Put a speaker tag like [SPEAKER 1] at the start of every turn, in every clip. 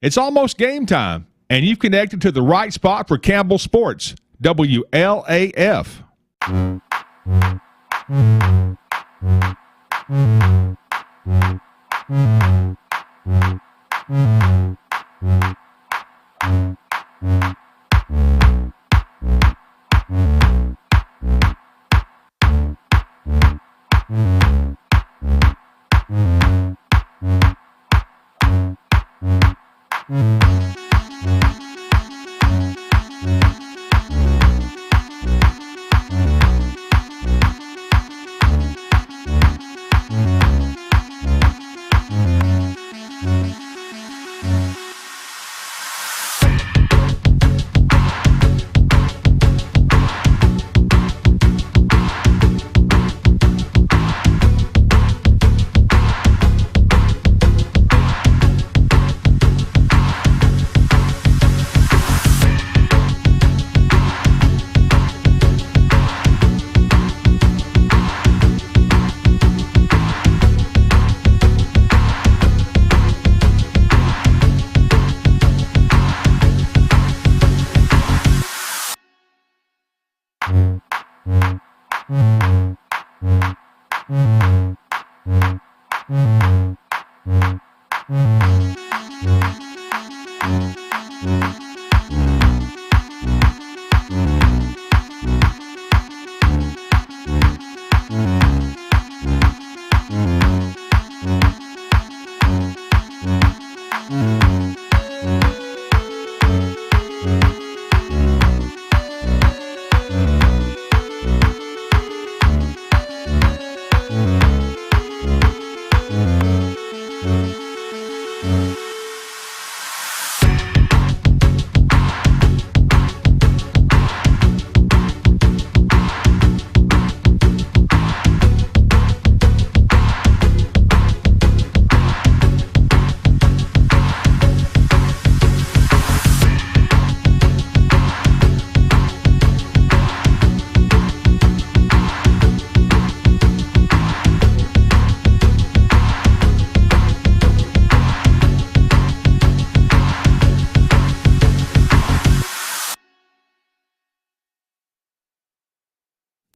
[SPEAKER 1] It's almost game time, and you've connected to the right spot for Campbell Sports, WLAF.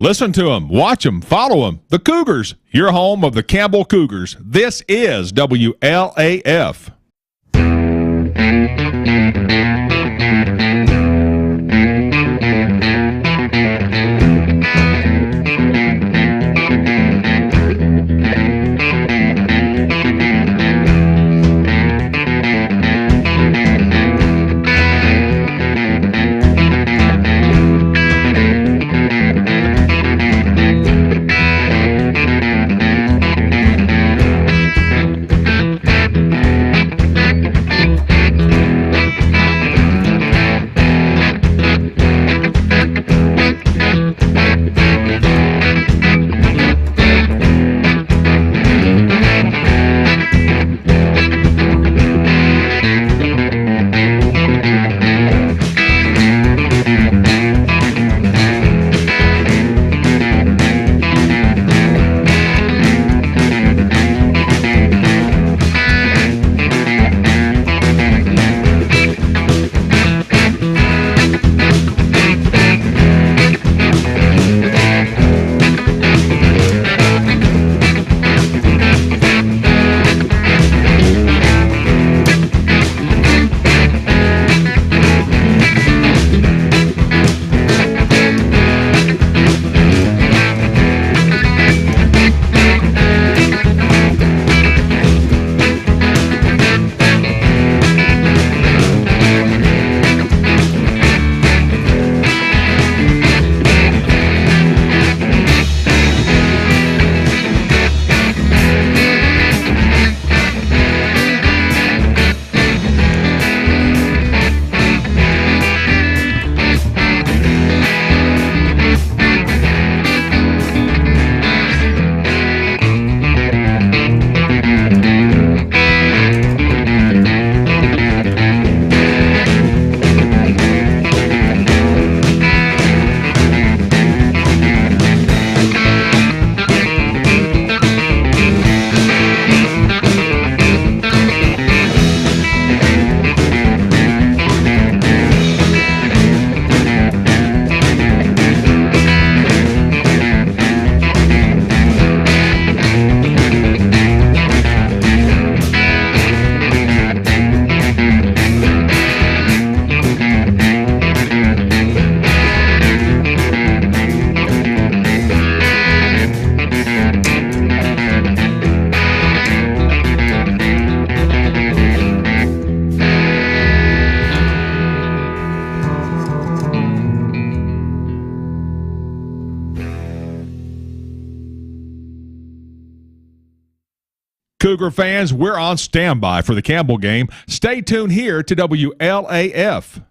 [SPEAKER 1] Listen to them, watch them, follow them. The Cougars, your home of the Campbell Cougars. This is WLAF. Cougar fans, we're on standby for the Campbell game. Stay tuned here to WLAF.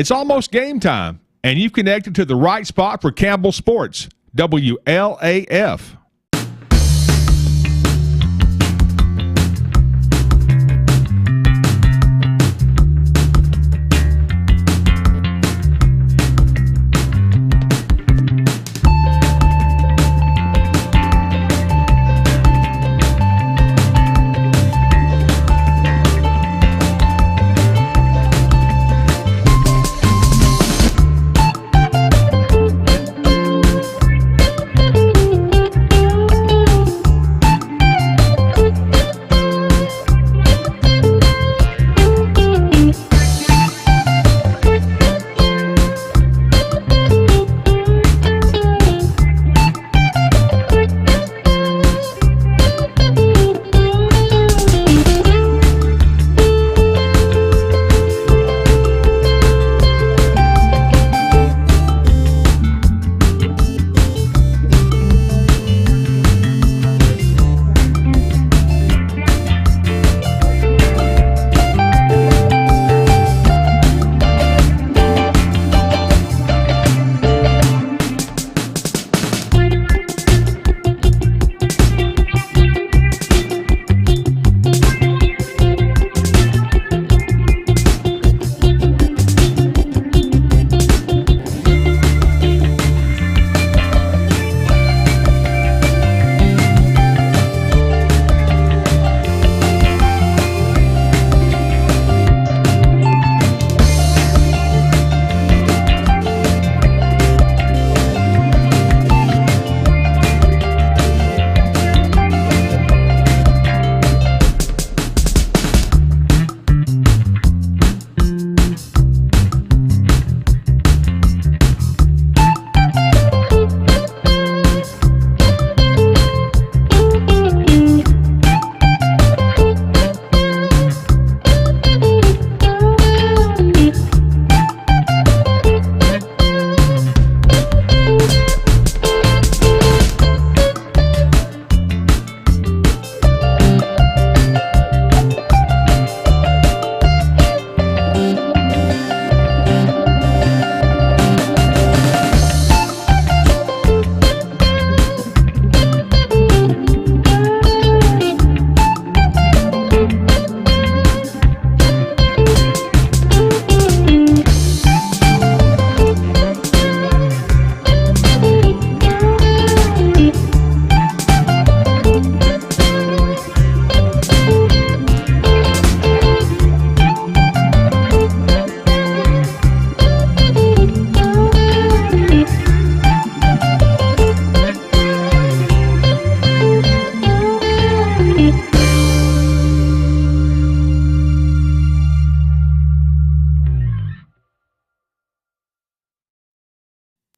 [SPEAKER 1] It's almost game time, and you've connected to the right spot for Campbell Sports, WLAF.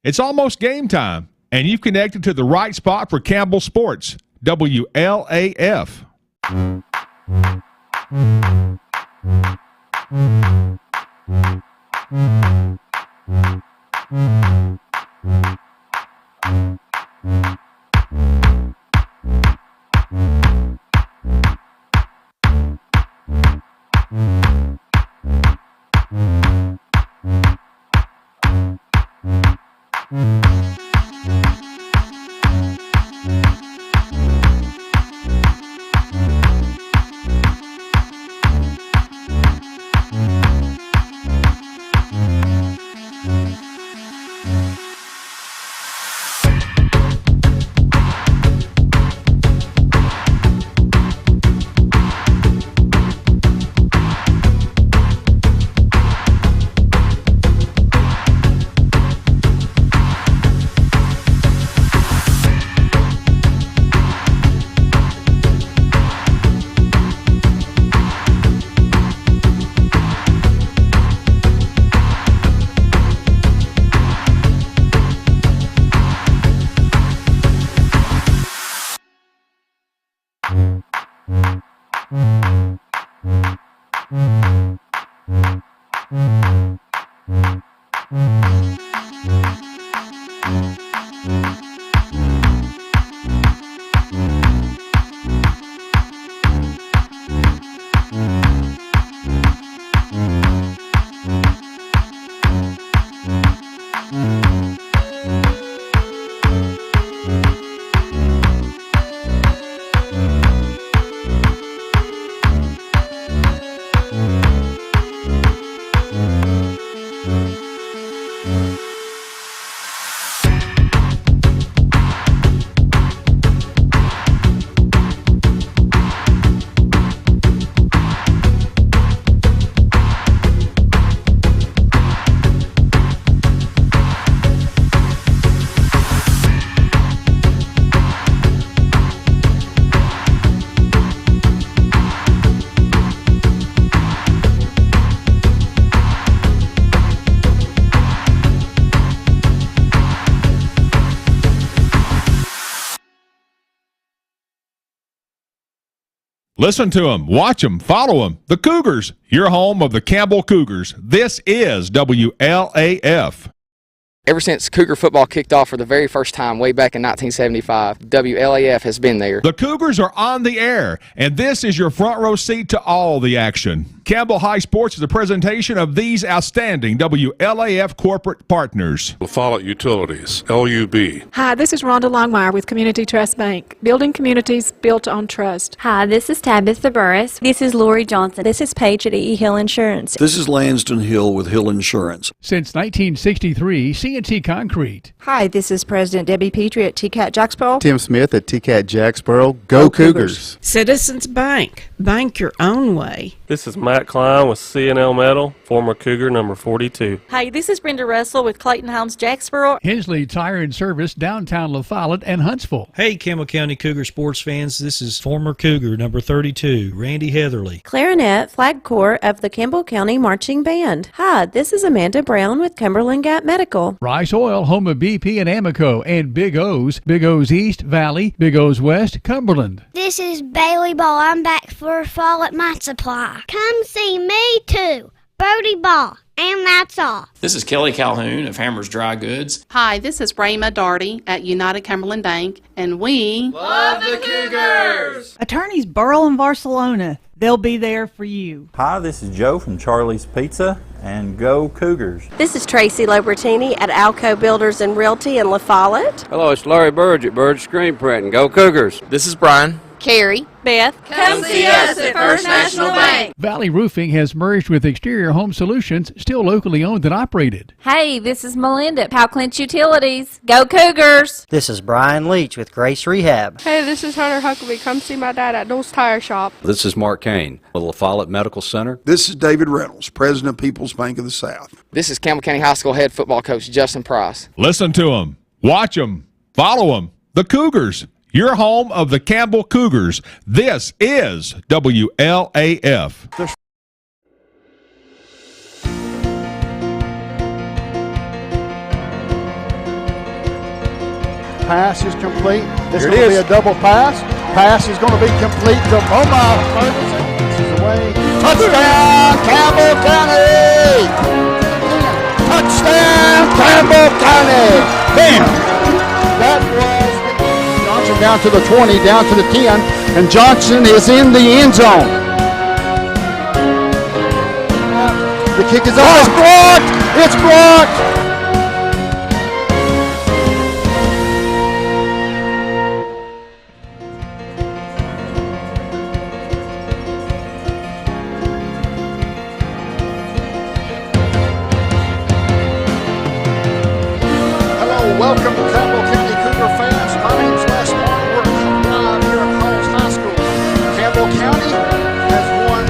[SPEAKER 1] It's almost game time, and you've connected to the right spot for Campbell Sports, WLAF. Listen to them, watch them, follow them. The Cougars, your home of the Campbell Cougars. This is WLAF.
[SPEAKER 2] Ever since Cougar football kicked off for the very first time way back in 1975, WLAF has been there.
[SPEAKER 1] The Cougars are on the air, and this is your front row seat to all the action. Campbell High Sports is a presentation of these outstanding WLAF corporate partners.
[SPEAKER 3] La Follette Utilities, LUB.
[SPEAKER 4] Hi, this is Rhonda Longmire with Community Trust Bank, building communities built on trust.
[SPEAKER 5] Hi, this is Tabitha Burris. This is Lori Johnson. This is Paige at E. Hill Insurance.
[SPEAKER 6] This is Lanston Hill with Hill Insurance.
[SPEAKER 7] Since 1963, CNT Concrete.
[SPEAKER 8] Hi, this is President Debbie Petrie at TCAT Jacksboro.
[SPEAKER 9] Tim Smith at TCAT Jacksboro. Go Cougars.
[SPEAKER 10] Citizens Bank. Bank your own way.
[SPEAKER 11] This is Matt Klein with C&L Metal, former Cougar number 42.
[SPEAKER 12] Hi, this is Brenda Russell with Clayton Homes Jacksboro.
[SPEAKER 7] Hensley Tire and Service, downtown La Follette and Huntsville.
[SPEAKER 13] Hey, Campbell County Cougar sports fans, this is former Cougar number 32, Randy Heatherly.
[SPEAKER 5] Clarinet, flag corps of the Campbell County Marching Band. Hi, this is Amanda Brown with Cumberland Gap Medical.
[SPEAKER 7] Rice Oil, home of BP and Amoco, and Big O's. Big O's East, Valley, Big O's West, Cumberland.
[SPEAKER 14] This is Bailey Ball. I'm back for Fall at My Supply. Come see me too, Brody Ball. And that's all.
[SPEAKER 15] This is Kelly Calhoun of Hammers Dry Goods.
[SPEAKER 16] Hi, this is Rayma Darty at United Cumberland Bank, and we
[SPEAKER 17] love the Cougars!
[SPEAKER 18] Attorneys Burrell and Barcelona, they'll be there for you.
[SPEAKER 19] Hi, this is Joe from Charlie's Pizza, and go Cougars.
[SPEAKER 5] This is Tracy Lobertini at Alco Builders and Realty in La Follette.
[SPEAKER 20] Hello, it's Larry Burge at Burge Screen Print, and go Cougars.
[SPEAKER 2] This is Brian.
[SPEAKER 12] Carrie, Beth,
[SPEAKER 17] come see us at First National Bank.
[SPEAKER 7] Valley Roofing has merged with Exterior Home Solutions, still locally owned and operated.
[SPEAKER 21] Hey, this is Melinda at Powell Clinch Utilities. Go Cougars!
[SPEAKER 22] This is Brian Leach with Grace Rehab.
[SPEAKER 23] Hey, this is Hunter Huckabee. Come see my dad at Dole's Tire Shop.
[SPEAKER 20] This is Mark Kane with La Follette Medical Center.
[SPEAKER 6] This is David Reynolds, President of People's Bank of the South.
[SPEAKER 2] This is Campbell County High School head football coach Justin Price.
[SPEAKER 1] Listen to them, watch them, follow them. The Cougars, your home of the Campbell Cougars. This is WLAF.
[SPEAKER 3] Pass is complete. This is going to be a double pass. Pass is going to be complete to Moma Ferguson. This is away. Touchdown, Campbell County! Touchdown, Campbell County! Bam! That was Johnson down to the 20, down to the 10, and Johnson is in the end zone. The kick is off. It's blocked! It's blocked! Welcome to Campbell County Cougar fans. My name's Les Martin. We're live here at Halls High School. Campbell County has won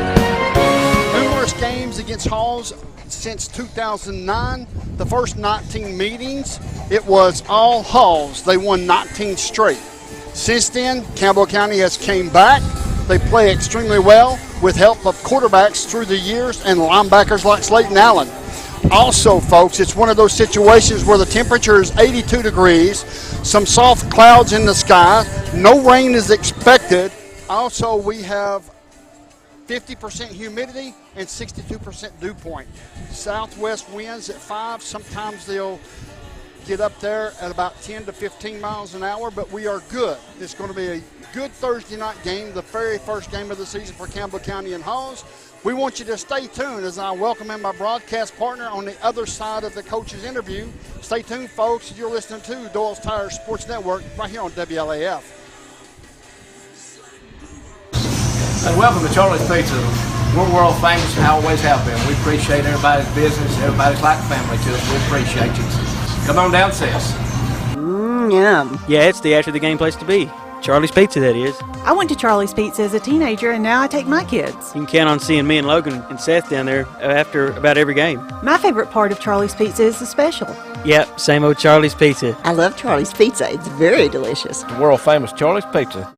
[SPEAKER 3] numerous games against Halls since 2009. The first 19 meetings, it was all Halls. They won 19 straight. Since then, Campbell County has came back. They play extremely well with help of quarterbacks through the years and linebackers like Slayton Allen. Also, folks, it's one of those situations where the temperature is 82 degrees, some soft clouds in the sky, no rain is expected. Also, we have 50% humidity and 62% dew point. Southwest winds at 5, sometimes they'll get up there at about 10 to 15 miles an hour, but we are good. It's going to be a good Thursday night game, the very first game of the season for Campbell County and Halls. We want you to stay tuned as I welcome in my broadcast partner on the other side of the coach's interview. Stay tuned, folks. You're listening to Doyle's Tire Sports Network right here on WLAF.
[SPEAKER 4] And welcome to Charlie's Pizza. We're world famous and always have been. We appreciate everybody's business. Everybody's like family to us. We appreciate you. Come on down, sis.
[SPEAKER 8] Yum. Yeah, it's the after the game place to be. Charlie's Pizza, that is.
[SPEAKER 18] I went to Charlie's Pizza as a teenager, and now I take my kids.
[SPEAKER 8] You can count on seeing me and Logan and Seth down there after about every game.
[SPEAKER 18] My favorite part of Charlie's Pizza is the special.
[SPEAKER 8] Yep, same old Charlie's Pizza.
[SPEAKER 24] I love Charlie's Pizza. It's very delicious.
[SPEAKER 4] The world famous Charlie's Pizza.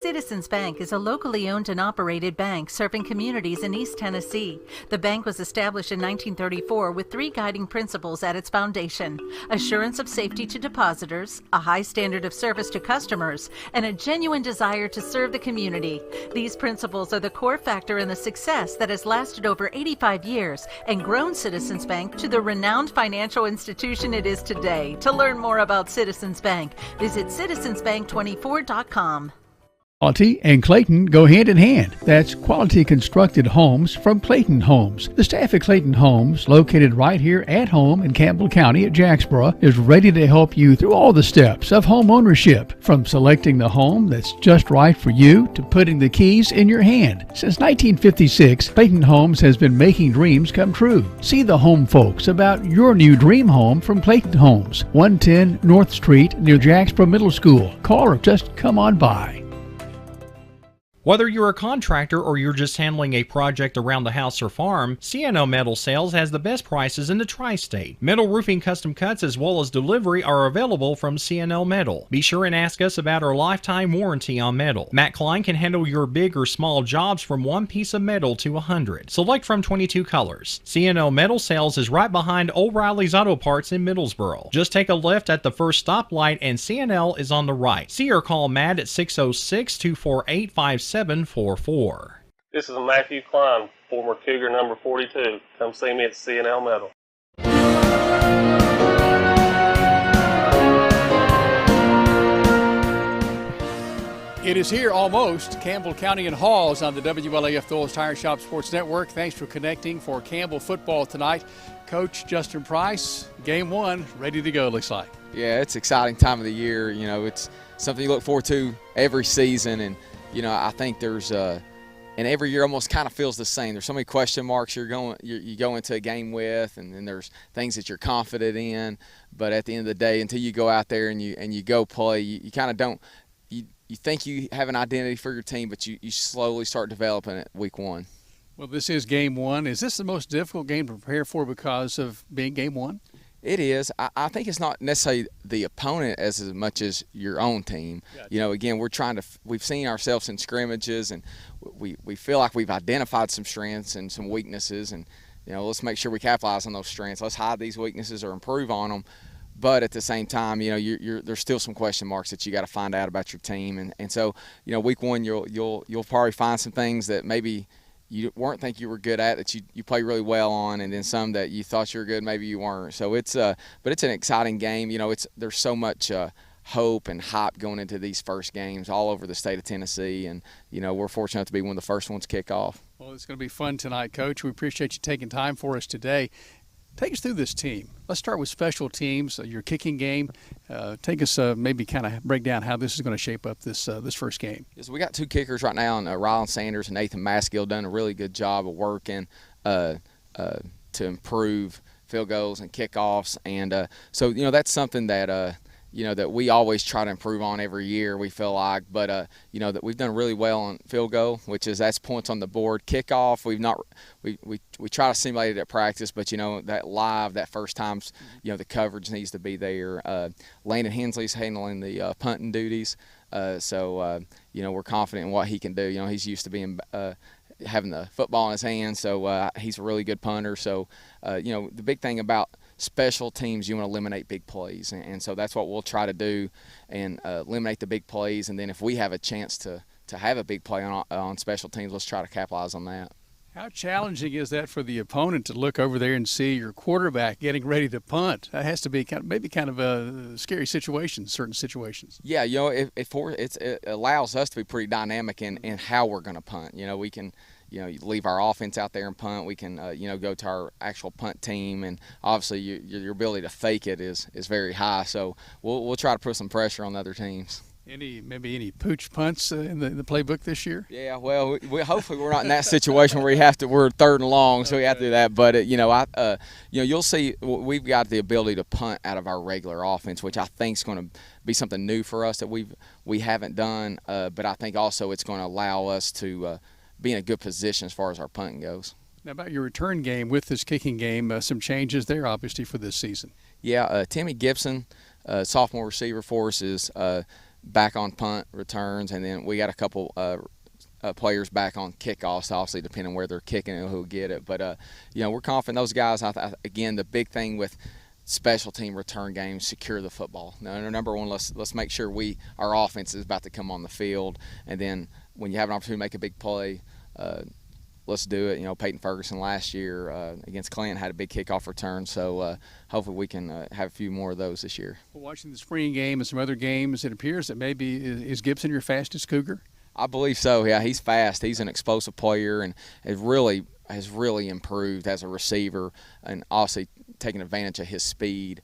[SPEAKER 25] Citizens Bank is a locally owned and operated bank serving communities in East Tennessee. The bank was established in 1934 with 3 guiding principles at its foundation: assurance of safety to depositors, a high standard of service to customers, and a genuine desire to serve the community. These principles are the core factor in the success that has lasted over 85 years and grown Citizens Bank to the renowned financial institution it is today. To learn more about Citizens Bank, visit citizensbank24.com.
[SPEAKER 7] Quality and Clayton go hand in hand. That's quality constructed homes from Clayton Homes. The staff at Clayton Homes, located right here at home in Campbell County at Jacksboro, is ready to help you through all the steps of home ownership, from selecting the home that's just right for you to putting the keys in your hand. Since 1956, Clayton Homes has been making dreams come true. See the home folks about your new dream home from Clayton Homes, 110 North Street near Jacksboro Middle School. Call or just come on by.
[SPEAKER 26] Whether you're a contractor or you're just handling a project around the house or farm, C&O Metal Sales has the best prices in the tri-state. Metal roofing custom cuts as well as delivery are available from C&O Metal. Be sure and ask us about our lifetime warranty on metal. Matt Klein can handle your big or small jobs from 1 piece of metal to 100. Select from 22 colors. C&O Metal Sales is right behind O'Reilly's Auto Parts in Middlesboro. Just take a left at the first stoplight and C&L is on the right. See or call Matt at 606-248-5744.
[SPEAKER 11] This is Matthew Klein, former Cougar number 42. Come see me at C&L Metal.
[SPEAKER 7] It is here almost. Campbell County and Halls on the WLAF Doyle's Tire Shop Sports Network. Thanks for connecting for Campbell football tonight. Coach Justin Price, game 1, ready to go, looks like.
[SPEAKER 2] Yeah, it's an exciting time of the year. You know, it's something you look forward to every season. And, you know, I think there's and every year almost kind of feels the same. There's so many question marks you go into a game with, and then there's things that you're confident in. But at the end of the day, until you go out there and you go play, you kind of don't. You think you have an identity for your team, but you slowly start developing it week 1.
[SPEAKER 7] Well, this is game 1. Is this the most difficult game to prepare for because of being game 1?
[SPEAKER 2] It is. I think it's not necessarily the opponent as much as your own team. Gotcha. You know, again, we've seen ourselves in scrimmages, and we feel like we've identified some strengths and some weaknesses, and, you know, let's make sure we capitalize on those strengths. Let's hide these weaknesses or improve on them. but at the same time, there's still some question marks that you got to find out about your team, and so week one you'll probably find some things that maybe you weren't think you were good at that you play really well on, and then some that you thought you were good, maybe you weren't. So but it's an exciting game. There's so much hope and hype going into these first games all over the state of Tennessee, and we're fortunate to be one of the first ones kick off.
[SPEAKER 7] Well, it's going to be fun tonight, Coach. We appreciate you taking time for us today. Take us through this team. Let's start with special teams, your kicking game. Take us maybe kind of break down how this is going to shape up this first game.
[SPEAKER 2] So we got 2 kickers right now, and Rylan Sanders and Nathan Maskill done a really good job of working to improve field goals and kickoffs, and so that's something that that we always try to improve on every year, we feel like, but that we've done really well on field goal, that's points on the board. Kickoff, we try to simulate it at practice, but that live, that first time, the coverage needs to be there. Landon Hensley's handling the punting duties, so we're confident in what he can do. He's used to being having the football in his hands, so he's a really good punter. So the big thing about special teams, you want to eliminate big plays, and so that's what we'll try to do, and eliminate the big plays, and then if we have a chance to have a big play on special teams, let's try to capitalize on that.
[SPEAKER 7] How challenging is that for the opponent to look over there and see your quarterback getting ready to punt? That has to be kind of a scary situation, certain situations.
[SPEAKER 2] Yeah, it allows us to be pretty dynamic in how we're going to punt. We can leave our offense out there and punt. We can, go to our actual punt team, and obviously your ability to fake it is very high. So we'll try to put some pressure on the other teams.
[SPEAKER 7] Maybe any pooch punts in the playbook this year?
[SPEAKER 2] Yeah, well, hopefully we're not in that situation where we're third and long, so we have to do that. But you'll see we've got the ability to punt out of our regular offense, which I think is going to be something new for us that we haven't done. But I think also it's going to allow us to be in a good position as far as our punting goes.
[SPEAKER 7] Now about your return game with this kicking game, some changes there obviously for this season.
[SPEAKER 2] Yeah, Timmy Gibson, sophomore receiver for us, is back on punt returns, and then we got a couple players back on kickoffs, obviously depending on where they're kicking and who'll get it. But we're confident those guys. Again, the big thing with special team return games, secure the football. Now, number one, let's make sure our offense is about to come on the field, and then when you have an opportunity to make a big play, let's do it. Peyton Ferguson last year against Clinton had a big kickoff return, so hopefully we can have a few more of those this year.
[SPEAKER 7] Well, watching the spring game and some other games, it appears that maybe is Gibson your fastest Cougar?
[SPEAKER 2] I believe so. Yeah, he's fast. He's an explosive player, and has really improved as a receiver, and also taking advantage of his speed.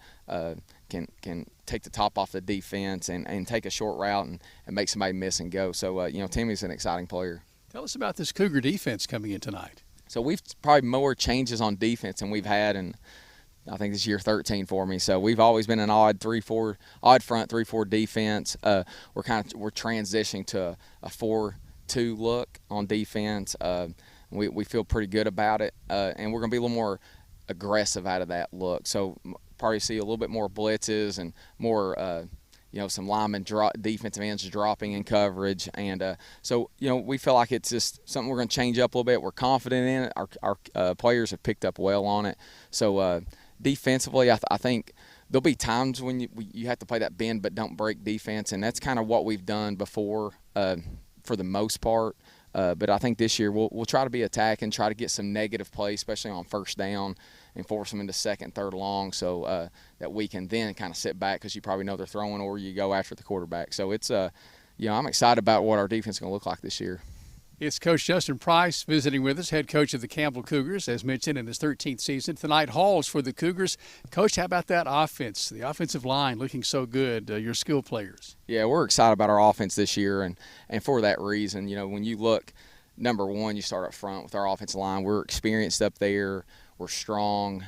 [SPEAKER 2] Can take the top off the defense and take a short route and make somebody miss and go. So Timmy's an exciting player.
[SPEAKER 7] Tell us about this Cougar defense coming in tonight.
[SPEAKER 2] So we've probably more changes on defense than we've had in, I think, this year 13 for me. So we've always been an odd front 3-4 defense. We're transitioning to a 4-2 look on defense. We feel pretty good about it, and we're going to be a little more aggressive out of that look. So probably see a little bit more blitzes and more some linemen defensive ends dropping in coverage, and so we feel like it's just something we're going to change up a little bit. We're confident in it. Our players have picked up well on it. So defensively, I think there'll be times when you have to play that bend but don't break defense, and that's kind of what we've done before for the most part. But I think this year we'll try to be attacking, try to get some negative plays, especially on first down, and force them into second, third long, so that we can then kind of sit back because you probably know they're throwing, or you go after the quarterback. So it's I'm excited about what our defense is going to look like this year.
[SPEAKER 7] It's Coach Justin Price visiting with us, head coach of the Campbell Cougars, as mentioned, in his 13th season. Tonight, Halls for the Cougars. Coach, how about that offense? The offensive line looking so good, your skill players.
[SPEAKER 2] Yeah, we're excited about our offense this year, and for that reason, when you look, number one, you start up front with our offensive line. We're experienced up there. We're strong.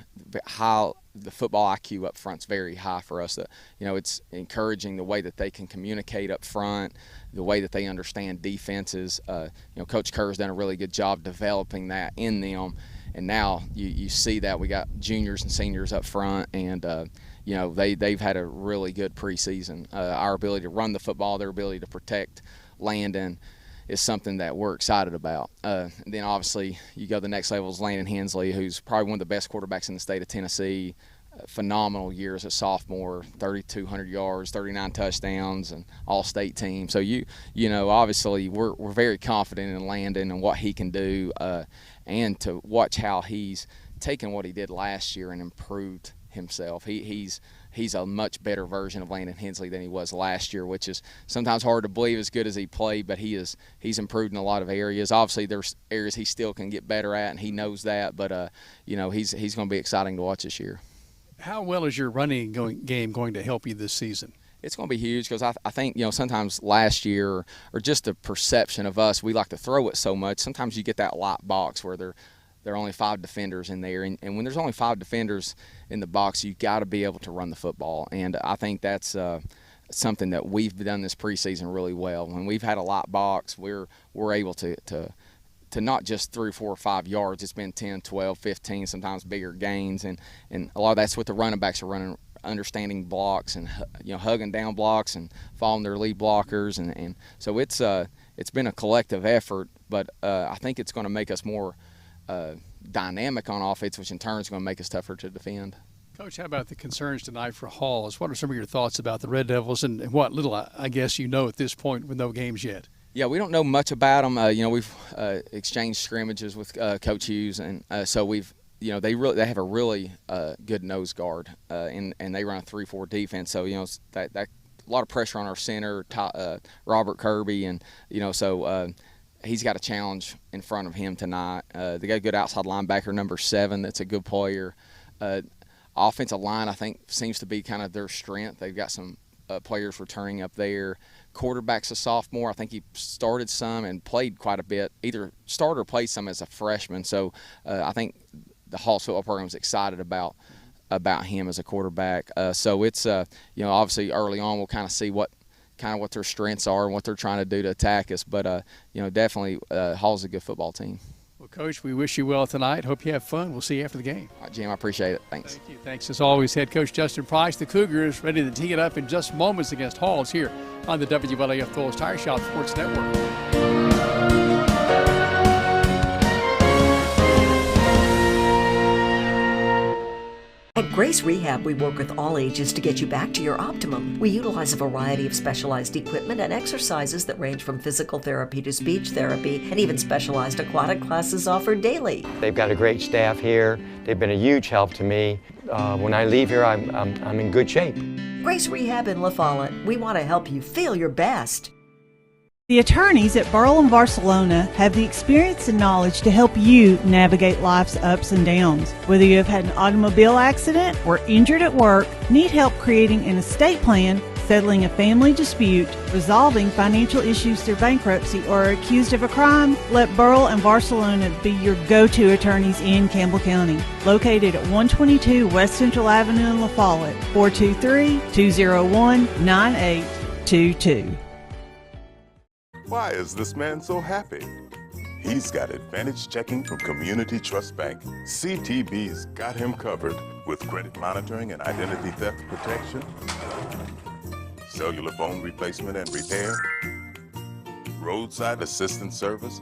[SPEAKER 2] The football IQ up front's very high for us. It's encouraging the way that they can communicate up front, the way that they understand defenses. Coach Kerr's done a really good job developing that in them, and now you see that we got juniors and seniors up front, and they've had a really good preseason. Our ability to run the football, their ability to protect Landon, is something that we're excited about. Then obviously you go to the next level is Landon Hensley, who's probably one of the best quarterbacks in the state of Tennessee. phenomenal year as a sophomore, 3,200 yards, 39 touchdowns, and all-state team. So you know, obviously we're very confident in Landon and what he can do, and to watch how he's taken what he did last year and improved himself. He's a much better version of Landon Hensley than he was last year, which is sometimes hard to believe as good as he played, but he's improved in a lot of areas. Obviously there's areas he still can get better at, and he knows that, but you know, he's going to be exciting to watch this year.
[SPEAKER 9] How well is your running game going to help you this season?
[SPEAKER 2] It's going to be huge because I think, you know, sometimes last year, or just the perception of us, we like to throw it so much. Sometimes you get that light box where there are only 5 defenders in there, and when there's only 5 defenders in the box, you got to be able to run the football. And I think that's something that we've done this preseason really well. When we've had a light box, we're able to not just 3, 4, or 5 yards. It's been 10, 12, 15, sometimes bigger gains, and a lot of that's what the running backs are running, understanding blocks and, you know, hugging down blocks and following their lead blockers, and so it's been a collective effort, but I think it's going to make us more dynamic on offense, which in turn is going to make us tougher to defend.
[SPEAKER 9] Coach, how about the concerns tonight for Halls? What are some of your thoughts about the Red Devils and what little I guess you know at this point with no games yet?
[SPEAKER 2] Yeah, we don't know much about them. You know, we've exchanged scrimmages with Coach Hughes, and so we've, you know, they have a really good nose guard, and they run a 3-4 defense. So, you know, that a lot of pressure on our center, Robert Kirby, and, you know, so he's got a challenge in front of him tonight. They got a good outside linebacker, number 7. That's a good player. Offensive line, I think, seems to be kind of their strength. They've got some players returning up there. Quarterback's a sophomore. I think he started some and played quite a bit, either started or played some as a freshman. So I think the Halls football program is excited about him as a quarterback. So it's, you know, obviously early on we'll kind of see what their strengths are and what they're trying to do to attack us. But, you know, definitely Hall's a good football team.
[SPEAKER 9] Well, Coach, we wish you well tonight. Hope you have fun. We'll see you after the game.
[SPEAKER 2] All right, Jim, I appreciate it. Thanks.
[SPEAKER 9] Thank you. Thanks, as always, Head Coach Justin Price. The Cougars ready to tee it up in just moments against Halls here on the WLAF Phillips Tire Shop Sports Network.
[SPEAKER 10] At Grace Rehab, we work with all ages to get you back to your optimum. We utilize a variety of specialized equipment and exercises that range from physical therapy to speech therapy, and even specialized aquatic classes offered daily.
[SPEAKER 13] They've got a great staff here. They've been a huge help to me. When I leave here, I'm in good shape.
[SPEAKER 10] Grace Rehab in La Follette. We want to help you feel your best.
[SPEAKER 18] The attorneys at Burl and Barcelona have the experience and knowledge to help you navigate life's ups and downs. Whether you have had an automobile accident or injured at work, need help creating an estate plan, settling a family dispute, resolving financial issues through bankruptcy, or are accused of a crime, let Burl and Barcelona be your go-to attorneys in Campbell County. Located at 122 West Central Avenue in La Follette, 423-201-9822.
[SPEAKER 14] Why is this man so happy? He's got Advantage Checking from Community Trust Bank. CTB's got him covered with credit monitoring and identity theft protection, cellular phone replacement and repair, roadside assistance service,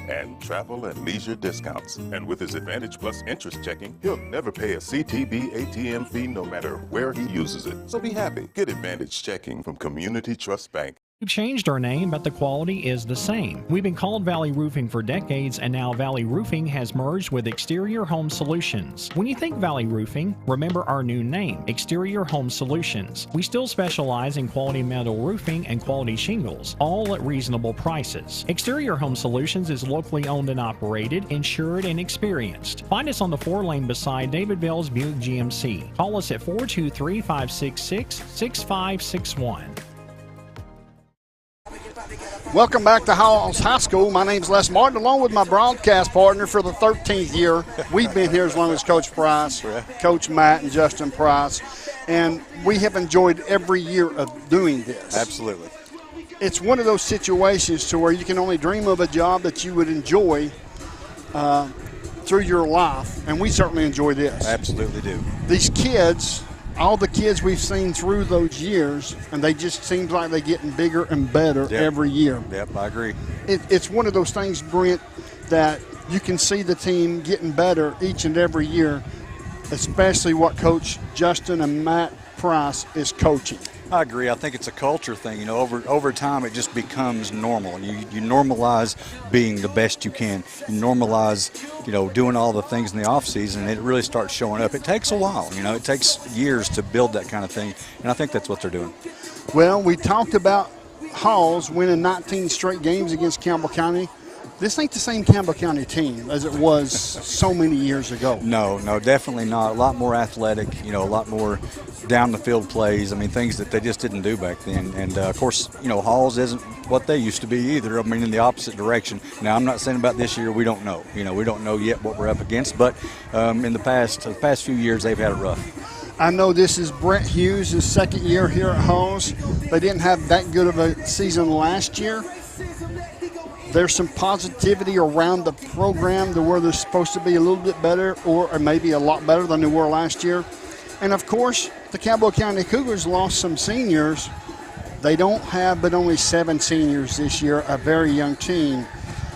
[SPEAKER 14] and travel and leisure discounts. And with his Advantage Plus interest checking, he'll never pay a CTB ATM fee no matter where he uses it. So be happy. Get Advantage Checking from Community Trust Bank.
[SPEAKER 26] We've changed our name, but the quality is the same. We've been called Valley Roofing for decades, and now Valley Roofing has merged with Exterior Home Solutions. When you think Valley Roofing, remember our new name, Exterior Home Solutions. We still specialize in quality metal roofing and quality shingles, all at reasonable prices. Exterior Home Solutions is locally owned and operated, insured, and experienced. Find us on the 4-lane beside David Bell's Buick GMC. Call us at 423-566-6561.
[SPEAKER 3] Welcome back to Halls High School. My name's Les Martin, along with my broadcast partner for the 13th year. We've been here as long as Coach Price, Coach Matt, and Justin Price, and we have enjoyed every year of doing this.
[SPEAKER 15] Absolutely.
[SPEAKER 3] It's one of those situations to where you can only dream of a job that you would enjoy through your life, and we certainly enjoy this.
[SPEAKER 15] Absolutely do.
[SPEAKER 3] These kids, all the kids we've seen through those years, and they just seems like they're getting bigger and better every year.
[SPEAKER 15] Yep, I agree.
[SPEAKER 3] It's one of those things, Brent, that you can see the team getting better each and every year especially what Coach Justin and Matt Price is coaching.
[SPEAKER 5] I agree. I think it's a culture thing. You know, over time, it just becomes normal. You normalize being the best you can. You normalize, you know, doing all the things in the off season, and it really starts showing up. It takes a while. You know, it takes years to build that kind of thing, and I think that's what they're doing.
[SPEAKER 3] Well, we talked about Halls winning 19 straight games against Campbell County. This ain't the same Campbell County team as it was so many years ago.
[SPEAKER 5] No, definitely not. A lot more athletic, you know, a lot more down the field plays. I mean, things that they just didn't do back then. And, of course, you know, Halls isn't what they used to be either. I mean, in the opposite direction. Now, I'm not saying about this year. We don't know. You know, we don't know yet what we're up against. But in the past few years, they've had it rough.
[SPEAKER 3] I know this is Brent Hughes' second year here at Halls. They didn't have that good of a season last year. There's some positivity around the program to where they're supposed to be a little bit better or maybe a lot better than they were last year. And, of course, the Campbell County Cougars lost some seniors. They don't have but only 7 seniors this year, a very young team.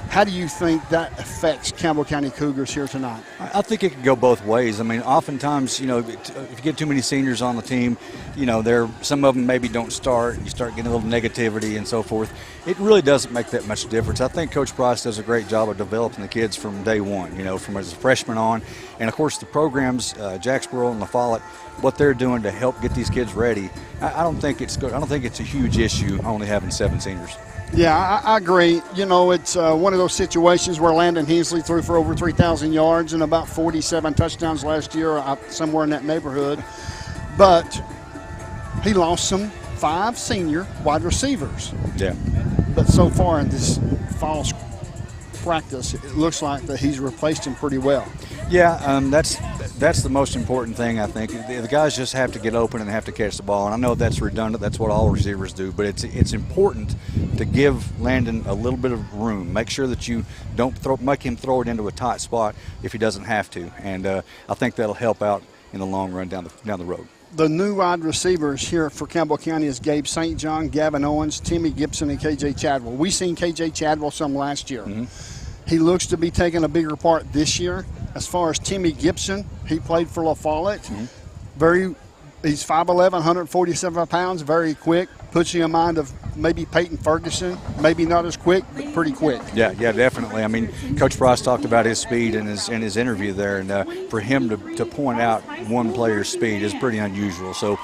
[SPEAKER 3] How do you think that affects Campbell County Cougars here tonight?
[SPEAKER 5] I think it can go both ways. I mean, oftentimes, you know, if you get too many seniors on the team, you know, some of them maybe don't start. You start getting a little negativity and so forth. It really doesn't make that much difference. I think Coach Price does a great job of developing the kids from day one, you know, from as a freshman on. And, of course, the programs, Jacksboro and La Follette, what they're doing to help get these kids ready, I don't think it's a huge issue only having 7 seniors.
[SPEAKER 3] Yeah, I agree. You know, it's one of those situations where Landon Hensley threw for over 3,000 yards and about 47 touchdowns last year, somewhere in that neighborhood. But he lost some 5 senior wide receivers.
[SPEAKER 5] Yeah.
[SPEAKER 3] But so far in this fall practice, it looks like that he's replaced him pretty well.
[SPEAKER 5] Yeah, that's the most important thing, I think. The guys just have to get open and have to catch the ball. And I know that's redundant. That's what all receivers do. But it's important to give Landon a little bit of room. Make sure that you don't make him throw it into a tight spot if he doesn't have to. And I think that'll help out in the long run down the road.
[SPEAKER 3] The new wide receivers here for Campbell County is Gabe St. John, Gavin Owens, Timmy Gibson, and K.J. Chadwell. We seen K.J. Chadwell some last year. Mm-hmm. He looks to be taking a bigger part this year. As far as Timmy Gibson, he played for La Follette. Mm-hmm. He's 5'11", 147 pounds, very quick. Puts you in mind of maybe Peyton Ferguson, maybe not as quick, but pretty quick.
[SPEAKER 5] Yeah, definitely. I mean, Coach Price talked about his speed in his interview there, and for him to point out one player's speed is pretty unusual. So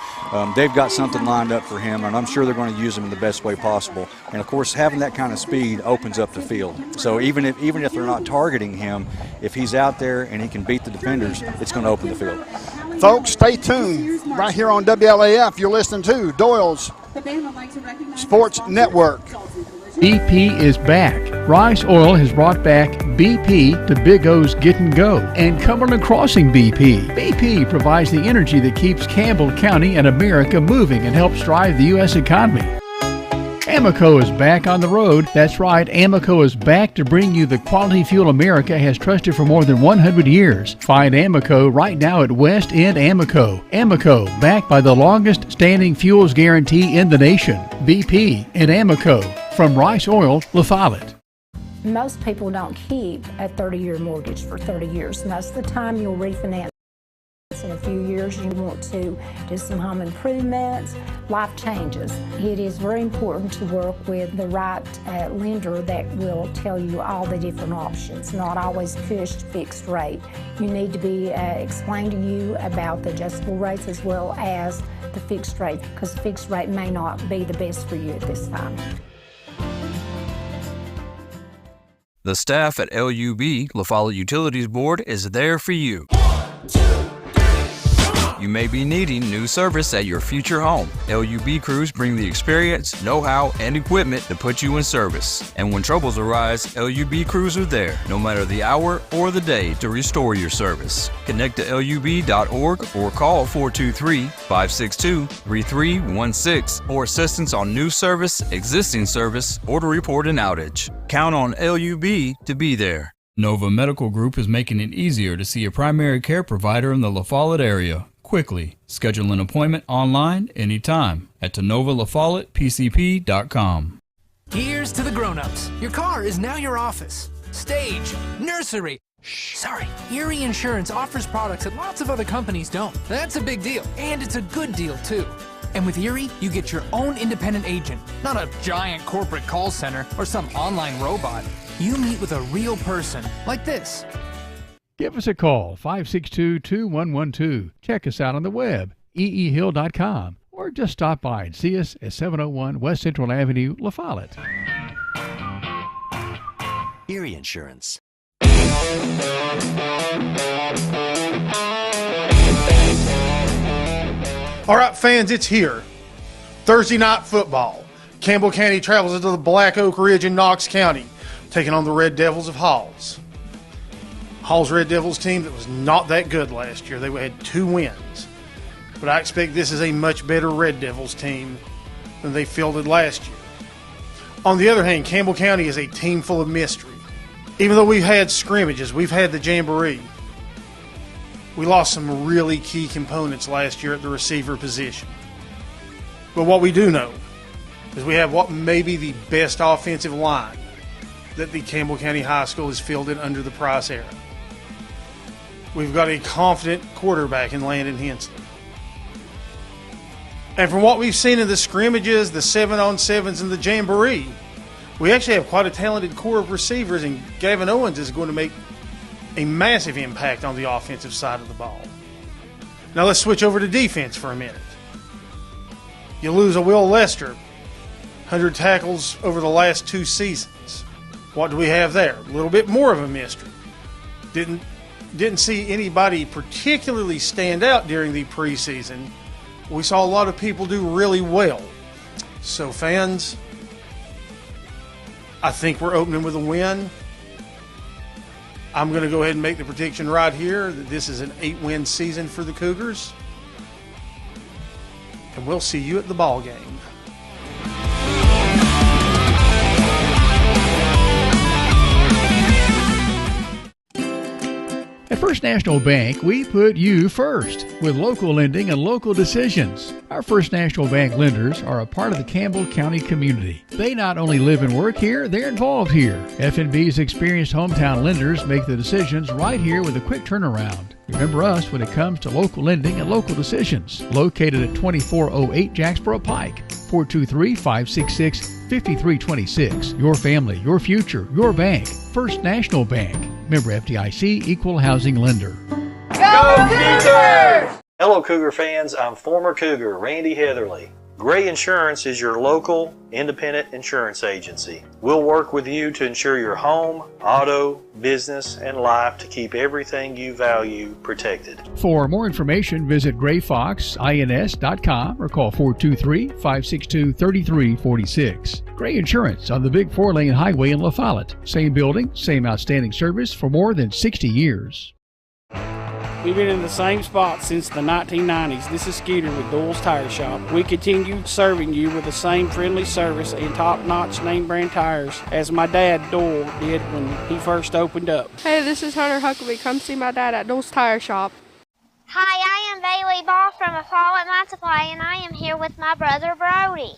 [SPEAKER 5] they've got something lined up for him, and I'm sure they're going to use him in the best way possible. And, of course, having that kind of speed opens up the field. So even if they're not targeting him, if he's out there and he can beat the defenders, it's going to open the field.
[SPEAKER 3] Folks, stay tuned. Right here on WLAF, you're listening to Doyle's Sports Network.
[SPEAKER 7] BP is back. Rice Oil has brought back BP to Big O's Get and Go and Cumberland Crossing BP. BP provides the energy that keeps Campbell County and America moving and helps drive the U.S. economy. Amoco is back on the road. That's right, Amoco is back to bring you the quality fuel America has trusted for more than 100 years. Find Amoco right now at West End Amoco. Amoco, backed by the longest standing fuels guarantee in the nation. BP and Amoco from Rice Oil, La Follette.
[SPEAKER 12] Most people don't keep a 30-year mortgage for 30 years. Most of the time you'll refinance. In a few years you want to do some home improvements, life changes. It is very important to work with the right lender that will tell you all the different options, not always push fixed rate. You need to be explained to you about the adjustable rates as well as the fixed rate, because the fixed rate may not be the best for you at this time.
[SPEAKER 15] The staff at LUB, La Follette Utilities Board, is there for you. You may be needing new service at your future home. LUB crews bring the experience, know-how, and equipment to put you in service. And when troubles arise, LUB crews are there, no matter the hour or the day, to restore your service. Connect to LUB.org or call 423-562-3316 for assistance on new service, existing service, or to report an outage. Count on LUB to be there.
[SPEAKER 16] Nova Medical Group is making it easier to see a primary care provider in the La Follette area. Quickly. Schedule an appointment online anytime at TenovaLaFollettePCP.com.
[SPEAKER 17] Here's to the grown-ups. Your car is now your office, stage, nursery, Sorry, Erie Insurance offers products that lots of other companies don't. That's a big deal, and it's a good deal, too. And with Erie, you get your own independent agent, not a giant corporate call center or some online robot. You meet with a real person, like this.
[SPEAKER 7] Give us a call, 562-2112. Check us out on the web, eehill.com, or just stop by and see us at 701 West Central Avenue, La Follette.
[SPEAKER 19] Erie Insurance.
[SPEAKER 3] All right, fans, it's here. Thursday night football. Campbell County travels into the Black Oak Ridge in Knox County, taking on the Red Devils of Halls. Halls Red Devils team that was not that good last year. They had 2 wins. But I expect this is a much better Red Devils team than they fielded last year. On the other hand, Campbell County is a team full of mystery. Even though we've had scrimmages, we've had the Jamboree, we lost some really key components last year at the receiver position. But what we do know is we have what may be the best offensive line that the Campbell County High School has fielded under the Price era. We've got a confident quarterback in Landon Hensley. And from what we've seen in the scrimmages, the 7-on-7s, and the Jamboree, we actually have quite a talented core of receivers, and Gavin Owens is going to make a massive impact on the offensive side of the ball. Now let's switch over to defense for a minute. You lose a Will Lester, 100 tackles over the last 2 seasons. What do we have there? A little bit more of a mystery. Didn't see anybody particularly stand out during the preseason. We saw a lot of people do really well. So fans, I think we're opening with a win. I'm going to go ahead and make the prediction right here that this is an 8-win season for the Cougars. And we'll see you at the ball game.
[SPEAKER 7] At First National Bank, we put you first with local lending and local decisions. Our First National Bank lenders are a part of the Campbell County community. They not only live and work here, they're involved here. F&B's experienced hometown lenders make the decisions right here with a quick turnaround. Remember us when it comes to local lending and local decisions. Located at 2408 Jacksboro Pike, 423-566-5326. Your family, your future, your bank. First National Bank. Member FDIC, Equal Housing Lender.
[SPEAKER 20] Go Cougars! Hello Cougar fans, I'm former Cougar Randy Heatherly. Gray Insurance is your local independent insurance agency. We'll work with you to insure your home, auto, business, and life to keep everything you value protected.
[SPEAKER 7] For more information, visit grayfoxins.com or call 423-562-3346. Gray Insurance on the big 4-lane highway in La Follette. Same building, same outstanding service for more than 60 years.
[SPEAKER 21] We've been in the same spot since the 1990s. This is Skeeter with Doyle's Tire Shop. We continue serving you with the same friendly service and top-notch name brand tires as my dad Doyle did when he first opened up.
[SPEAKER 22] Hey, this is Hunter Huckabee. Come see my dad at Doyle's Tire Shop.
[SPEAKER 23] Hi, I am Bailey Ball from a Follette Mine Supply, and I am here with my brother Brody.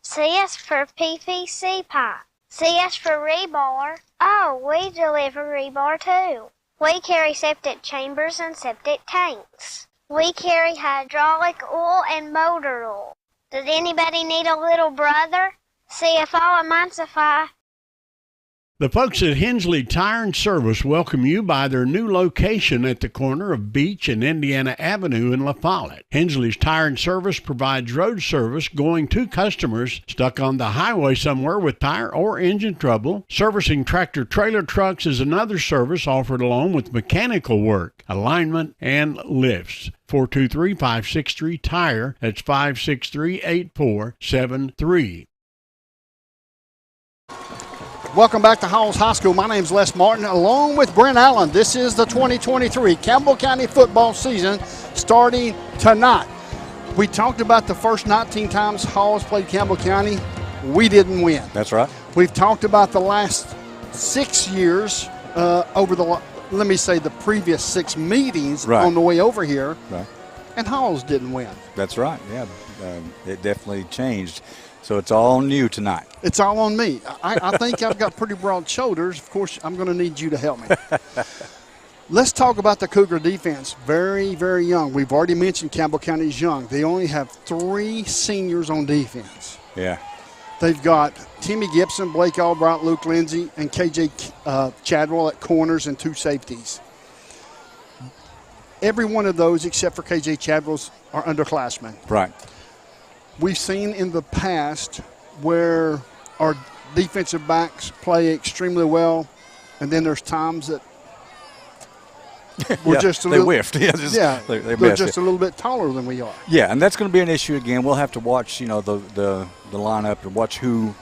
[SPEAKER 23] C is for PVC pipe. C is for rebar. Oh, we deliver rebar too. We carry septic chambers and septic tanks. We carry hydraulic oil and motor oil. Does anybody need a little brother? See if all of mine supply.
[SPEAKER 27] The folks at Hensley Tire and Service welcome you by their new location at the corner of Beach and Indiana Avenue in La Follette. Hensley's Tire and Service provides road service going to customers stuck on the highway somewhere with tire or engine trouble. Servicing tractor trailer trucks is another service offered along with mechanical work, alignment, and lifts. 423-563-TIRE. That's 563-8473.
[SPEAKER 3] Welcome back to Halls High School. My name's Les Martin, along with Brent Allen. This is the 2023 Campbell County football season starting tonight. We talked about the first 19 times Halls played Campbell County. We didn't win.
[SPEAKER 5] That's right.
[SPEAKER 3] We've talked about the last 6 years over the previous 6 meetings on the way over here.
[SPEAKER 5] Right.
[SPEAKER 3] And Halls didn't win.
[SPEAKER 5] That's right, yeah. It definitely changed. So it's all on you tonight.
[SPEAKER 3] It's all on me. I think I've got pretty broad shoulders. Of course, I'm going to need you to help me. Let's talk about the Cougar defense. Very, very young. We've already mentioned Campbell County's young. They only have 3 seniors on defense.
[SPEAKER 5] Yeah.
[SPEAKER 3] They've got Timmy Gibson, Blake Albright, Luke Lindsay, and KJ Chadwell at corners and 2 safeties. Every one of those, except for KJ Chadwell's, are underclassmen.
[SPEAKER 5] Right.
[SPEAKER 3] We've seen in the past where our defensive backs play extremely well, and then there's times that we're just a little,
[SPEAKER 5] whiffed.
[SPEAKER 3] they're
[SPEAKER 5] missed
[SPEAKER 3] just a little bit taller than we are.
[SPEAKER 5] Yeah, and that's going to be an issue again. We'll have to watch, the lineup and watch who,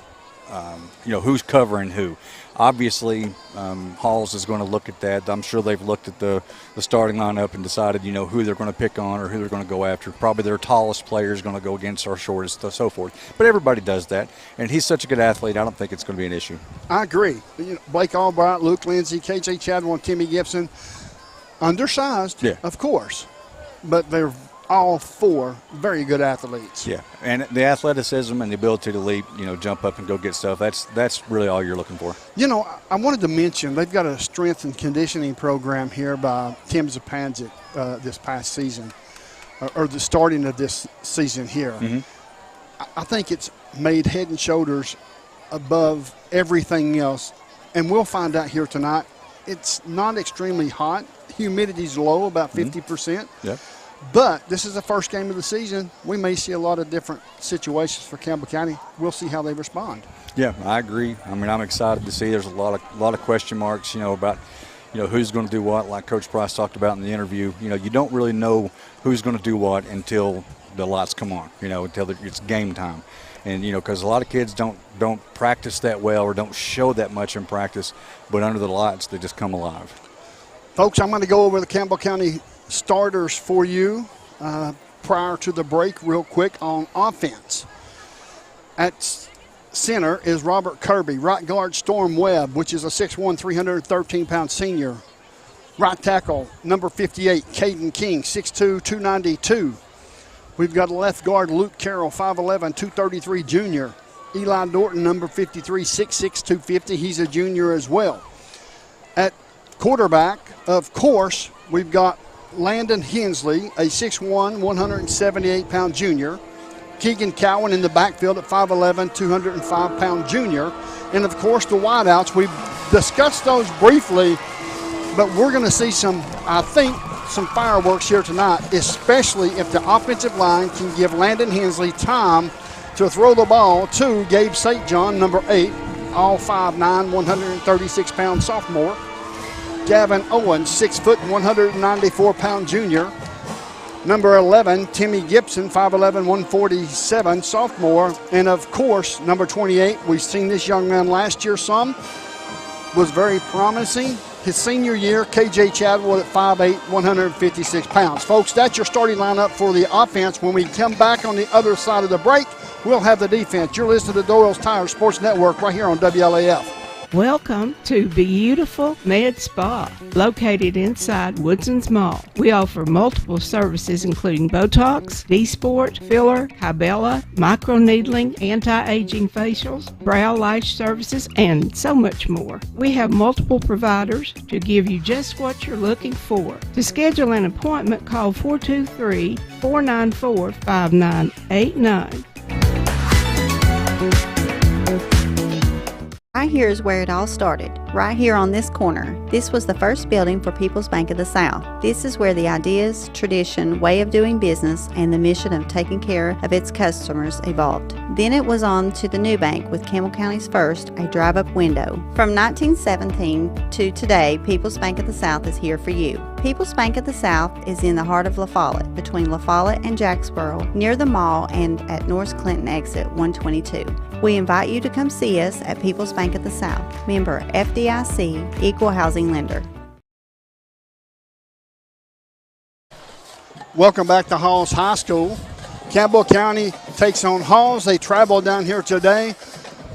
[SPEAKER 5] who's covering who. Obviously, Halls is going to look at that. I'm sure they've looked at the starting lineup and decided, who they're going to pick on or who they're going to go after. Probably their tallest player is going to go against our shortest, and so forth. But everybody does that, and he's such a good athlete, I don't think it's going to be an issue. I agree.
[SPEAKER 3] Blake Albright, Luke Lindsay, KJ Chadwell, and Timmy Gibson, undersized, of course, but they're all 4 very good athletes.
[SPEAKER 5] Yeah, and the athleticism and the ability to leap, jump up and go get stuff, that's really all you're looking for.
[SPEAKER 3] I wanted to mention they've got a strength and conditioning program here by Tim Zapanzik this past season, or the starting of this season here.
[SPEAKER 5] Mm-hmm.
[SPEAKER 3] I think it's made head and shoulders above everything else, and we'll find out here tonight. It's not extremely hot. Humidity's low, about 50%.
[SPEAKER 5] Yeah.
[SPEAKER 3] But this is the first game of the season. We may see a lot of different situations for Campbell County. We'll see how they respond.
[SPEAKER 5] Yeah, I agree. I'm excited to see. There's a lot of question marks, about, who's going to do what. Like Coach Price talked about in the interview. You don't really know who's going to do what until the lights come on. Until it's game time, and because a lot of kids don't practice that well or don't show that much in practice, but under the lights they just come alive.
[SPEAKER 3] Folks, I'm going to go over the Campbell County starters for you prior to the break real quick on offense. At center is Robert Kirby. Right guard, Storm Webb, which is a 6'1", 313-pound senior. Right tackle, number 58, Caden King, 6'2", 292. We've got left guard, Luke Carroll, 5'11", 233 junior. Eli Norton, number 53, 6'6", 250. He's a junior as well. At quarterback, of course, we've got Landon Hensley, a 6'1", 178-pound junior. Keegan Cowan in the backfield at 5'11", 205-pound junior. And, of course, the wideouts. We've discussed those briefly, but we're going to see some fireworks here tonight, especially if the offensive line can give Landon Hensley time to throw the ball to Gabe St. John, number 8, all 5'9", 136-pound sophomore. Gavin Owens, 6 foot, 194-pound junior. Number 11, Timmy Gibson, 5'11", 147, sophomore. And, of course, number 28, we've seen this young man last year some, was very promising. His senior year, KJ Chadwell at 5'8", 156 pounds. Folks, that's your starting lineup for the offense. When we come back on the other side of the break, we'll have the defense. You're listening to Doyle's Tire Sports Network right here on WLAF.
[SPEAKER 1] Welcome to beautiful Med Spa, located inside Woodson's Mall. We offer multiple services including Botox, D-Sport, filler, Hybella, microneedling, anti-aging facials, brow lash services, and so much more. We have multiple providers to give you just what you're looking for. To schedule an appointment, call 423-494-5989.
[SPEAKER 4] Right here is where it all started, right here on this corner. This was the first building for People's Bank of the South. This is where the ideas, tradition, way of doing business, and the mission of taking care of its customers evolved. Then it was on to the new bank with Campbell County's first, a drive-up window. From 1917 to today, People's Bank of the South is here for you. People's Bank of the South is in the heart of La Follette, between La Follette and Jacksboro, near the mall and at North Clinton exit 122. We invite you to come see us at People's Bank of the South, member FDIC, equal housing lender.
[SPEAKER 3] Welcome back to Halls High School. Campbell County takes on Halls. They travel down here today.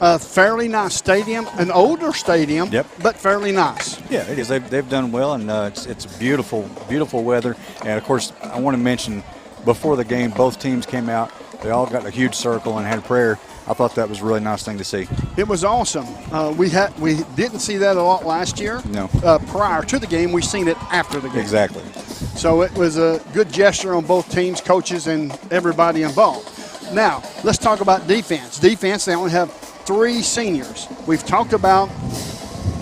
[SPEAKER 3] A fairly nice stadium, an older stadium, but fairly nice.
[SPEAKER 5] Yeah, it is. They've done well, and it's beautiful, beautiful weather. And, of course, I want to mention, before the game, both teams came out, They all got a huge circle and had prayer. I thought that was a really nice thing to see.
[SPEAKER 3] It was awesome. We didn't see that a lot last year.
[SPEAKER 5] No.
[SPEAKER 3] Prior to the game, we've seen it after the game.
[SPEAKER 5] Exactly.
[SPEAKER 3] So it was a good gesture on both teams, coaches, and everybody involved. Now, let's talk about defense. Defense, they only have 3 seniors. We've talked about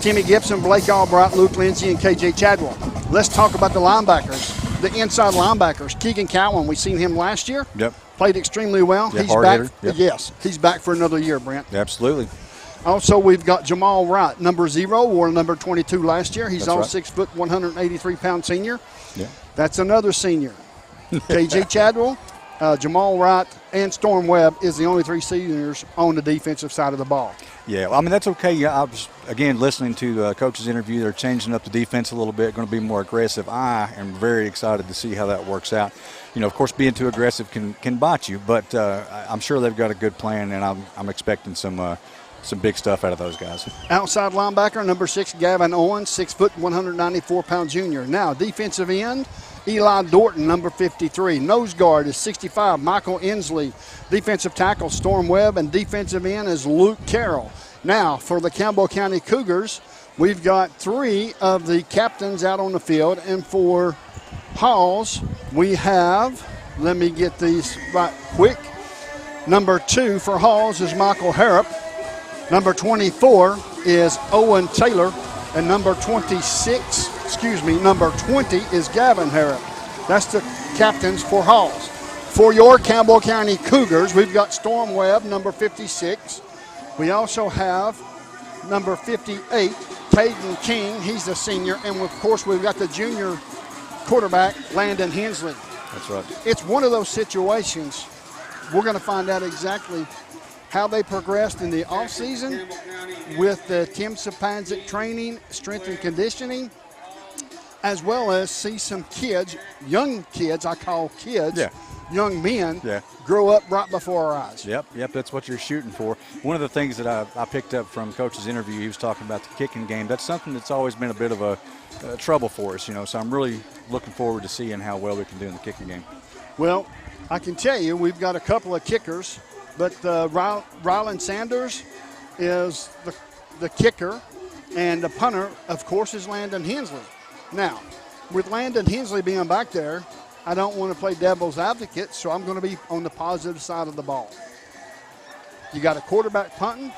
[SPEAKER 3] Timmy Gibson, Blake Albright, Luke Lindsay, and KJ Chadwell. Let's talk about the linebackers, the inside linebackers. Keegan Cowan, we seen him last year.
[SPEAKER 5] Yep.
[SPEAKER 3] Played extremely well.
[SPEAKER 5] Yeah,
[SPEAKER 3] he's
[SPEAKER 5] hard
[SPEAKER 3] back.
[SPEAKER 5] hitter. Yep.
[SPEAKER 3] Yes, he's back for another year, Brent.
[SPEAKER 5] Absolutely.
[SPEAKER 3] Also, we've got Jamal Wright, number 0, wore number 22 last year. He's
[SPEAKER 5] That's
[SPEAKER 3] all
[SPEAKER 5] right.
[SPEAKER 3] 6 foot, 183-pound senior.
[SPEAKER 5] Yeah.
[SPEAKER 3] That's another senior. KJ Chadwell, Jamal Wright, and Storm Webb is the only 3 seniors on the defensive side of the ball.
[SPEAKER 5] Yeah, well, I mean, that's okay. Yeah, I was, again, listening to Coach's interview. They're changing up the defense a little bit, going to be more aggressive. I am very excited to see how that works out. You know, of course, being too aggressive can bite you, but I'm sure they've got a good plan, and I'm expecting some big stuff out of those guys.
[SPEAKER 3] Outside linebacker, number 6, Gavin Owens, 6 foot, 194-pound junior. Now, defensive end, Eli Dorton, number 53. Nose guard is 65, Michael Inslee. Defensive tackle, Storm Webb, and defensive end is Luke Carroll. Now, for the Campbell County Cougars, we've got 3 of the captains out on the field, and for Halls, we have, let me get these right quick. Number 2 for Halls is Michael Harrop. Number 24 is Owen Taylor, and number 20 is Gavin Harrop. That's the captains for Halls. For your Campbell County Cougars, we've got Storm Webb, number 56. We also have number 58, Caden King. He's the senior. And, of course, we've got the junior quarterback, Landon Hensley.
[SPEAKER 5] That's right.
[SPEAKER 3] It's one of those situations. We're going to find out exactly how they progressed in the offseason with the Tim Sapanzik training, strength and conditioning, as well as see some kids, young kids, I call kids, young men, grow up right before our eyes.
[SPEAKER 5] Yep, that's what you're shooting for. One of the things that I picked up from Coach's interview, he was talking about the kicking game. That's something that's always been a bit of a trouble for us, you know, so I'm really looking forward to seeing how well we can do in the kicking game.
[SPEAKER 3] Well, I can tell you we've got a couple of kickers, but Rylan Sanders is the kicker, and the punter, of course, is Landon Hensley. Now, with Landon Hensley being back there, I don't want to play devil's advocate, so I'm going to be on the positive side of the ball. You got a quarterback punting,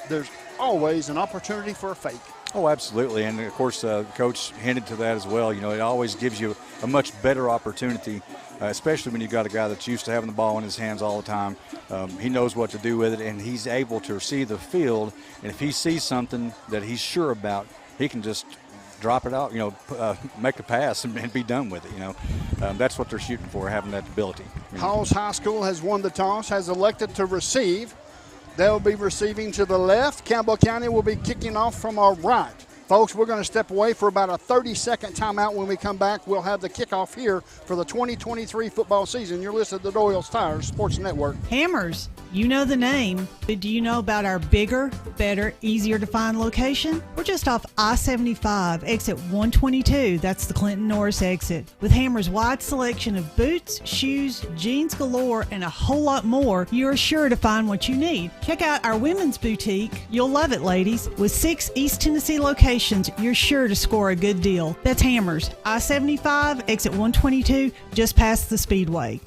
[SPEAKER 3] there's always an opportunity for a fake.
[SPEAKER 5] Oh, absolutely, and of course, Coach hinted to that as well. You know, it always gives you a much better opportunity, especially when you've got a guy that's used to having the ball in his hands all the time. He knows what to do with it, and he's able to see the field, and if he sees something that he's sure about, he can just drop it out, you know, make a pass and be done with it, you know. That's what they're shooting for, having that ability.
[SPEAKER 3] Halls High School has won the toss, has elected to receive. They'll be receiving to the left. Campbell County will be kicking off from our right. Folks, we're going to step away for about a 30-second timeout. When we come back, we'll have the kickoff here for the 2023 football season. You're listening to Doyle's Tires Sports Network.
[SPEAKER 18] Hammers, you know the name, but do you know about our bigger, better, easier to find location? We're just off I-75, exit 122. That's the Clinton Norris exit. With Hammers' wide selection of boots, shoes, jeans galore, and a whole lot more, you're sure to find what you need. Check out our women's boutique. You'll love it, ladies. With 6 East Tennessee locations, you're sure to score a good deal. That's Hammers, I-75, exit 122, just past the Speedway.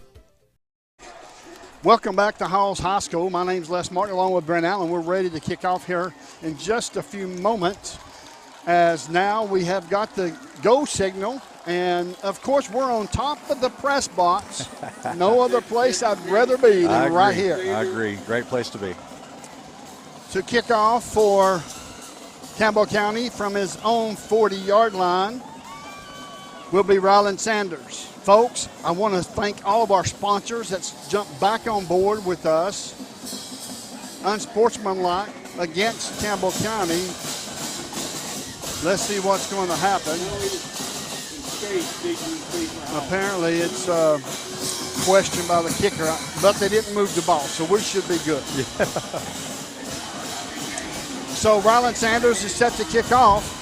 [SPEAKER 3] Welcome back to Halls High School. My name's Les Martin, along with Brent Allen. We're ready to kick off here in just a few moments, as now we have got the go signal. And, of course, we're on top of the press box. No other place I'd rather be than right here.
[SPEAKER 5] I agree. Great place to be.
[SPEAKER 3] To kick off for Campbell County from his own 40-yard line will be Rylan Sanders. Folks, I want to thank all of our sponsors that's jumped back on board with us. Unsportsmanlike against Campbell County. Let's see what's going to happen. Apparently it's questioned by the kicker, but they didn't move the ball, so we should be good. Yeah. So Rylan Sanders is set to kick off.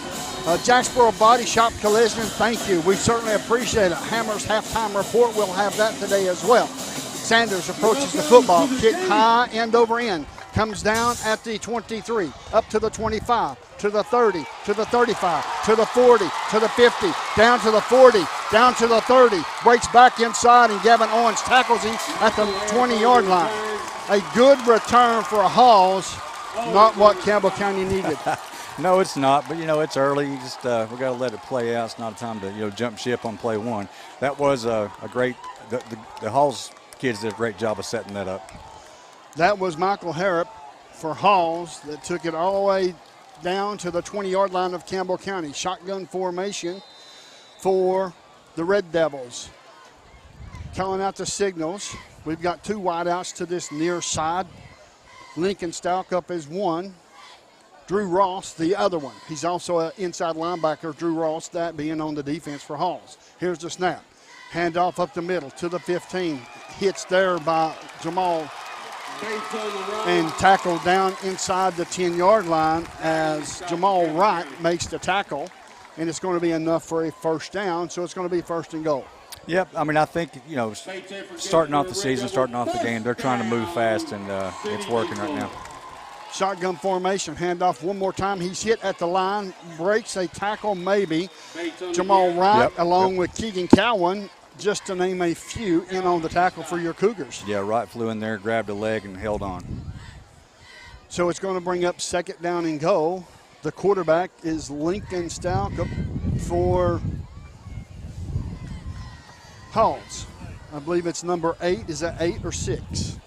[SPEAKER 3] Jacksboro Body Shop Collision, thank you. We certainly appreciate it. Hammers halftime report, we'll have that today as well. Sanders approaches the football. Kick high, end over end. Comes down at the 23, up to the 25, to the 30, to the 35, to the 40, to the 50, down to the 40, down to the 30. Breaks back inside, and Gavin Owens tackles him at the 20-yard line. A good return for Halls, not what Campbell County needed.
[SPEAKER 5] No, it's not, but, it's early. You just we got to let it play out. It's not a time to, jump ship on play one. That was a great – the Halls kids did a great job of setting that up.
[SPEAKER 3] That was Michael Harrop for Halls that took it all the way down to the 20-yard line of Campbell County. Shotgun formation for the Red Devils. Calling out the signals. We've got two wideouts to this near side. Lincoln Stalkup is one. Drew Ross, the other one. He's also an inside linebacker, Drew Ross, that being on the defense for Halls. Here's the snap. Handoff up the middle to the 15. Hits there by Jamal and tackled down inside the 10-yard line as Jamal Wright makes the tackle, and it's going to be enough for a first down, so it's going to be first and goal.
[SPEAKER 5] Yep, I think, starting off the season, starting off the game, they're trying to move fast, and it's working right now.
[SPEAKER 3] Shotgun formation, handoff one more time. He's hit at the line, breaks a tackle maybe. Jamal Wright along with Keegan Cowan, just to name a few, in on the tackle for your Cougars.
[SPEAKER 5] Yeah, Wright flew in there, grabbed a leg, and held on.
[SPEAKER 3] So it's going to bring up second down and goal. The quarterback is Lincoln Stalkup for Halls. I believe it's number 8. Is that 8 or 6?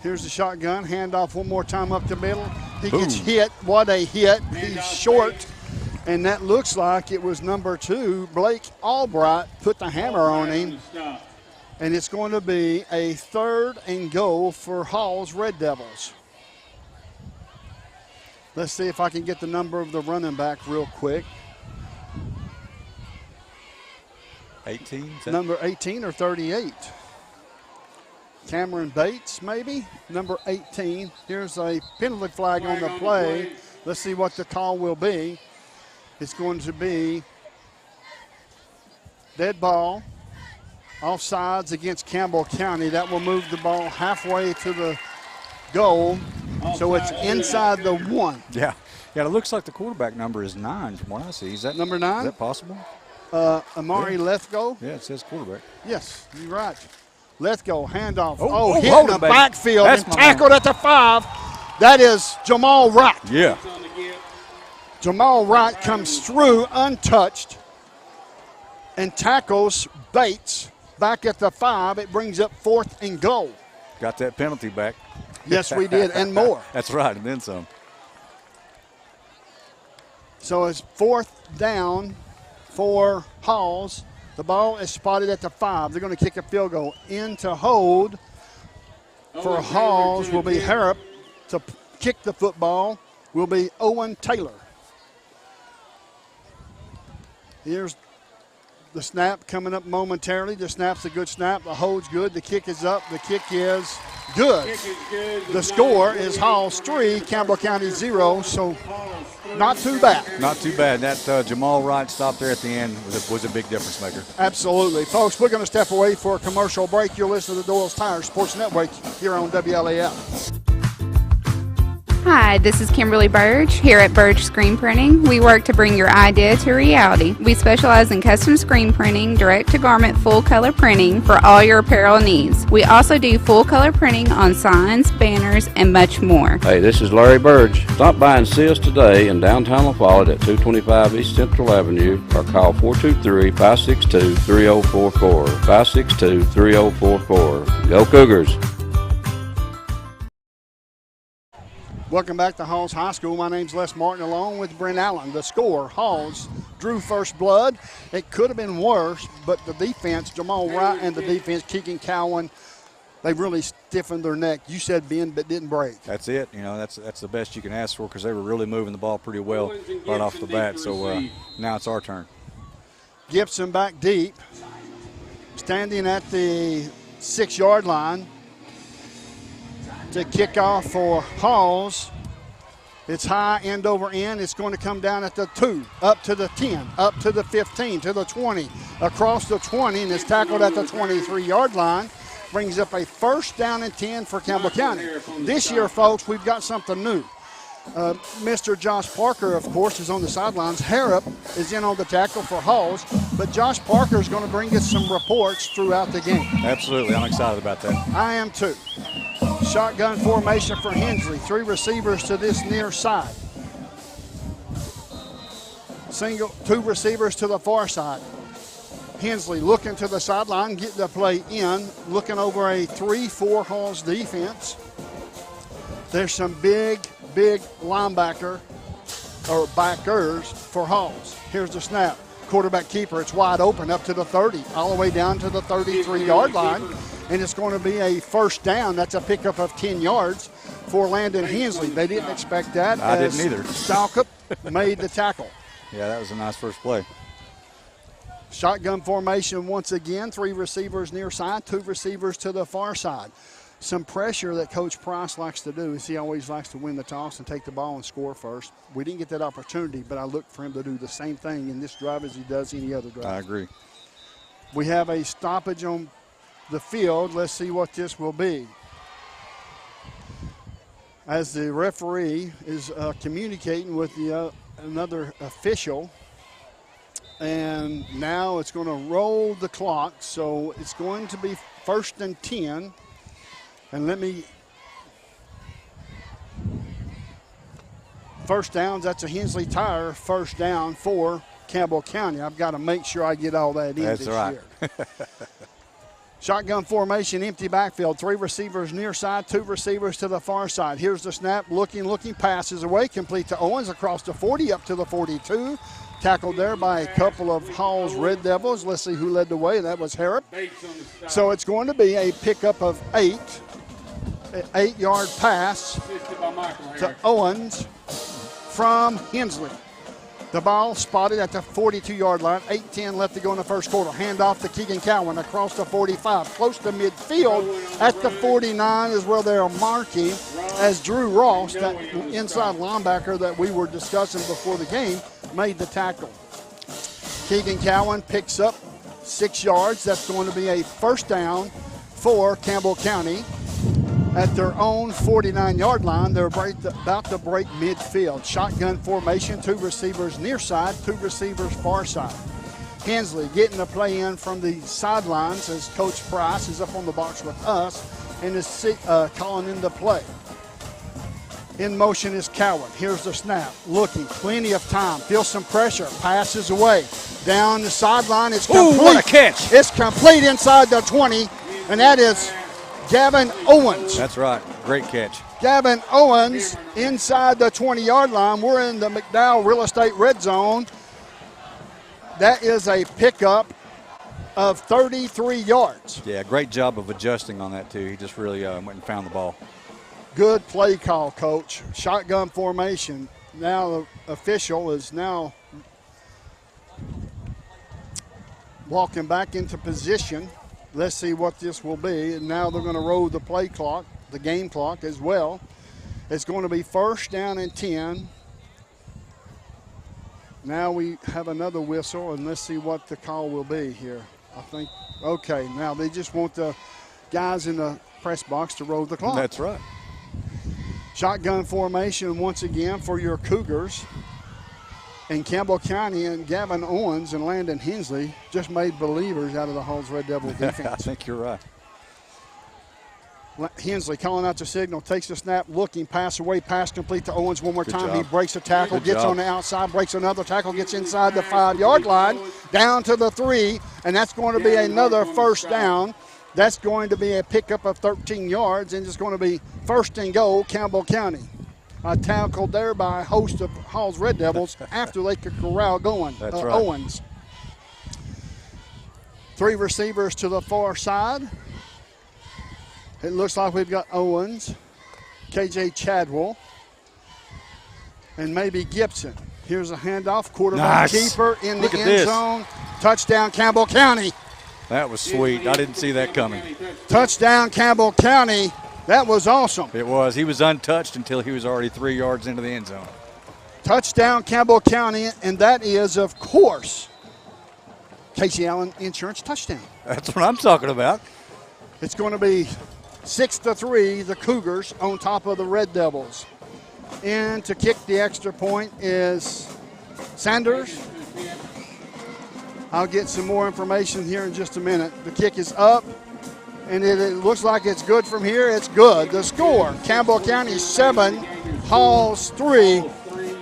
[SPEAKER 3] Here's the shotgun. Handoff one more time up the middle. He gets hit. What a hit. He's short. And that looks like it was number 2, Blake Albright, put the hammer on him. And it's going to be a third and goal for Hall's Red Devils. Let's see if I can get the number of the running back real quick.
[SPEAKER 5] 18?
[SPEAKER 3] Number 18 or 38? Cameron Bates, maybe? Number 18. Here's a penalty flag on the play. Let's see what the call will be. It's going to be dead ball, offsides against Campbell County. That will move the ball halfway to the goal, so it's inside the 1.
[SPEAKER 5] Yeah, it looks like the quarterback number is 9 from what I see. Is that
[SPEAKER 3] number 9?
[SPEAKER 5] Is that possible?
[SPEAKER 3] Amari Lethgo.
[SPEAKER 5] Yeah, it says quarterback.
[SPEAKER 3] Yes, you're right. Lethgo, handoff.
[SPEAKER 5] Hit
[SPEAKER 3] in the backfield and tackled at the 5. That is Jamal Wright.
[SPEAKER 5] Yeah.
[SPEAKER 3] Jamal Wright comes through untouched and tackles Bates back at the 5. It brings up 4th and goal.
[SPEAKER 5] Got that penalty back.
[SPEAKER 3] Yes, we did, and more.
[SPEAKER 5] That's right, and then some.
[SPEAKER 3] So it's 4th down for Halls. The ball is spotted at the 5. They're going to kick a field goal. In to hold for Halls will be Harrop. To kick the football will be Owen Taylor. Here's the snap coming up momentarily. The snap's a good snap. The hold's good. The kick is up. The kick is good. The score is Halls 3, Campbell County 0. So not too bad.
[SPEAKER 5] Not too bad. That Jamal Wright stop there at the end was a big difference maker.
[SPEAKER 3] Absolutely. Folks, we're going to step away for a commercial break. You're listening to the Doyle's Tire Sports Network here on WLAF.
[SPEAKER 2] Hi, this is Kimberly Burge here at Burge Screen Printing. We work to bring your idea to reality. We specialize in custom screen printing, direct-to-garment full-color printing for all your apparel needs. We also do full-color printing on signs, banners, and much more.
[SPEAKER 6] Hey, this is Larry Burge. Stop by and see us today in downtown La Follette at 225 East Central Avenue or call 423-562-3044. 562-3044. Go Cougars!
[SPEAKER 3] Welcome back to Halls High School. My name's Les Martin along with Brent Allen. The score, Halls drew first blood. It could have been worse, but the defense, Jamal Wright and the defense, Keegan Cowan, they really stiffened their neck. You said bend but didn't break.
[SPEAKER 5] That's it. That's the best you can ask for because they were really moving the ball pretty well right off the bat. So now it's our turn.
[SPEAKER 3] Gibson back deep, standing at the 6-yard line. To kick off for Halls It's high, end over end. It's going to come down at the 2, up to the 10, up to the 15, to the 20, across the 20, and it's tackled at the 23-yard line. Brings up a first down and 10 for Campbell County. This year, folks, we've got something new. Mr. Josh Parker, of course, is on the sidelines. Harrop is in on the tackle for Halls, but Josh Parker is going to bring us some reports throughout the game.
[SPEAKER 5] Absolutely. I'm excited about that.
[SPEAKER 3] I am too. Shotgun formation for Hensley. 3 receivers to this near side. 2 receivers to the far side. Hensley looking to the sideline, getting the play in, looking over a 3-4 Halls defense. There's some big linebacker or backers for Halls. Here's the snap. Quarterback keeper, it's wide open up to the 30, all the way down to the 33-yard line. And it's going to be a first down. That's a pickup of 10 yards for Landon Hensley. They didn't expect that.
[SPEAKER 5] I didn't either.
[SPEAKER 3] Stalkup made the tackle.
[SPEAKER 5] Yeah, that was a nice first play.
[SPEAKER 3] Shotgun formation once again. 3 receivers near side, 2 receivers to the far side. Some pressure that Coach Price likes to do is he always likes to win the toss and take the ball and score first. We didn't get that opportunity, but I look for him to do the same thing in this drive as he does any other drive.
[SPEAKER 5] I agree.
[SPEAKER 3] We have a stoppage on the field. Let's see what this will be. As the referee is communicating with the another official, and now it's going to roll the clock, so it's going to be 1st and 10. And first downs, that's a Hensley Tire first down for Campbell County. I've got to make sure I get all that in
[SPEAKER 5] That's
[SPEAKER 3] this
[SPEAKER 5] right.
[SPEAKER 3] year. Shotgun formation, empty backfield. 3 receivers near side, 2 receivers to the far side. Here's the snap, looking, passes away, complete to Owens across the 40, up to the 42. Tackled there by a couple of Hall's Red Devils. Let's see who led the way. That was Harrop. So it's going to be a pickup of 8. An 8-yard pass to Owens from Hensley. The ball spotted at the 42-yard line. 8:10 left to go in the first quarter. Handoff to Keegan Cowan across the 45. Close to midfield at the 49 is where they're marking as Drew Ross, that inside linebacker that we were discussing before the game, made the tackle. Keegan Cowan picks up 6 yards. That's going to be a first down for Campbell County. At their own 49-yard line, they're about to break midfield. Shotgun formation, 2 receivers near side, 2 receivers far side. Hensley getting the play in from the sidelines as Coach Price is up on the box with us and is calling in the play. In motion is Cowan. Here's the snap. Looking, plenty of time. Feels some pressure. Passes away. Down the sideline. It's complete.
[SPEAKER 5] Ooh, what a catch.
[SPEAKER 3] It's complete inside the 20, and that is Gavin Owens.
[SPEAKER 5] That's right. Great catch.
[SPEAKER 3] Gavin Owens inside the 20-yard line. We're in the McDowell Real Estate red zone. That is a pickup of 33 yards.
[SPEAKER 5] Yeah, great job of adjusting on that, too. He just really went and found the ball.
[SPEAKER 3] Good play call, Coach. Shotgun formation. Now the official is now walking back into position. Let's see what this will be. And now they're going to roll the play clock, the game clock as well. It's going to be first down and 10. Now we have another whistle, and let's see what the call will be here. I think, okay, now they just want the guys in the press box to roll the clock.
[SPEAKER 5] That's right.
[SPEAKER 3] Shotgun formation once again for your Cougars. And Campbell County and Gavin Owens and Landon Hensley just made believers out of the Hall's Red Devil defense.
[SPEAKER 5] I think you're right.
[SPEAKER 3] Hensley calling out the signal, takes the snap, looking, pass away, pass complete to Owens one more
[SPEAKER 5] Good
[SPEAKER 3] time.
[SPEAKER 5] job.
[SPEAKER 3] He breaks a tackle,
[SPEAKER 5] Good
[SPEAKER 3] gets
[SPEAKER 5] job.
[SPEAKER 3] on the outside, breaks another tackle, gets inside the 5-yard line, down to the 3, and that's going to be another first down. That's going to be a pickup of 13 yards, and it's going to be first and goal, Campbell County. Tackled there by a host of Hall's Red Devils after they could corral going.
[SPEAKER 5] That's right.
[SPEAKER 3] Owens. 3 receivers to the far side. It looks like we've got Owens, KJ Chadwell, and maybe Gibson. Here's a handoff. Quarterback
[SPEAKER 5] Nice.
[SPEAKER 3] keeper in
[SPEAKER 5] Look
[SPEAKER 3] the
[SPEAKER 5] at
[SPEAKER 3] end
[SPEAKER 5] this.
[SPEAKER 3] zone. Touchdown, Campbell County.
[SPEAKER 5] That was sweet. I didn't see that coming.
[SPEAKER 3] Touchdown, Campbell County. That was awesome.
[SPEAKER 5] It was. He was untouched until he was already 3 yards into the end zone.
[SPEAKER 3] Touchdown, Campbell County, and that is, of course, Casey Allen Insurance touchdown.
[SPEAKER 5] That's what I'm talking about.
[SPEAKER 3] It's going to be 6-3, the Cougars on top of the Red Devils. And to kick the extra point is Sanders. I'll get some more information here in just a minute. The kick is up, and it looks like it's good from here. It's good. The score, Campbell County 7, Halls 3.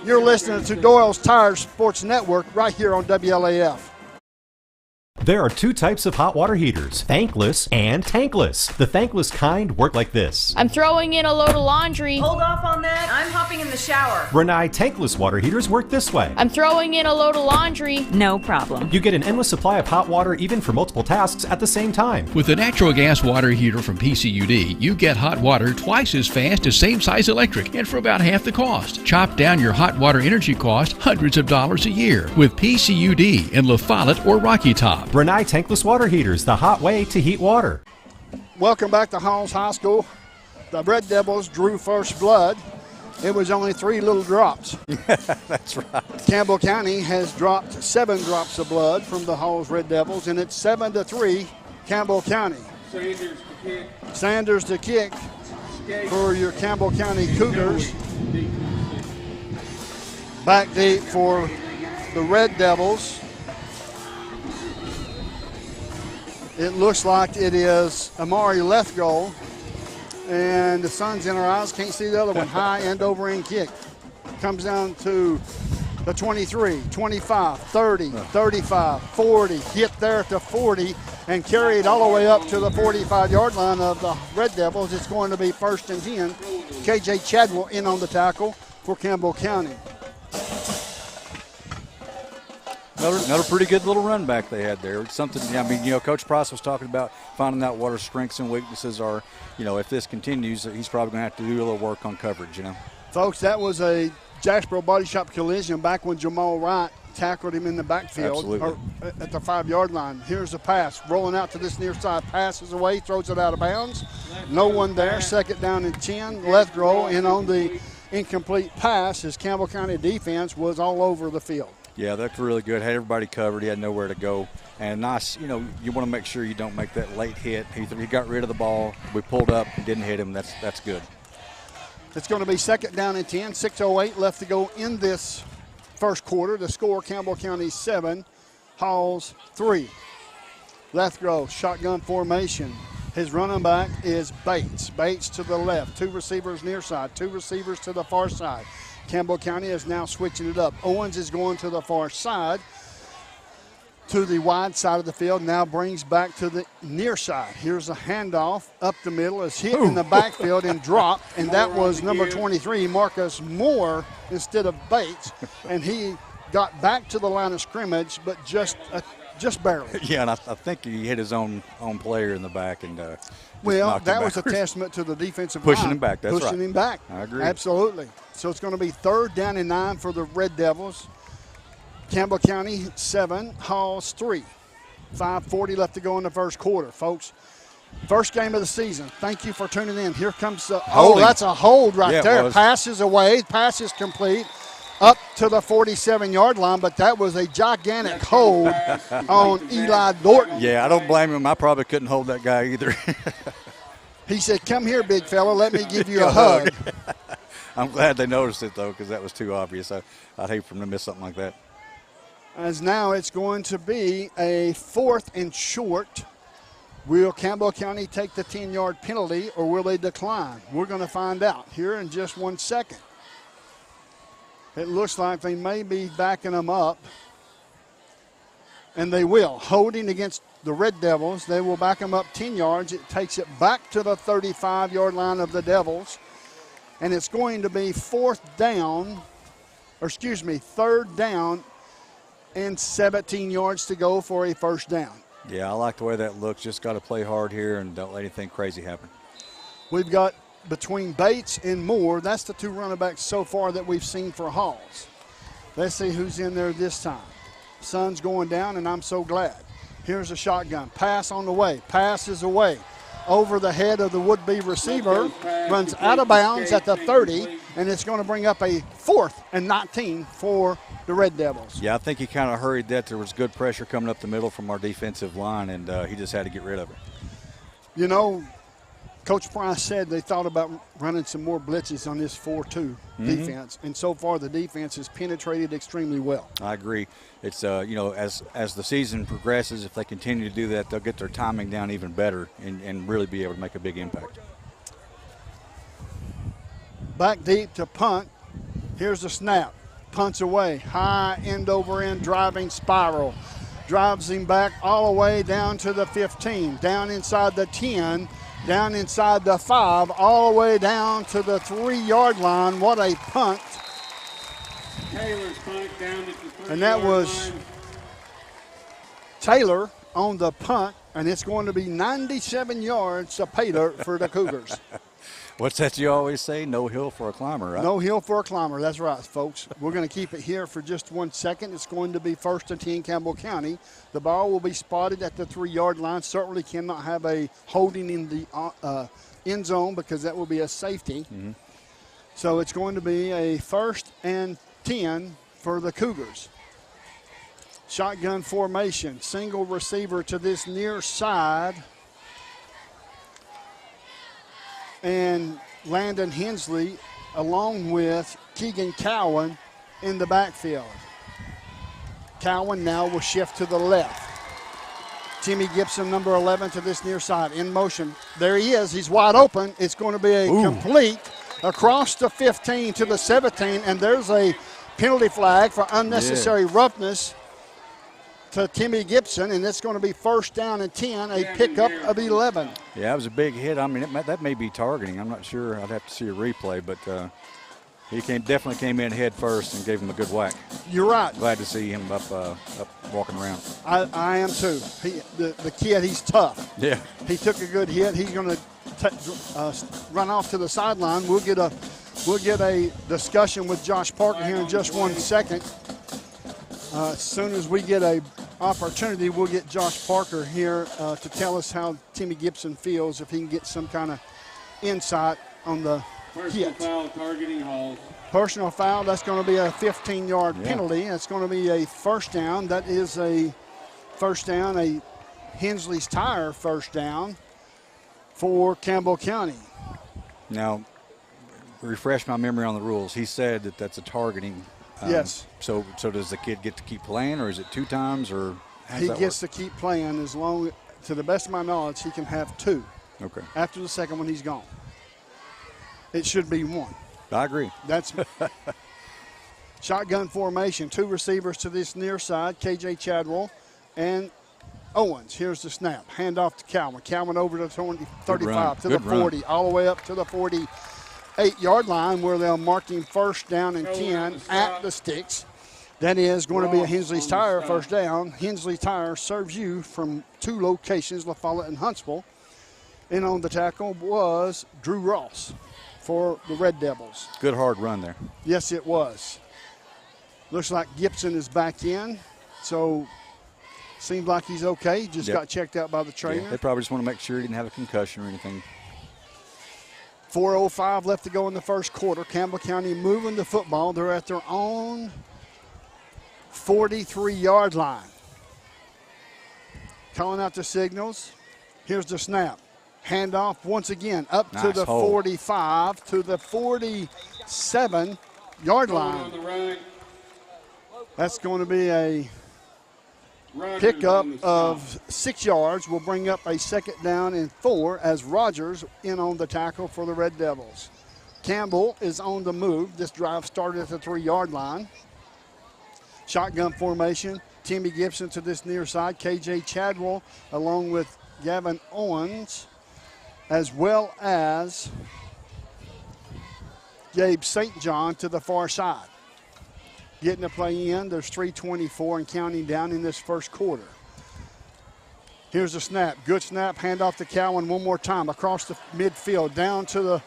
[SPEAKER 3] You're listening to Doyle's Tire Sports Network right here on WLAF.
[SPEAKER 8] There are two types of hot water heaters, thankless and tankless. The thankless kind work like this.
[SPEAKER 9] I'm throwing in a load of laundry.
[SPEAKER 10] Hold off on that. I'm hopping in the shower.
[SPEAKER 8] Renai tankless water heaters work this way.
[SPEAKER 9] I'm throwing in a load of laundry.
[SPEAKER 10] No problem.
[SPEAKER 8] You get an endless supply of hot water even for multiple tasks at the same time.
[SPEAKER 7] With the natural gas water heater from PCUD, you get hot water twice as fast as same-size electric and for about half the cost. Chop down your hot water energy cost hundreds of dollars a year with PCUD in La Follette or Rocky Top.
[SPEAKER 8] Renai tankless water heaters, the hot way to heat water.
[SPEAKER 3] Welcome back to Halls High School. The Red Devils drew first blood. It was only 3 little drops.
[SPEAKER 5] That's right.
[SPEAKER 3] Campbell County has dropped 7 drops of blood from the Halls Red Devils, and it's 7-3 Campbell County. Sanders to kick for your Campbell County Cougars. Back deep for the Red Devils. It looks like it is Amari Lethgold, and the sun's in our eyes. Can't see the other one. High end over end kick. Comes down to the 23, 25, 30, 35, 40. Hit there at the 40 and carried all the way up to the 45-yard line of the Red Devils. It's going to be 1st and 10. KJ Chadwell in on the tackle for Campbell County.
[SPEAKER 5] Another pretty good little run back they had there. It's something, I mean, you know, Coach Price was talking about finding out what our strengths and weaknesses are. You know, if this continues, he's probably going to have to do a little work on coverage, you know.
[SPEAKER 3] Folks, that was a Jacksboro Body Shop collision back when Jamal Wright tackled him in the backfield or at the 5-yard line. Here's the pass, rolling out to this near side, passes away, throws it out of bounds. No one there, 2nd down and 10. Lethgrow in on the incomplete pass. His Campbell County defense was all over the field.
[SPEAKER 5] Yeah, that's really good. Had everybody covered. He had nowhere to go. And nice, you know, you want to make sure you don't make that late hit. He got rid of the ball. We pulled up and didn't hit him. That's good.
[SPEAKER 3] It's going to be 2nd down and 10. 6:08 left to go in this first quarter. The score, Campbell County 7, Halls 3. Lethgrow, shotgun formation. His running back is Bates. Bates to the left. 2 receivers near side. 2 receivers to the far side. Campbell County is now switching it up. Owens is going to the far side, to the wide side of the field, now brings back to the near side. Here's a handoff up the middle. Is hit in the backfield and dropped, and that was number 23, Marcus Moore, instead of Bates, and he got back to the line of scrimmage, but just barely.
[SPEAKER 5] Yeah, and I think he hit his own player in the back and
[SPEAKER 3] well, that was a testament to the defensive
[SPEAKER 5] pushing
[SPEAKER 3] line.
[SPEAKER 5] him back. That's
[SPEAKER 3] pushing
[SPEAKER 5] right.
[SPEAKER 3] him back.
[SPEAKER 5] I agree.
[SPEAKER 3] Absolutely. So it's going to be 3rd down and 9 for the Red Devils. Campbell County 7, Halls 3. 5:40 left to go in the first quarter, folks. First game of the season. Thank you for tuning in. Here comes the
[SPEAKER 5] holding.
[SPEAKER 3] Oh, that's a hold right there.
[SPEAKER 5] Was.
[SPEAKER 3] Pass is away. Pass is complete. Up to the 47-yard line, but that was a gigantic hold on Eli Dorton.
[SPEAKER 5] Yeah, I don't blame him. I probably couldn't hold that guy either.
[SPEAKER 3] He said, "Come here, big fella. Let me give you a hug."
[SPEAKER 5] I'm glad they noticed it, though, because that was too obvious. I'd hate for them to miss something like that.
[SPEAKER 3] As now it's going to be a 4th and short. Will Campbell County take the 10-yard penalty, or will they decline? We're going to find out here in just 1 second. It looks like they may be backing them up, and they will. Holding against the Red Devils, they will back them up 10 yards. It takes it back to the 35-yard line of the Devils, and it's going to be 3rd down and 17 yards to go for a 1st down.
[SPEAKER 5] Yeah, I like the way that looks. Just got to play hard here and don't let anything crazy happen.
[SPEAKER 3] We've got between Bates and Moore, that's the 2 running backs so far that we've seen for Halls. Let's see who's in there this time. Sun's going down, and I'm so glad. Here's a shotgun. Pass on the way. Pass is away. over the head of the would-be receiver, runs out of bounds at the 30, and it's going to bring up a 4th and 19 for the Red Devils.
[SPEAKER 5] Yeah, I think he kind of hurried that. There was good pressure coming up the middle from our defensive line, and he just had to get rid of it.
[SPEAKER 3] You know, Coach Price said they thought about running some more blitzes on this 4-2 defense, and so far the defense has penetrated extremely well.
[SPEAKER 5] I agree. It's as the season progresses, if they continue to do that, they'll get their timing down even better and really be able to make a big impact.
[SPEAKER 3] Back deep to punt. Here's the snap. Punts away. High end over end driving spiral. Drives him back all the way down to the 15, down inside the 10. Down inside the 5, all the way down to the 3-yard line. What a punt.
[SPEAKER 11] Taylor's punt down at the 3-yard
[SPEAKER 3] And that was
[SPEAKER 11] line.
[SPEAKER 3] Taylor on the punt, and it's going to be 97 yards to pay dirt for the Cougars.
[SPEAKER 5] What's that you always say? No hill for a climber, right?
[SPEAKER 3] No hill for a climber. That's right, folks. We're going to keep it here for just 1 second. It's going to be 1st and 10 Campbell County. The ball will be spotted at the 3-yard line. Certainly cannot have a holding in the end zone because that will be a safety.
[SPEAKER 5] Mm-hmm.
[SPEAKER 3] So it's going to be a 1st and 10 for the Cougars. Shotgun formation. Single receiver to this near side. And Landon Hensley along with Keegan Cowan in the backfield. Cowan now will shift to the left. Timmy Gibson, number 11, to this near side. In motion. There he is. He's wide open. It's going to be a complete across the 15 to the 17, and there's a penalty flag for unnecessary roughness to Timmy Gibson, and it's going to be 1st down and 10, a pickup of 11.
[SPEAKER 5] Yeah, that was a big hit. I mean, that may be targeting. I'm not sure. I'd have to see a replay, but he definitely came in head first and gave him a good whack.
[SPEAKER 3] You're right.
[SPEAKER 5] Glad to see him up walking around.
[SPEAKER 3] I am too. The kid, he's tough.
[SPEAKER 5] Yeah.
[SPEAKER 3] He took a good hit. He's going to run off to the sideline. We'll get a discussion with Josh Parker here in just 1 second. As soon as we get a opportunity, we'll get Josh Parker here to tell us how Timmy Gibson feels, if he can get some kind of insight on the
[SPEAKER 11] Personal
[SPEAKER 3] hit.
[SPEAKER 11] foul, targeting hold.
[SPEAKER 3] Personal foul, that's going to be a 15-yard penalty. That's going to be a 1st down. That is a 1st down, a Hensley's Tire 1st down for Campbell County.
[SPEAKER 5] Now, refresh my memory on the rules. He said that that's a targeting.
[SPEAKER 3] Yes.
[SPEAKER 5] So does the kid get to keep playing, or is it 2 times, or how does
[SPEAKER 3] He
[SPEAKER 5] that
[SPEAKER 3] gets
[SPEAKER 5] work?
[SPEAKER 3] to keep playing as long, to the best of my knowledge, he can have 2.
[SPEAKER 5] Okay.
[SPEAKER 3] After the second one, he's gone. It should be 1.
[SPEAKER 5] I agree.
[SPEAKER 3] That's shotgun formation. 2 receivers to this near side, KJ Chadwell and Owens. Here's the snap. Hand off to Cowan. Cowan over to 35 to the 40, all the way up to the 48-yard line where they'll mark him 1st down and 10 at the sticks. That is going to be a Hensley's Tire 1st down. Hensley Tire serves you from 2 locations, La Follette and Huntsville. And on the tackle was Drew Ross for the Red Devils.
[SPEAKER 5] Good hard run there.
[SPEAKER 3] Yes, it was. Looks like Gibson is back in, so seems like he's okay. Just got checked out by the trainer.
[SPEAKER 5] Yeah, they probably just want to make sure he didn't have a concussion or anything.
[SPEAKER 3] 4:05 left to go in the 1st quarter. Campbell County moving the football. They're at their own 43-yard line. Calling out the signals. Here's the snap. Handoff once again up to the 45 to the 47-yard line. That's going to be a pickup of 6 yards. Will bring up a 2nd down and 4 as Rogers in on the tackle for the Red Devils. Campbell is on the move. This drive started at the 3-yard line. Shotgun formation. Timmy Gibson to this near side. KJ Chadwell along with Gavin Owens, as well as Gabe St. John to the far side. Getting the play in. There's 3:24 and counting down in this 1st quarter. Here's the snap. Good snap. Hand off to Cowan one more time across the midfield down to the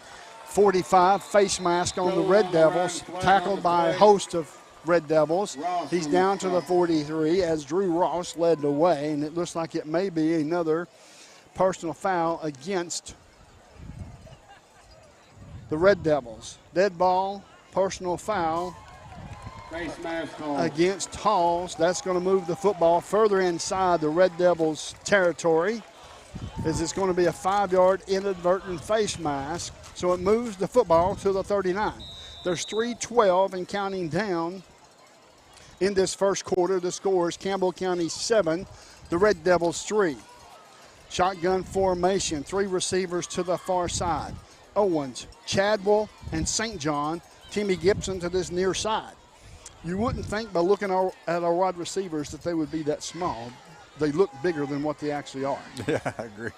[SPEAKER 3] 45. Face mask on the Red Devils. Tackled by a host of Red Devils. He's down to the 43 as Drew Ross led the way, and it looks like it may be another personal foul against the Red Devils. Dead ball, personal foul
[SPEAKER 11] Face mask Hall.
[SPEAKER 3] against Halls. That's going to move the football further inside the Red Devils' territory, as it's going to be a 5-yard inadvertent face mask. So it moves the football to the 39. There's 3:12 and counting down in this first quarter. The score is Campbell County 7, the Red Devils 3. Shotgun formation, 3 receivers to the far side. Owens, Chadwell, and St. John. Timmy Gibson to this near side. You wouldn't think by looking at our wide receivers that they would be that small. They look bigger than what they actually are.
[SPEAKER 5] Yeah, I agree.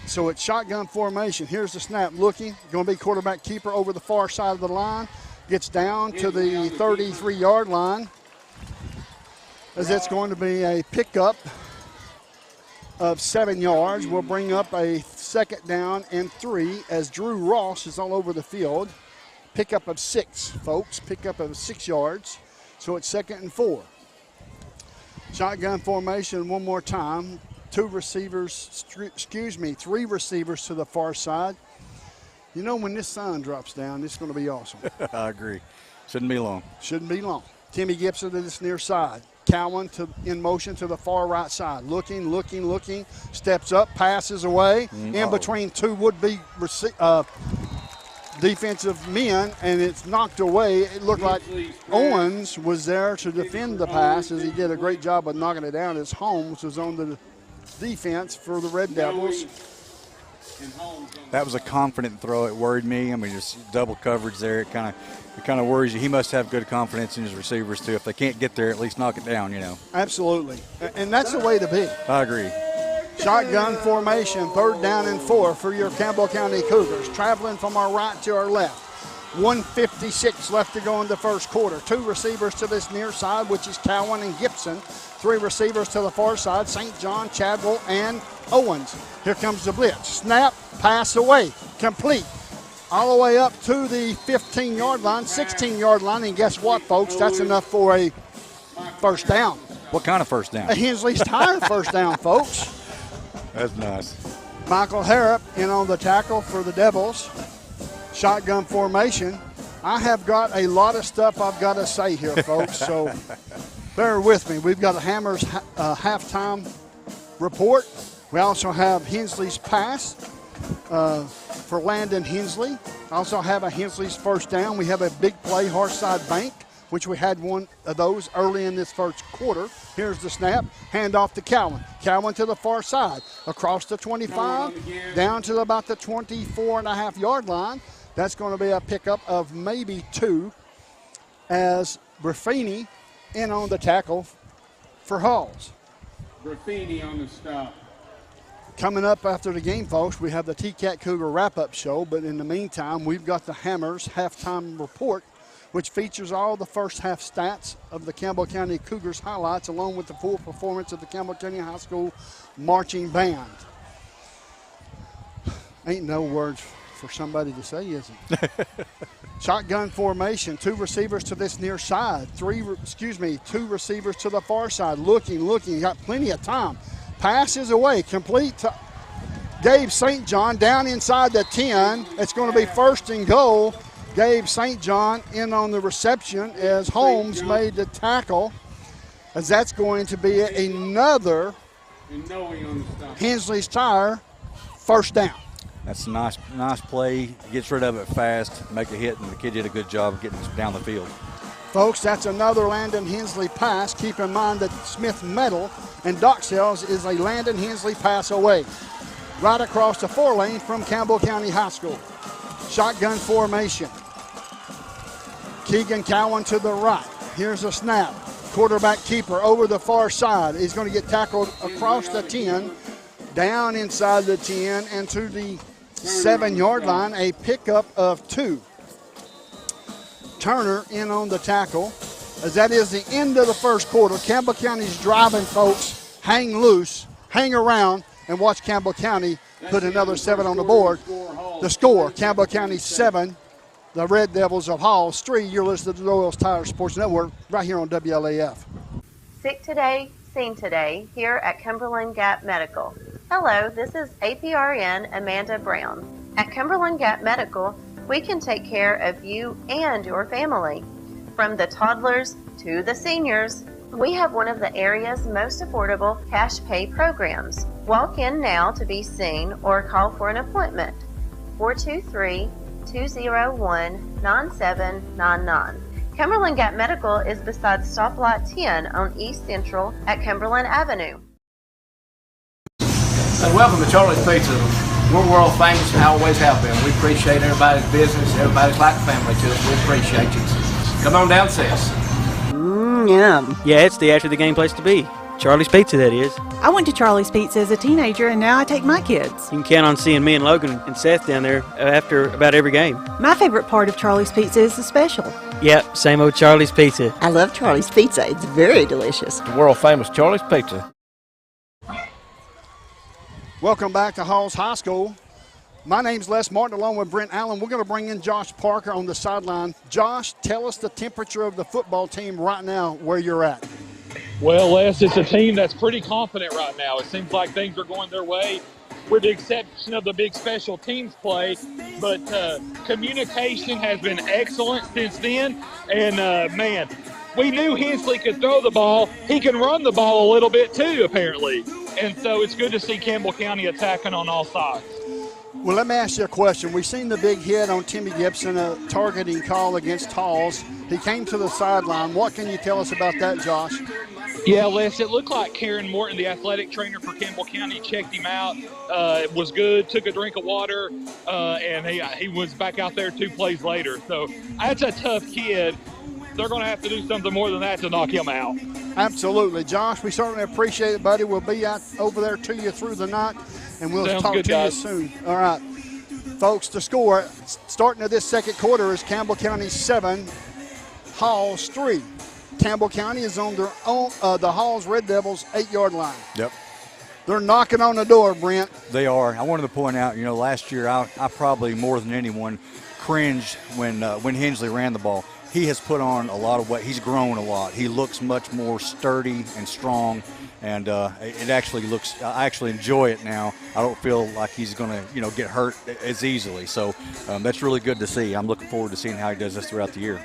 [SPEAKER 3] So it's shotgun formation. Here's the snap looking. Going to be quarterback keeper over the far side of the line. Gets down to the 33-yard line, as it's going to be a pickup of 7 yards. We'll bring up a 2nd down and 3 as Drew Ross is all over the field. Pickup of 6, folks. Pickup of 6 yards. So it's 2nd and 4. Shotgun formation one more time. 3 receivers to the far side. You know, when this sun drops down, it's going to be awesome.
[SPEAKER 5] I agree. Shouldn't be long.
[SPEAKER 3] Shouldn't be long. Timmy Gibson to this near side. Cowan in motion to the far right side. Looking. Steps up, passes away. In between 2 would-be defensive men, and it's knocked away. It looked like Owens was there to defend the pass, as he did a great job of knocking it down, as Holmes was on the defense for the Red Devils.
[SPEAKER 5] That was a confident throw. It worried me. I mean, just double coverage there. It kind of worries you. He must have good confidence in his receivers too. If they can't get there, at least knock it down.
[SPEAKER 3] Absolutely, and that's the way to be.
[SPEAKER 5] I agree.
[SPEAKER 3] Shotgun formation, 3rd down and 4 for your Campbell County Cougars. Traveling from our right to our left. 1:56 left to go in the first quarter. 2 receivers to this near side, which is Cowan and Gibson. 3 receivers to the far side, St. John, Chadwell, and Owens. Here comes the blitz. Snap, pass away, complete. All the way up to the 15-yard line, 16-yard line, and guess what, folks? That's enough for a first down.
[SPEAKER 5] What kind of first down?
[SPEAKER 3] A Hensley's Tire first down, folks.
[SPEAKER 5] That's nice.
[SPEAKER 3] Michael Harrop in on the tackle for the Devils. Shotgun formation. I have got a lot of stuff I've got to say here, folks, so bear with me. We've got a Hammers halftime report. We also have Hensley's pass for Landon Hensley. Also have a Hensley's first down. We have a big play, Hearthside Bank, which we had one of those early in this first quarter. Here's the snap. Hand off to Cowan. Cowan to the far side. Across the 25, down to about the 24.5-yard line. That's going to be a pickup of maybe 2 as Buffini in on the tackle for Halls.
[SPEAKER 11] Buffini on the stop.
[SPEAKER 3] Coming up after the game, folks, we have the T-Cat Cougar wrap-up show, but in the meantime, we've got the Hammers halftime report, which features all the first half stats of the Campbell County Cougars highlights, along with the full performance of the Campbell County High School marching band. Ain't no words for somebody to say, is it? Shotgun formation, 2 receivers to this near side, 2 receivers to the far side, looking, got plenty of time. Passes away, complete to Gabe St. John down inside the 10. It's going to be 1st and goal. Gabe St. John in on the reception as Holmes made the tackle, as that's going to be another Hensley's Tire first down.
[SPEAKER 5] That's a nice play. Gets rid of it fast, make a hit, and the kid did a good job of getting down the field.
[SPEAKER 3] Folks, that's another Landon Hensley pass. Keep in mind that Smith Metal and Dock Sales is a Landon Hensley pass away. Right across the 4-lane from Campbell County High School. Shotgun formation. Keegan Cowan to the right. Here's a snap. Quarterback keeper over the far side. He's going to get tackled across the 10, down inside the 10, and to the 7-yard line, a pickup of 2. Turner in on the tackle, as that is the end of the first quarter. Campbell County's driving, folks. Hang loose, hang around, and watch Campbell County put another 7 on the board. The score, Campbell County 7, the Red Devils of Halls 3. You're listening to the Royals Tire Sports Network right here on WLAF.
[SPEAKER 12] Sick today, seen today, here at Cumberland Gap Medical. Hello, this is APRN Amanda Brown. At Cumberland Gap Medical, we can take care of you and your family. From the toddlers to the seniors, we have one of the area's most affordable cash pay programs. Walk in now to be seen or call for an appointment. 423-201-9799. Cumberland Gap Medical is beside Stoplight 10 on East Central at Cumberland Avenue.
[SPEAKER 13] And welcome to Charlie's Pizza. We're world famous and always have been. We appreciate everybody's business. Everybody's like family to us. We appreciate you. Come on down, sis.
[SPEAKER 14] Yum. Yeah, it's the after the game place to be. Charlie's Pizza, that is.
[SPEAKER 15] I went to Charlie's Pizza as a teenager, and now I take my kids.
[SPEAKER 14] You can count on seeing me and Logan and Seth down there after about every game.
[SPEAKER 15] My favorite part of Charlie's Pizza is the special.
[SPEAKER 14] Yep, same old Charlie's Pizza.
[SPEAKER 24] I love Charlie's Pizza. It's very delicious.
[SPEAKER 13] The world famous Charlie's Pizza.
[SPEAKER 3] Welcome back to Halls High School. My name's Les Martin along with Brent Allen. We're going to bring in Josh Parker on the sideline. Josh, tell us the temperature of the football team right now where you're at.
[SPEAKER 25] Well, Les, it's a team that's pretty confident right now. It seems like things are going their way with the exception of the big special teams play. But communication has been excellent since then. And, man, we knew Hensley could throw the ball. He can run the ball a little bit too, apparently. And so it's good to see Campbell County attacking on all sides.
[SPEAKER 3] Well, let me ask you a question. We've seen the big hit on Timmy Gibson, a targeting call against Halls. He came to the sideline. What can you tell us about that, Josh?
[SPEAKER 25] Yeah, Les, it looked like Karen Morton, the athletic trainer for Campbell County, checked him out. It was good, took a drink of water, and he was back out there 2 plays later. So that's a tough kid. They're going to have to do something more than that to knock him out.
[SPEAKER 3] Absolutely. Josh, we certainly appreciate it, buddy. We'll be out over there to you through the night, and we'll
[SPEAKER 25] Sounds
[SPEAKER 3] talk
[SPEAKER 25] good,
[SPEAKER 3] to
[SPEAKER 25] guys.
[SPEAKER 3] you soon. All right. Folks, the score starting of this second quarter is Campbell County 7, Halls 3. Campbell County is on their own, the Halls Red Devils 8-yard line.
[SPEAKER 5] Yep.
[SPEAKER 3] They're knocking on the door, Brent.
[SPEAKER 5] They are. I wanted to point out, last year I probably more than anyone cringed when Hensley ran the ball. He has put on a lot of weight. He's grown a lot. He looks much more sturdy and strong, and it actually looks. I actually enjoy it now. I don't feel like he's going to, get hurt as easily. So that's really good to see. I'm looking forward to seeing how he does this throughout the year.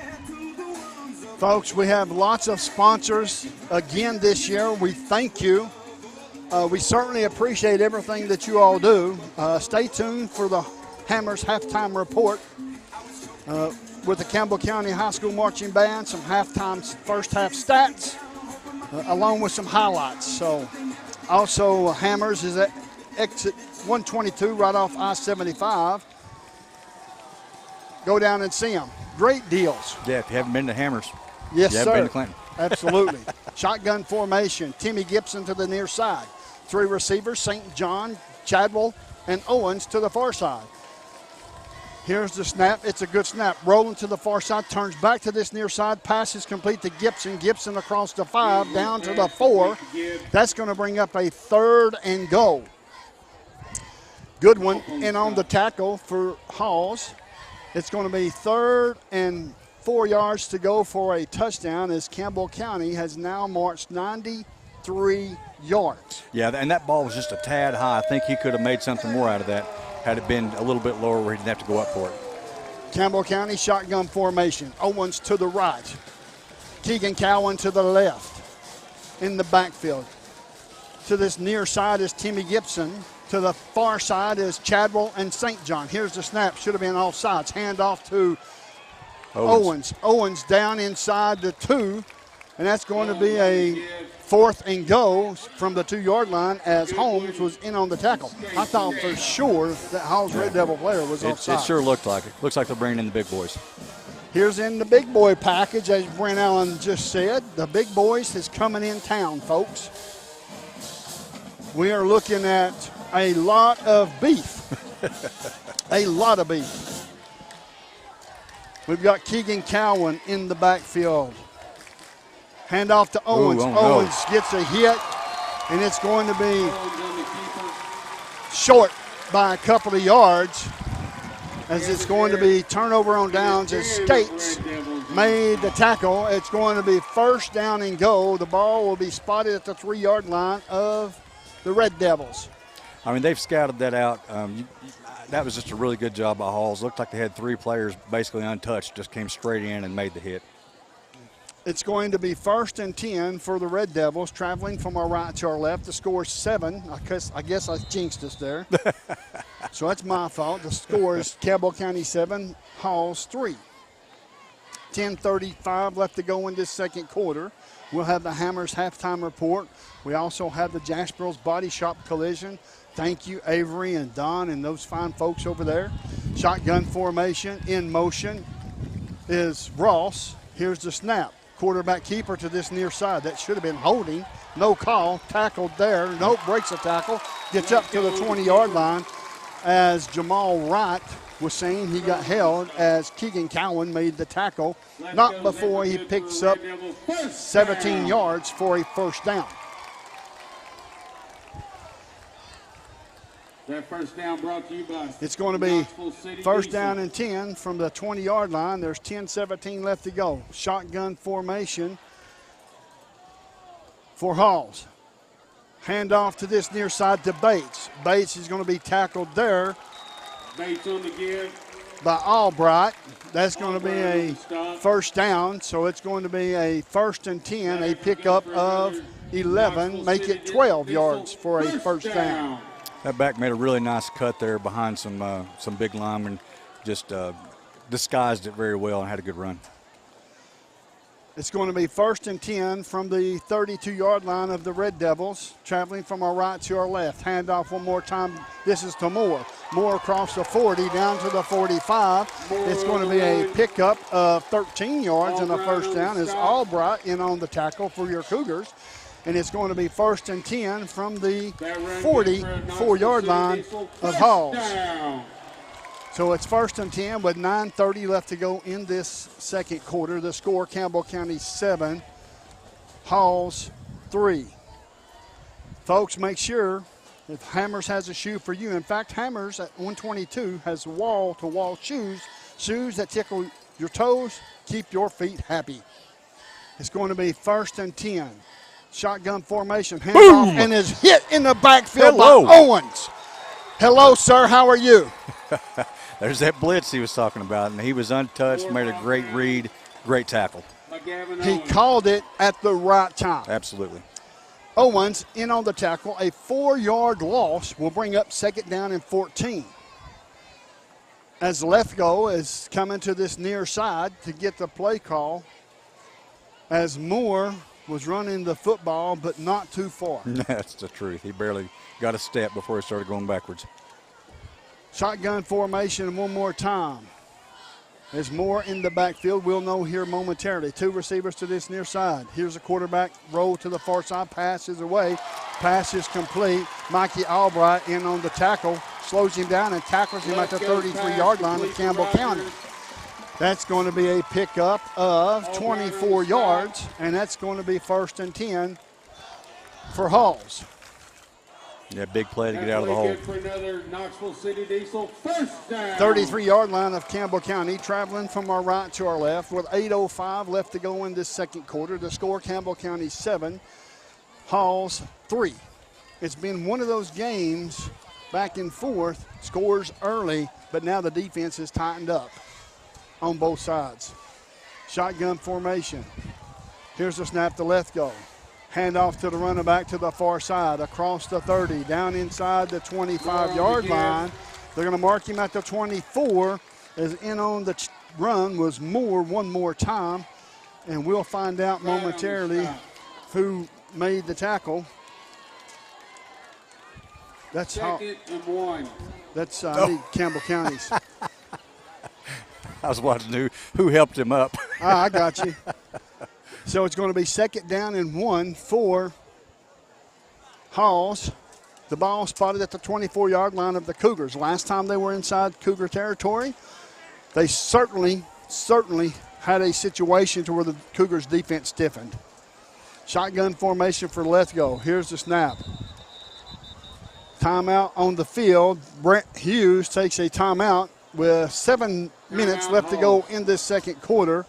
[SPEAKER 3] Folks, we have lots of sponsors again this year. We thank you. We certainly appreciate everything that you all do. Stay tuned for the Hammers halftime report. With the Campbell County High School Marching Band, some halftime first half stats, along with some highlights. So also Hammers is at exit 122 right off I-75. Go down and see them. Great deals.
[SPEAKER 5] Yeah, if you haven't been to Hammers.
[SPEAKER 3] Yes,
[SPEAKER 5] you
[SPEAKER 3] sir.
[SPEAKER 5] haven't been to Clinton.
[SPEAKER 3] Absolutely. Shotgun formation. Timmy Gibson to the near side. 3 receivers, St. John, Chadwell, and Owens to the far side. Here's the snap. It's a good snap. Rolling to the far side, turns back to this near side. Pass is complete to Gibson. Gibson across the 5, down to the 4. That's going to bring up a 3rd and goal. Good one in on the tackle for Halls. It's going to be 3rd and 4 yards to go for a touchdown as Campbell County has now marched 93 yards.
[SPEAKER 5] Yeah, and that ball was just a tad high. I think he could have made something more out of that had it been a little bit lower where he didn't have to go up for it.
[SPEAKER 3] Campbell County shotgun formation. Owens to the right. Keegan Cowan to the left in the backfield. To this near side is Timmy Gibson. To the far side is Chadwell and St. John. Here's the snap. Should have been off sides. Hand off to Owens. Owens down inside the 2. And that's going to be a 4th and go from the 2-yard line as Holmes was in on the tackle. I thought for sure that Hall's Red Devil player was offside.
[SPEAKER 5] It sure looked like it. Looks like they're bringing in the big boys.
[SPEAKER 3] Here's in the big boy package, as Brent Allen just said. The big boys is coming in town, folks. We are looking at a lot of beef. A lot of beef. We've got Keegan Cowan in the backfield. Hand off to Owens. Owens gets a hit, and it's going to be short by a couple of yards as it's going to be turnover on downs as Skates made the tackle. It's going to be 1st down and go. The ball will be spotted at the 3-yard line of the Red Devils.
[SPEAKER 5] I mean, they've scouted that out. That was just a really good job by Halls. Looked like they had 3 players basically untouched, just came straight in and made the hit.
[SPEAKER 3] It's going to be 1st and 10 for the Red Devils, traveling from our right to our left. The score is 7. I guess I jinxed us there. So that's my fault. The score is Campbell County 7, Halls 3. 10:35 left to go in this second quarter. We'll have the Hammers halftime report. We also have the Jasper's Body Shop collision. Thank you, Avery and Don and those fine folks over there. Shotgun formation in motion is Ross. Here's the snap. Quarterback keeper to this near side. That should have been holding. No call. Tackled there. Nope, breaks a tackle. Gets up to the 20-yard line. As Jamal Wright was saying, he got held as Keegan Cowan made the tackle. Not before he picks up 17 yards for a first down.
[SPEAKER 11] That first down brought to you by
[SPEAKER 3] It's going to be first down and 10 from the 20-yard line. There's 10:17 left to go. Shotgun formation for Halls. Hand off to this near side to Bates. Bates is going to be tackled there
[SPEAKER 11] Bates on the give.
[SPEAKER 3] by Albright. That's going to be a first down, so it's going to be a 1st and 10, a pickup of 11, make it 12 yards for a first down.
[SPEAKER 5] That back made a really nice cut there behind some big linemen. Just disguised it very well and had a good run.
[SPEAKER 3] It's going to be 1st and 10 from the 32-yard line of the Red Devils, traveling from our right to our left. Handoff one more time. This is to Moore. Moore across the 40 down to the 45. It's going to be a pickup of 13 yards and a first down as Albright in on the tackle for your Cougars. And it's going to be 1st and 10 from the 44-yard line of Halls. So it's 1st and 10 with 9:30 left to go in this second quarter. The score, Campbell County 7, Halls 3. Folks, make sure if Hammers has a shoe for you. In fact, Hammers at 122 has wall-to-wall shoes that tickle your toes, keep your feet happy. It's going to be 1st and 10. Shotgun formation, handoff, and is hit in the backfield by Owens. Hello, sir. How are you?
[SPEAKER 5] There's that blitz he was talking about, and he was untouched, made a great read, great tackle.
[SPEAKER 3] He called it at the right time.
[SPEAKER 5] Absolutely.
[SPEAKER 3] Owens in on the tackle. A 4-yard loss will bring up 2nd down and 14. As Lethgo is coming to this near side to get the play call, as Moore was running the football, but not too far.
[SPEAKER 5] That's the truth. He barely got a step before he started going backwards.
[SPEAKER 3] Shotgun formation one more time. There's Moore in the backfield. We'll know here momentarily. 2 receivers to this near side. Here's a quarterback roll to the far side. Pass is away. Pass is complete. Mikey Albright in on the tackle. Slows him down and tackles him at the 33-yard line of Campbell County. That's going to be a pickup of 24 yards, and that's going to be 1st and 10 for Halls.
[SPEAKER 5] Yeah, big play to get out of the hole.
[SPEAKER 3] 33-yard line of Campbell County, traveling from our right to our left with 8:05 left to go in this second quarter. The score, Campbell County 7, Halls 3. It's been one of those games back and forth, scores early, but now the defense is tightened up on both sides. Shotgun formation. Here's the snap to Lethgo. Hand off to the running back to the far side, across the 30, down inside the 25-yard line. They're going to mark him at the 24. As in on the run was Moore one more time, and we'll find out momentarily who made the tackle. That's
[SPEAKER 11] Second and 1.
[SPEAKER 3] That's Campbell County's.
[SPEAKER 5] I was watching who helped him up.
[SPEAKER 3] I got you. So it's going to be 2nd down and 1 for Halls. The ball spotted at the 24-yard line of the Cougars. Last time they were inside Cougar territory, they certainly had a situation to where the Cougars defense stiffened. Shotgun formation for Lethgo. Here's the snap. Timeout on the field. Brent Hughes takes a timeout with 7 minutes left to go in this second quarter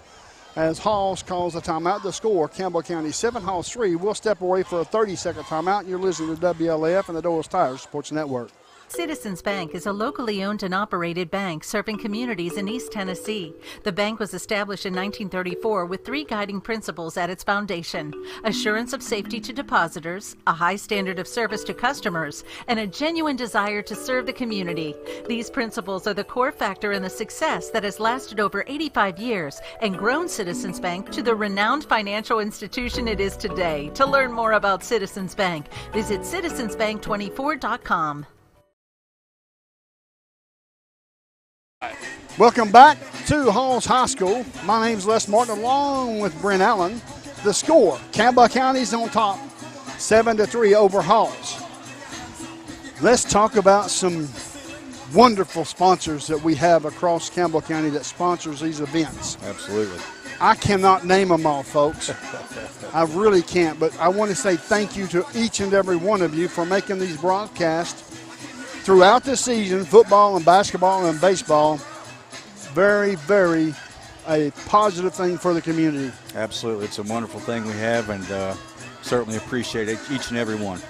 [SPEAKER 3] as Halls calls a timeout. The score, Campbell County 7, Halls 3. We'll step away for a 30-second timeout. You're listening to WLF and the Doyle's Tires Sports Network.
[SPEAKER 16] Citizens Bank is a locally owned and operated bank serving communities in East Tennessee. The bank was established in 1934 with 3 guiding principles at its foundation: assurance of safety to depositors, a high standard of service to customers, and a genuine desire to serve the community. These principles are the core factor in the success that has lasted over 85 years and grown Citizens Bank to the renowned financial institution it is today. To learn more about Citizens Bank, visit citizensbank24.com.
[SPEAKER 3] Welcome back to Halls High School. My name's Les Martin along with Brent Allen. The score, Campbell County's on top, 7-3 over Halls. Let's talk about some wonderful sponsors that we have across Campbell County that sponsors these events.
[SPEAKER 5] Absolutely.
[SPEAKER 3] I cannot name them all, folks. I really can't, but I want to say thank you to each and every one of you for making these broadcasts throughout the season, football and basketball and baseball, very, very a positive thing for the community.
[SPEAKER 5] Absolutely. It's a wonderful thing we have, and certainly appreciate it, each and every one.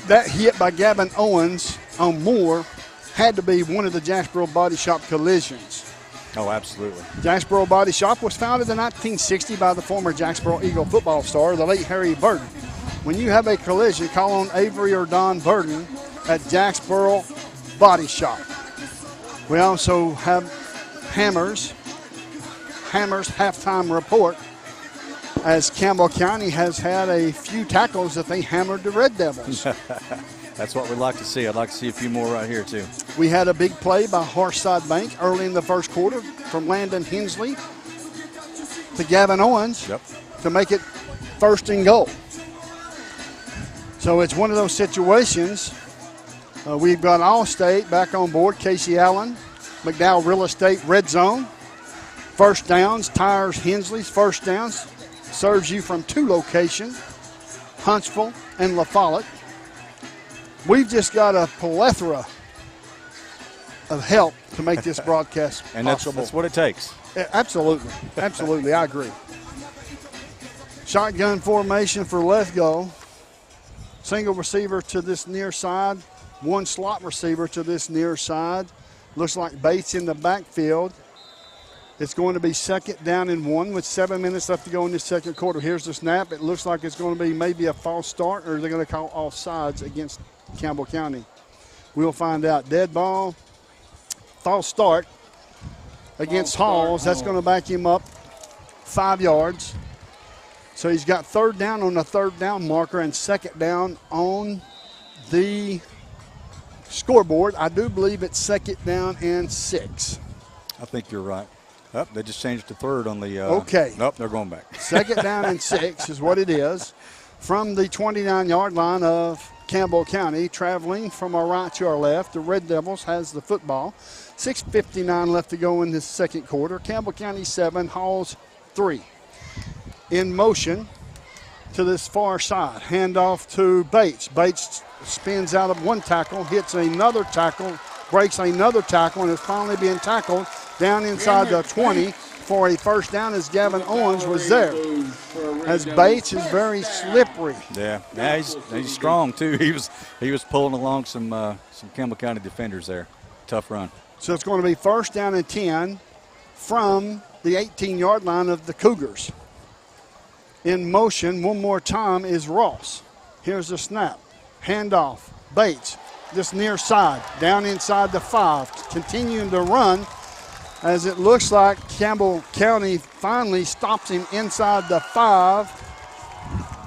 [SPEAKER 3] That hit by Gavin Owens on Moore had to be one of the Jacksboro Body Shop collisions.
[SPEAKER 5] Oh, absolutely.
[SPEAKER 3] Jacksboro Body Shop was founded in 1960 by the former Jacksboro Eagle football star, the late Harry Burton. When you have a collision, call on Avery or Don Burton at Jacksboro Body Shop. We also have Hammers halftime report, as Campbell County has had a few tackles that they hammered the Red Devils.
[SPEAKER 5] That's what we'd like to see. I'd like to see a few more right here, too.
[SPEAKER 3] We had a big play by Harshside Bank early in the first quarter from Landon Hensley to Gavin Owens to make it 1st and goal. So it's one of those situations. We've got Allstate back on board, Casey Allen, McDowell Real Estate Red Zone. First downs, Tires Hensley's first downs, serves you from 2 locations, Huntsville and La Follette. We've just got a plethora of help to make this broadcast
[SPEAKER 5] and
[SPEAKER 3] possible.
[SPEAKER 5] That's what it takes.
[SPEAKER 3] Absolutely. Absolutely. I agree. Shotgun formation for Lethgo. Single receiver to this near side. 1 slot receiver to this near side. Looks like Bates in the backfield. It's going to be 2nd down and 1 with 7 minutes left to go in the second quarter. Here's the snap. It looks like it's going to be maybe a false start, or they're going to call offsides against Campbell County. We'll find out. Dead ball, false start against Halls. That's going to back him up 5 yards. So he's got 3rd down on the 3rd down marker and 2nd down on the scoreboard. I do believe it's 2nd down and 6.
[SPEAKER 5] I think you're right. Oh, they just changed to 3rd on the
[SPEAKER 3] okay.
[SPEAKER 5] Nope, they're going back.
[SPEAKER 3] 2nd down and 6 is what it is. From the 29-yard line of Campbell County, traveling from our right to our left, the Red Devils has the football. 6:59 left to go in this second quarter. Campbell County 7, Halls 3. In motion to this far side. Handoff to Bates. Bates spins out of 1 tackle, hits another tackle, breaks another tackle, and is finally being tackled down inside the 20 for a 1st down as Gavin Owens was there. As Bates is very slippery.
[SPEAKER 5] Yeah, he's strong too. He was pulling along some Campbell County defenders there. Tough run.
[SPEAKER 3] So it's going to be 1st down and 10 from the 18-yard line of the Cougars. In motion one more time is Ross. Here's the snap. Handoff. Bates, this near side, down inside the 5, continuing to run, as it looks like Campbell County finally stops him inside the 5.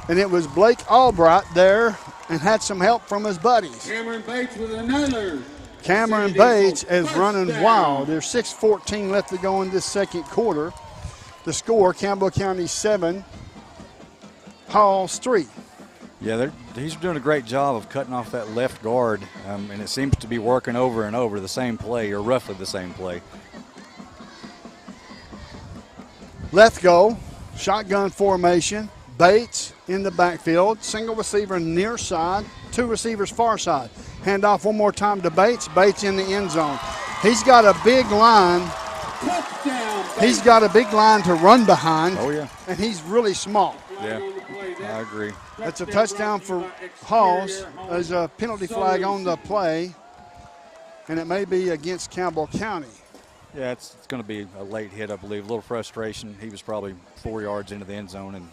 [SPEAKER 3] And it was Blake Albright there and had some help from his buddies.
[SPEAKER 11] Cameron Bates with another.
[SPEAKER 3] Cameron Bates is running wild. There's 6:14 left to go in this second quarter. The score, Campbell County 7, Halls 3.
[SPEAKER 5] Yeah, he's doing a great job of cutting off that left guard, and it seems to be working over and over the same play, or roughly the same play.
[SPEAKER 3] Lethgo, shotgun formation. Bates in the backfield. Single receiver near side. 2 receivers far side. Handoff one more time to Bates. Bates in the end zone. He's got a big line.
[SPEAKER 11] Touchdown,
[SPEAKER 3] He's got a big line to run behind.
[SPEAKER 5] Oh, yeah.
[SPEAKER 3] And he's really small.
[SPEAKER 5] Yeah, I agree.
[SPEAKER 3] That's a touchdown for Halls. There's a penalty flag on the play, and it may be against Campbell County.
[SPEAKER 5] Yeah, it's going to be a late hit, I believe. A little frustration. He was probably 4 yards into the end zone, and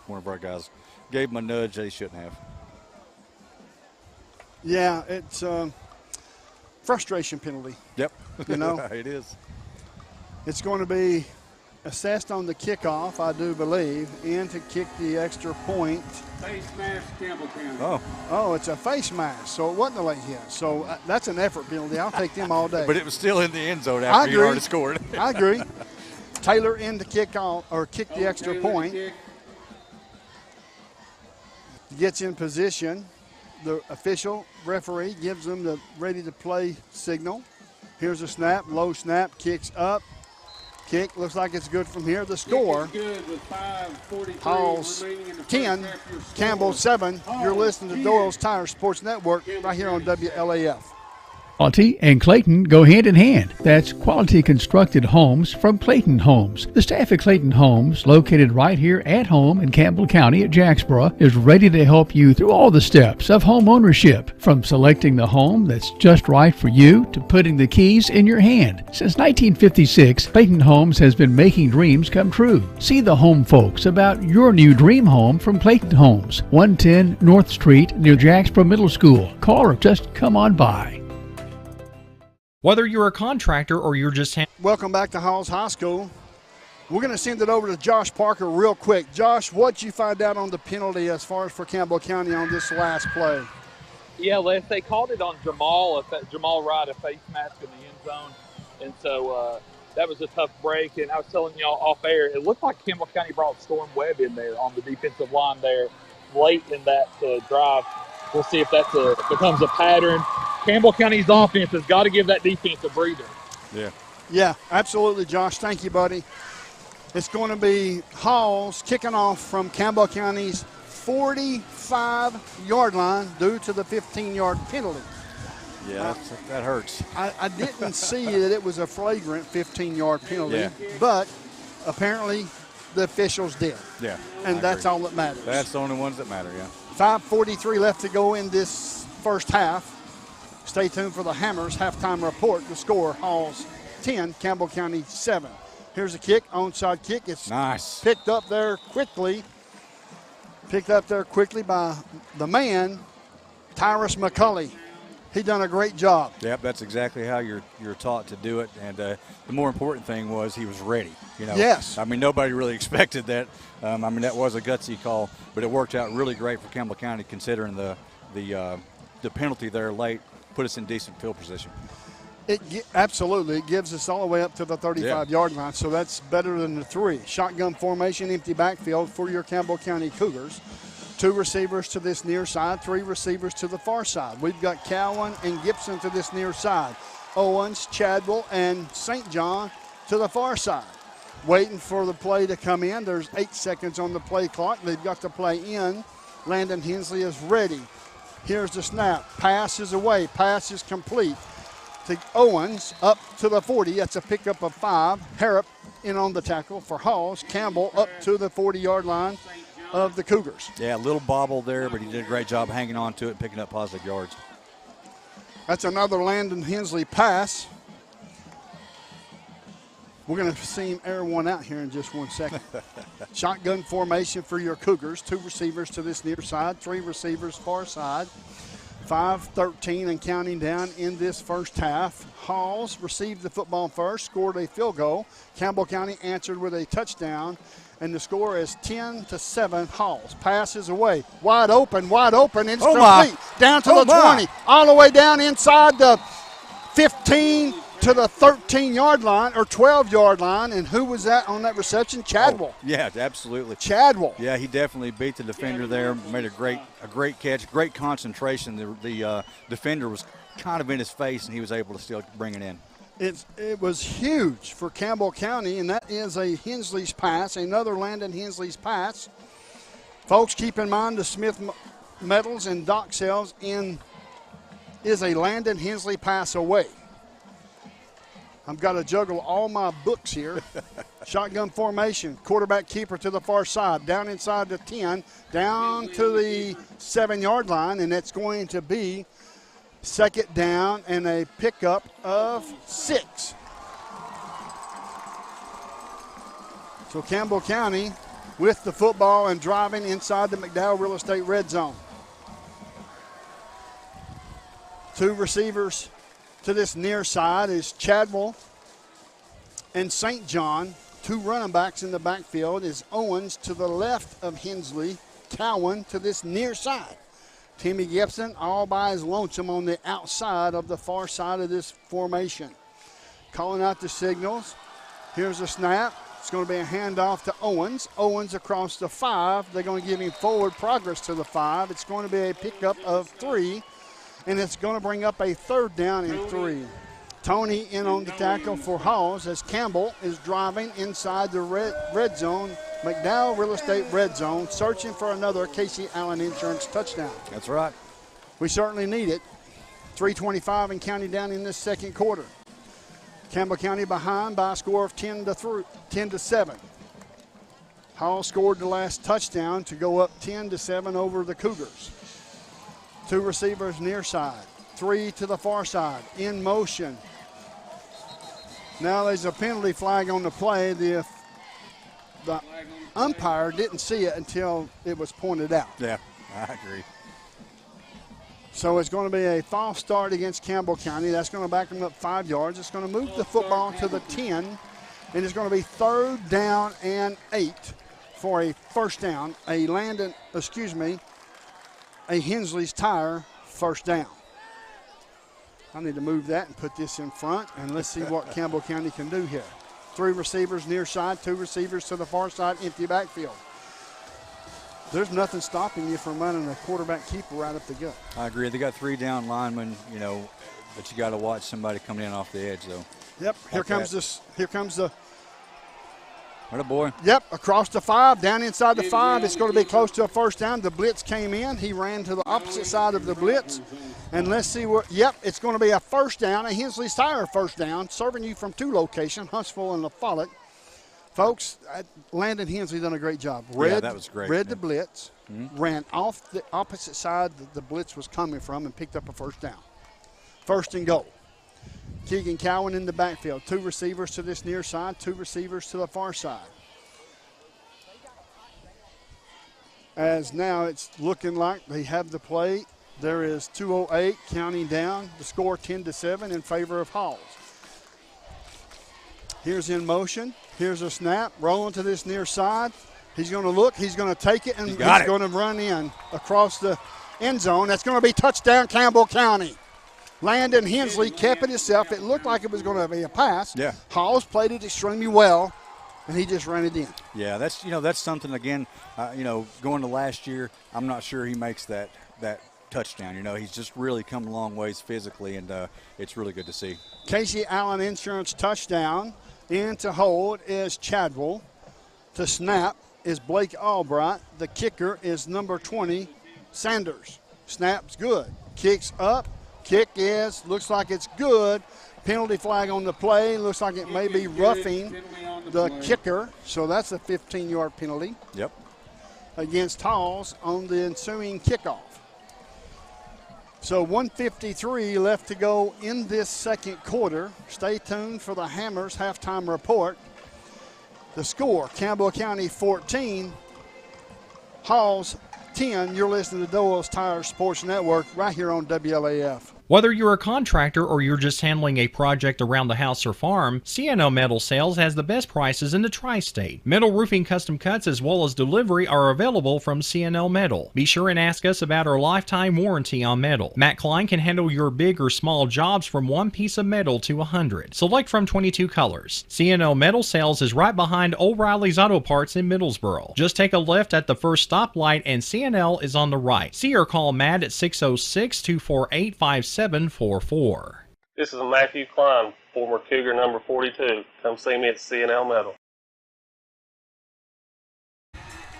[SPEAKER 5] one of our guys gave him a nudge that he shouldn't have.
[SPEAKER 3] Yeah, it's frustration penalty.
[SPEAKER 5] Yep.
[SPEAKER 3] You know?
[SPEAKER 5] It is.
[SPEAKER 3] It's going to be assessed on the kickoff, I do believe, and to kick the extra point.
[SPEAKER 11] Face mask, Campbell County.
[SPEAKER 3] Oh, it's a face mask, so it wasn't a late hit. So that's an effort penalty. I'll take them all day.
[SPEAKER 5] But it was still in the end zone after you already scored.
[SPEAKER 3] I agree. Taylor in to kick off or kick the extra point. Gets in position. The official referee gives them the ready to play signal. Here's a snap, low snap, kicks up. Kick looks like it's good from here. The score, Halls 10, Campbell 7. You're listening to Doyle's Tire Sports Network right here on WLAF.
[SPEAKER 7] Quality and Clayton go hand in hand. That's quality constructed homes from Clayton Homes. The staff at Clayton Homes, located right here at home in Campbell County at Jacksboro, is ready to help you through all the steps of home ownership, from selecting the home that's just right for you to putting the keys in your hand. Since 1956, Clayton Homes has been making dreams come true. See the home folks about your new dream home from Clayton Homes, 110 North Street near Jacksboro Middle School. Call or just come on by.
[SPEAKER 17] Whether you're a contractor or you're just...
[SPEAKER 3] Welcome back to Halls High School. We're going to send it over to Josh Parker real quick. Josh, what'd you find out on the penalty as far as for Campbell County on this last play?
[SPEAKER 25] Yeah, Les, they called it on Jamal Wright, a face mask in the end zone. And so that was a tough break. And I was telling y'all off air, it looked like Campbell County brought Storm Webb in there on the defensive line there late in that drive. We'll see if that becomes a pattern. Campbell County's offense has got to give that defense a breather.
[SPEAKER 3] Yeah, absolutely, Josh. Thank you, buddy. It's going to be Halls kicking off from Campbell County's 45-yard line due to the 15-yard penalty.
[SPEAKER 5] Yeah, that hurts.
[SPEAKER 3] I didn't see that it was a flagrant 15-yard penalty, but apparently the officials did.
[SPEAKER 5] Yeah.
[SPEAKER 3] And that's all that matters.
[SPEAKER 5] That's the only ones that matter, yeah.
[SPEAKER 3] 5:43 left to go in this first half. Stay tuned for the Hammers halftime report. The score, Halls 10, Campbell County 7. Here's a kick, onside kick. It's
[SPEAKER 5] nice.
[SPEAKER 3] Picked up there quickly by the man, Tyrus McCulley. He done a great job.
[SPEAKER 5] Yep, that's exactly how you're taught to do it. And the more important thing was he was ready. You know,
[SPEAKER 3] yes.
[SPEAKER 5] I mean, nobody really expected that. That was a gutsy call, but it worked out really great for Campbell County considering the penalty there late put us in decent field position.
[SPEAKER 3] Absolutely. It gives us all the way up to the 35-yard line, so that's better than the 3. Shotgun formation, empty backfield for your Campbell County Cougars. 2 receivers to this near side, 3 receivers to the far side. We've got Cowan and Gibson to this near side. Owens, Chadwell, and St. John to the far side. Waiting for the play to come in. There's 8 seconds on the play clock. They've got the play in. Landon Hensley is ready. Here's the snap. Pass is away. Pass is complete to Owens up to the 40. That's a pickup of 5. Harrop in on the tackle for Halls. Campbell up to the 40-yard line of the Cougars.
[SPEAKER 5] Yeah, a little bobble there, but he did a great job hanging on to it and picking up positive yards.
[SPEAKER 3] That's another Landon Hensley pass. We're going to see him air one out here in just 1 second. Shotgun formation for your Cougars. 2 receivers to this near side, 3 receivers far side. 5:13 and counting down in this first half. Halls received the football first, scored a field goal. Campbell County answered with a touchdown, and the score is 10-7 Halls. Passes away. Wide open. It's complete. Down to the 20. All the way down inside the 15 to the 13-yard line or 12-yard line. And who was that on that reception? Chadwell.
[SPEAKER 5] Yeah, absolutely.
[SPEAKER 3] Chadwell.
[SPEAKER 5] Yeah, he definitely beat the defender there. Made a great catch, great concentration. The defender was kind of in his face, and he was able to still bring it in.
[SPEAKER 3] It was huge for Campbell County, and that is a Hensley's pass, another Landon Hensley's pass. Folks, keep in mind the Smith Metals and Dock Sales is a Landon Hensley pass away. I've got to juggle all my books here. Shotgun formation, quarterback keeper to the far side, down inside the 10, down to the 7-yard line, and it's going to be second down and a pickup of 6. So Campbell County with the football and driving inside the McDowell Real Estate red zone. 2 receivers to this near side is Chadwell and St. John. 2 running backs in the backfield is Owens to the left of Hensley, Cowan to this near side. Timmy Gibson all by his lonesome on the outside of the far side of this formation. Calling out the signals. Here's a snap. It's going to be a handoff to Owens. Owens across the 5. They're going to give him forward progress to the 5. It's going to be a pickup of 3, and it's going to bring up a third down and 3. Tony in on the tackle for Halls as Campbell is driving inside the red zone, McDowell Real Estate red zone, searching for another Casey Allen Insurance touchdown.
[SPEAKER 5] That's right.
[SPEAKER 3] We certainly need it. 3:25 and counting down in this second quarter. Campbell County behind by a score of 10-7. Hall scored the last touchdown to go up 10-7 over the Cougars. 2 receivers near side, 3 to the far side, in motion. Now there's a penalty flag on the play. The umpire didn't see it until it was pointed out.
[SPEAKER 5] Yeah, I agree.
[SPEAKER 3] So it's going to be a false start against Campbell County. That's going to back them up 5 yards. It's going to move the football to the 10, and it's going to be 3rd down and 8 for a first down. A Hensley's Tire first down. I need to move that and put this in front, and let's see what Campbell County can do here. 3 receivers near side, 2 receivers to the far side, empty backfield. There's nothing stopping you from running a quarterback keeper right up the gut.
[SPEAKER 5] I agree. They got 3 down linemen, but you got to watch somebody coming in off the edge, though.
[SPEAKER 3] Yep. Here comes the.
[SPEAKER 5] What a boy.
[SPEAKER 3] Yep, across the 5, down inside the 5. It's going to be close to a first down. The blitz came in. He ran to the opposite side of the blitz. And let's see where, it's going to be a first down, a Hensley's Tire first down, serving you from 2 locations, Huntsville and LaFollette. Folks, Landon Hensley done a great job.
[SPEAKER 5] That was great.
[SPEAKER 3] Read the blitz, ran off the opposite side that the blitz was coming from, and picked up a first down. 1st and goal. Keegan Cowan in the backfield. 2 receivers to this near side, 2 receivers to the far side. As now it's looking like they have the play. There is 2:08 counting down. The score 10-7 in favor of Halls. Here's in motion. Here's a snap. Rolling to this near side. He's going to look. He's going to take it, and he's going to run in across the end zone. That's going to be touchdown Campbell County. Landon Hensley kept it himself. It looked like it was going to be a pass.
[SPEAKER 5] Yeah.
[SPEAKER 3] Halls played it extremely well, and he just ran it in.
[SPEAKER 5] Yeah, that's something, again, going to last year, I'm not sure he makes that touchdown. He's just really come a long ways physically, and it's really good to see.
[SPEAKER 3] Casey Allen Insurance touchdown. In to hold is Chadwell. To snap is Blake Albright. The kicker is number 20, Sanders. Snap's good. Kicks up. Kick looks like it's good. Penalty flag on the play. Looks like it may be roughing the kicker. So that's a 15-yard penalty.
[SPEAKER 5] Yep.
[SPEAKER 3] Against Halls on the ensuing kickoff. So 1:53 left to go in this second quarter. Stay tuned for the Hammers halftime report. The score, Campbell County 14, Halls 10. You're listening to Doyle's Tire Sports Network right here on WLAF.
[SPEAKER 17] Whether you're a contractor or you're just handling a project around the house or farm, CNO Metal Sales has the best prices in the tri-state. Metal roofing custom cuts as well as delivery are available from CNO Metal. Be sure and ask us about our lifetime warranty on metal. Matt Klein can handle your big or small jobs from 1 piece of metal to 100. Select from 22 colors. CNO Metal Sales is right behind O'Reilly's Auto Parts in Middlesboro. Just take a left at the first stoplight and CNL is on the right. See or call Matt at 606-248-5744.
[SPEAKER 19] This is Matthew Klein, former Cougar number 42. Come see me at CNL Metal.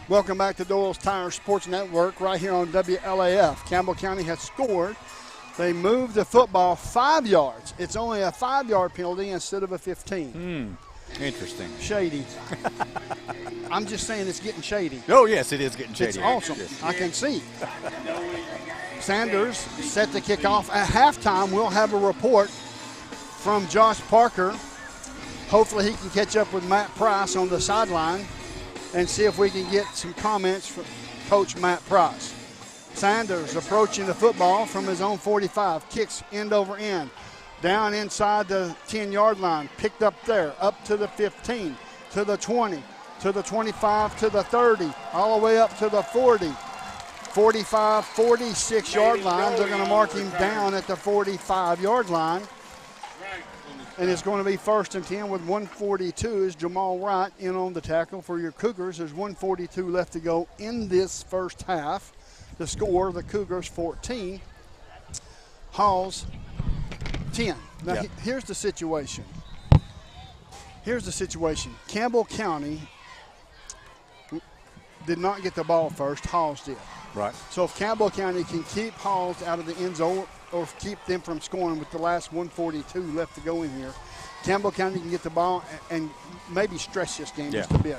[SPEAKER 3] Welcome back to Doyle's Tire Sports Network right here on WLAF. Campbell County has scored They moved the football 5 yards. It's only a 5-yard penalty instead of a 15.
[SPEAKER 5] Interesting.
[SPEAKER 3] Shady. I'm just saying it's getting shady.
[SPEAKER 5] Oh, yes, it is getting shady.
[SPEAKER 3] It's awesome.
[SPEAKER 5] Yes.
[SPEAKER 3] I can see. Sanders set the kickoff. At halftime, we'll have a report from Josh Parker. Hopefully he can catch up with Matt Price on the sideline and see if we can get some comments from Coach Matt Price. Sanders approaching the football from his own 45, kicks end over end, down inside the 10-yard line, picked up there, up to the 15, to the 20, to the 25, to the 30, all the way up to the 40, 45, 46-yard line. They're going to mark him down at the 45-yard line. And it's going to be 1st and 10 with 1:42 is Jamal Wright in on the tackle for your Cougars. There's 1:42 left to go in this first half. The score, the Cougars 14, Halls 10. Now, here's the situation. Campbell County did not get the ball first. Halls did.
[SPEAKER 5] Right.
[SPEAKER 3] So if Campbell County can keep Halls out of the end zone or keep them from scoring with the last 1:42 left to go in here, Campbell County can get the ball and maybe stretch this game just a bit.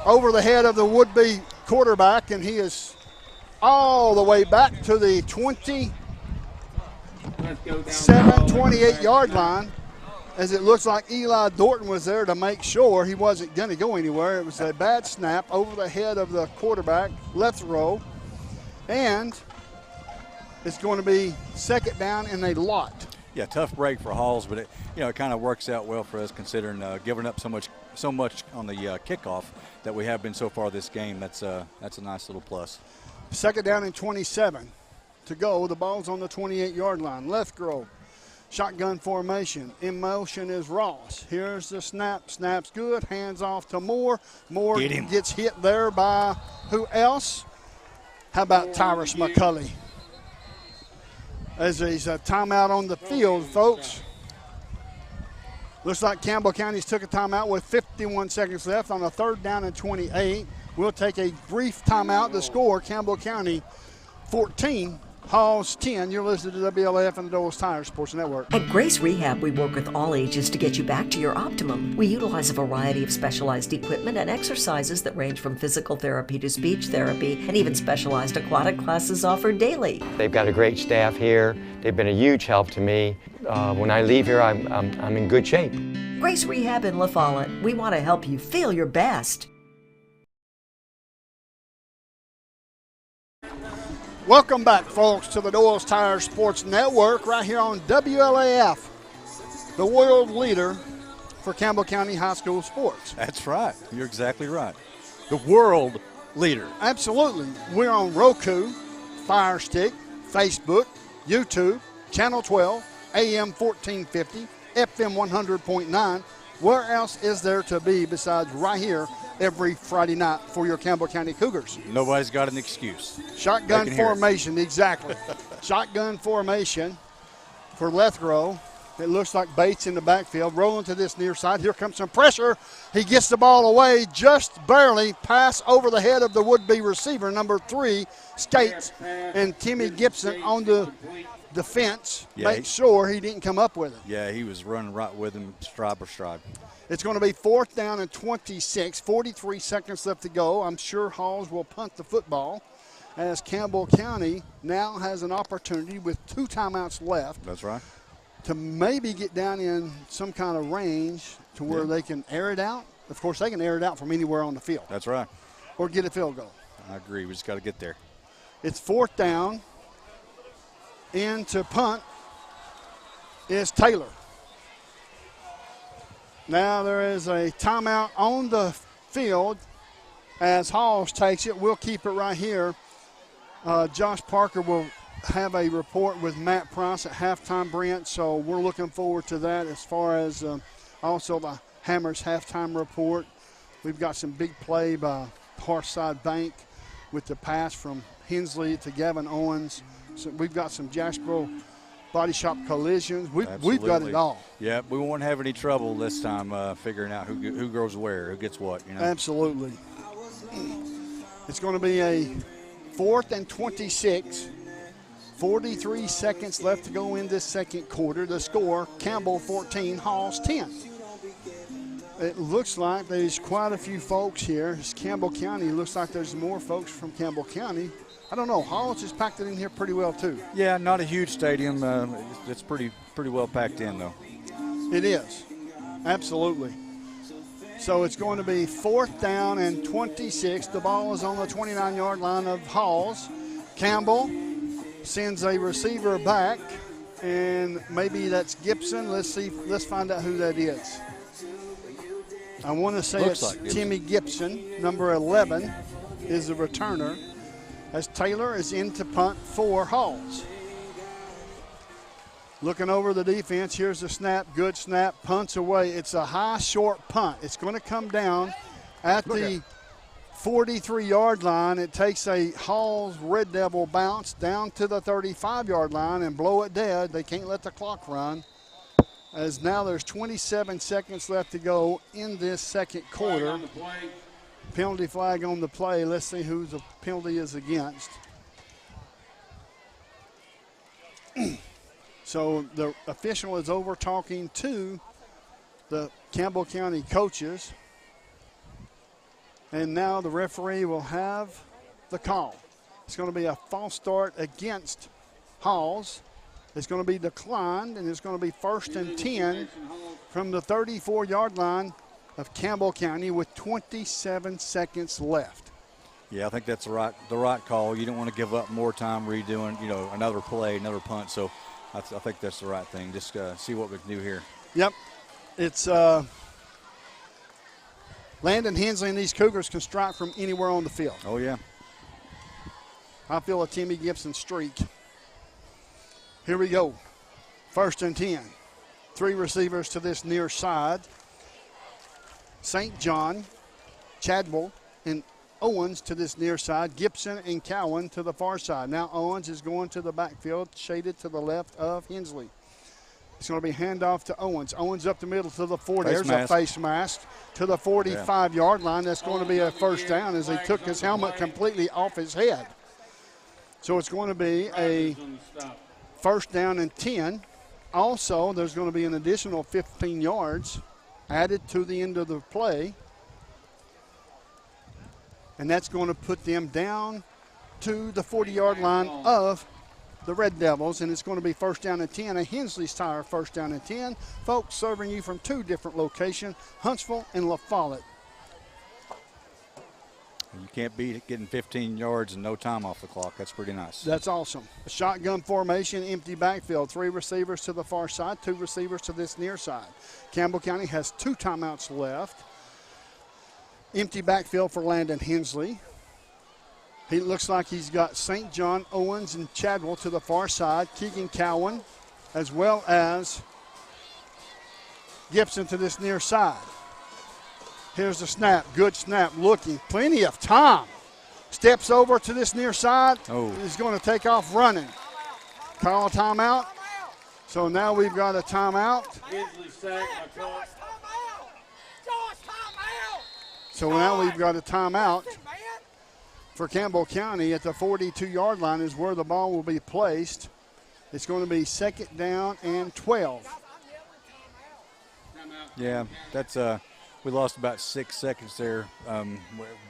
[SPEAKER 3] Over the head of the would-be quarterback, and he is all the way back to the 27, 28-yard line, as it looks like Eli Dorton was there to make sure he wasn't going to go anywhere. It was a bad snap over the head of the quarterback, left row, and it's going to be 2nd down and a lot.
[SPEAKER 5] Yeah, tough break for Halls, but it kind of works out well for us considering giving up so much on the kickoff that we have been so far this game. That's a nice little plus.
[SPEAKER 3] 2nd down and 27 to go. The ball's on the 28-yard line. Left Grove, shotgun formation. In motion is Ross. Here's the snap. Snap's good. Hands off to Moore. Moore gets hit there by who else? How about Tyrus McCulley? As he's a timeout on the field, folks. Looks like Campbell County's took a timeout with 51 seconds left on a 3rd down and 28. We'll take a brief timeout. The score, Campbell County 14, Halls 10. You're listening to WLAF and the Doyle's Tire Sports Network.
[SPEAKER 1] At Grace Rehab, we work with all ages to get you back to your optimum. We utilize a variety of specialized equipment and exercises that range from physical therapy to speech therapy, and even specialized aquatic classes offered daily.
[SPEAKER 20] They've got a great staff here. They've been a huge help to me. When I leave here, I'm in good shape.
[SPEAKER 1] Grace Rehab in La Follette. We want to help you feel your best.
[SPEAKER 3] Welcome back, folks, to the Doyle's Tire Sports Network right here on WLAF, the world leader for Campbell County High School sports.
[SPEAKER 5] That's right. You're exactly right. The world leader.
[SPEAKER 3] Absolutely. We're on Roku, Fire Stick, Facebook, YouTube, Channel 12, AM 1450, FM 100.9. Where else is there to be besides right here every Friday night for your Campbell County Cougars?
[SPEAKER 5] Nobody's got an excuse.
[SPEAKER 3] Shotgun formation, exactly. Shotgun formation for Lethrow. It looks like Bates in the backfield, rolling to this near side. Here comes some pressure. He gets the ball away just barely. Pass over the head of the would-be receiver, number 3, Skates, and Timmy Gibson on the defense. Make sure he didn't come up with it.
[SPEAKER 5] Yeah, he was running right with him, stride for stride.
[SPEAKER 3] It's going to be 4th down and 26, 43 seconds left to go. I'm sure Halls will punt the football as Campbell County now has an opportunity with 2 timeouts left.
[SPEAKER 5] That's right.
[SPEAKER 3] To maybe get down in some kind of range to where they can air it out. Of course, they can air it out from anywhere on the field.
[SPEAKER 5] That's right.
[SPEAKER 3] Or get a field goal.
[SPEAKER 5] I agree. We just got to get there.
[SPEAKER 3] It's 4th down. In to punt is Taylor. Now there is a timeout on the field as Halls takes it. We'll keep it right here. Josh Parker will have a report with Matt Price at halftime, Brent, so we're looking forward to that as far as also the Hammers halftime report. We've got some big play by Parside Bank with the pass from Hensley to Gavin Owens. So we've got some Jasper body shop collisions. We've got it all.
[SPEAKER 5] Yeah, we won't have any trouble this time figuring out who goes where, who gets what.
[SPEAKER 3] Absolutely. It's going to be a 4th and 26 43 seconds left to go in this second quarter. The score, Campbell 14, Halls 10. It looks like there's quite a few folks here. It's Campbell County. It looks like there's more folks from Campbell County. I don't know. Halls has packed it in here pretty well, too.
[SPEAKER 5] Yeah, not a huge stadium. It's pretty well packed in, though.
[SPEAKER 3] It is. Absolutely. So it's going to be 4th down and 26. The ball is on the 29-yard line of Halls. Campbell sends a receiver back, and maybe that's Gibson. Let's find out who that is. I want to say
[SPEAKER 5] Looks
[SPEAKER 3] it's
[SPEAKER 5] like
[SPEAKER 3] Timmy Gibson. Number 11 is the returner, as Taylor is in to punt for Halls. Looking over the defense, here's the snap, good snap, punts away. It's a high, short punt. It's going to come down at the 43-yard line. It takes a Halls Red Devil bounce down to the 35-yard line and blow it dead. They can't let the clock run, as now there's 27 seconds left to go in this second quarter. Penalty flag on the play. Let's see who the penalty is against. So the official is over talking to the Campbell County coaches. And now the referee will have the call. It's going to be a false start against Halls. It's going to be declined, and it's going to be 1st and 10 from the 34-yard line of Campbell County with 27 seconds left.
[SPEAKER 5] Yeah, I think that's the right call. You don't want to give up more time redoing, another play, another punt. So I think that's the right thing. Just see what we can do here.
[SPEAKER 3] Yep. It's Landon Hensley and these Cougars can strike from anywhere on the field.
[SPEAKER 5] Oh, yeah.
[SPEAKER 3] I feel a Timmy Gibson streak. Here we go. 1st and 10. 3 receivers to this near side. St. John, Chadwell, and Owens to this near side. Gibson and Cowan to the far side. Now Owens is going to the backfield, shaded to the left of Hensley. It's going to be handoff to Owens. Owens up the middle to the 40. There's a face mask to the 45-yard line. That's going to be a 1st down as he took his helmet completely off his head. So it's going to be a 1st down and 10. Also, there's going to be an additional 15 yards added to the end of the play. And that's going to put them down to the 40-yard line of the Red Devils, and it's going to be 1st down and 10, a Hensley's Tire 1st down and 10. Folks, serving you from 2 different locations, Huntsville and La Follette.
[SPEAKER 5] You can't beat getting 15 yards and no time off the clock. That's pretty nice.
[SPEAKER 3] That's awesome. A shotgun formation, empty backfield. 3 receivers to the far side, 2 receivers to this near side. Campbell County has 2 timeouts left. Empty backfield for Landon Hensley. He looks like he's got St. John, Owens, and Chadwell to the far side. Keegan Cowan, as well as Gibson to this near side. Here's the snap. Good snap. Looking. Plenty of time. Steps over to this near side.
[SPEAKER 5] Oh.
[SPEAKER 3] He's going to take off running. Call a timeout. So now we've got a timeout. So now we've got a timeout for Campbell County at the 42-yard line is where the ball will be placed. It's going to be 2nd down and 12.
[SPEAKER 5] Yeah, that's we lost about 6 seconds there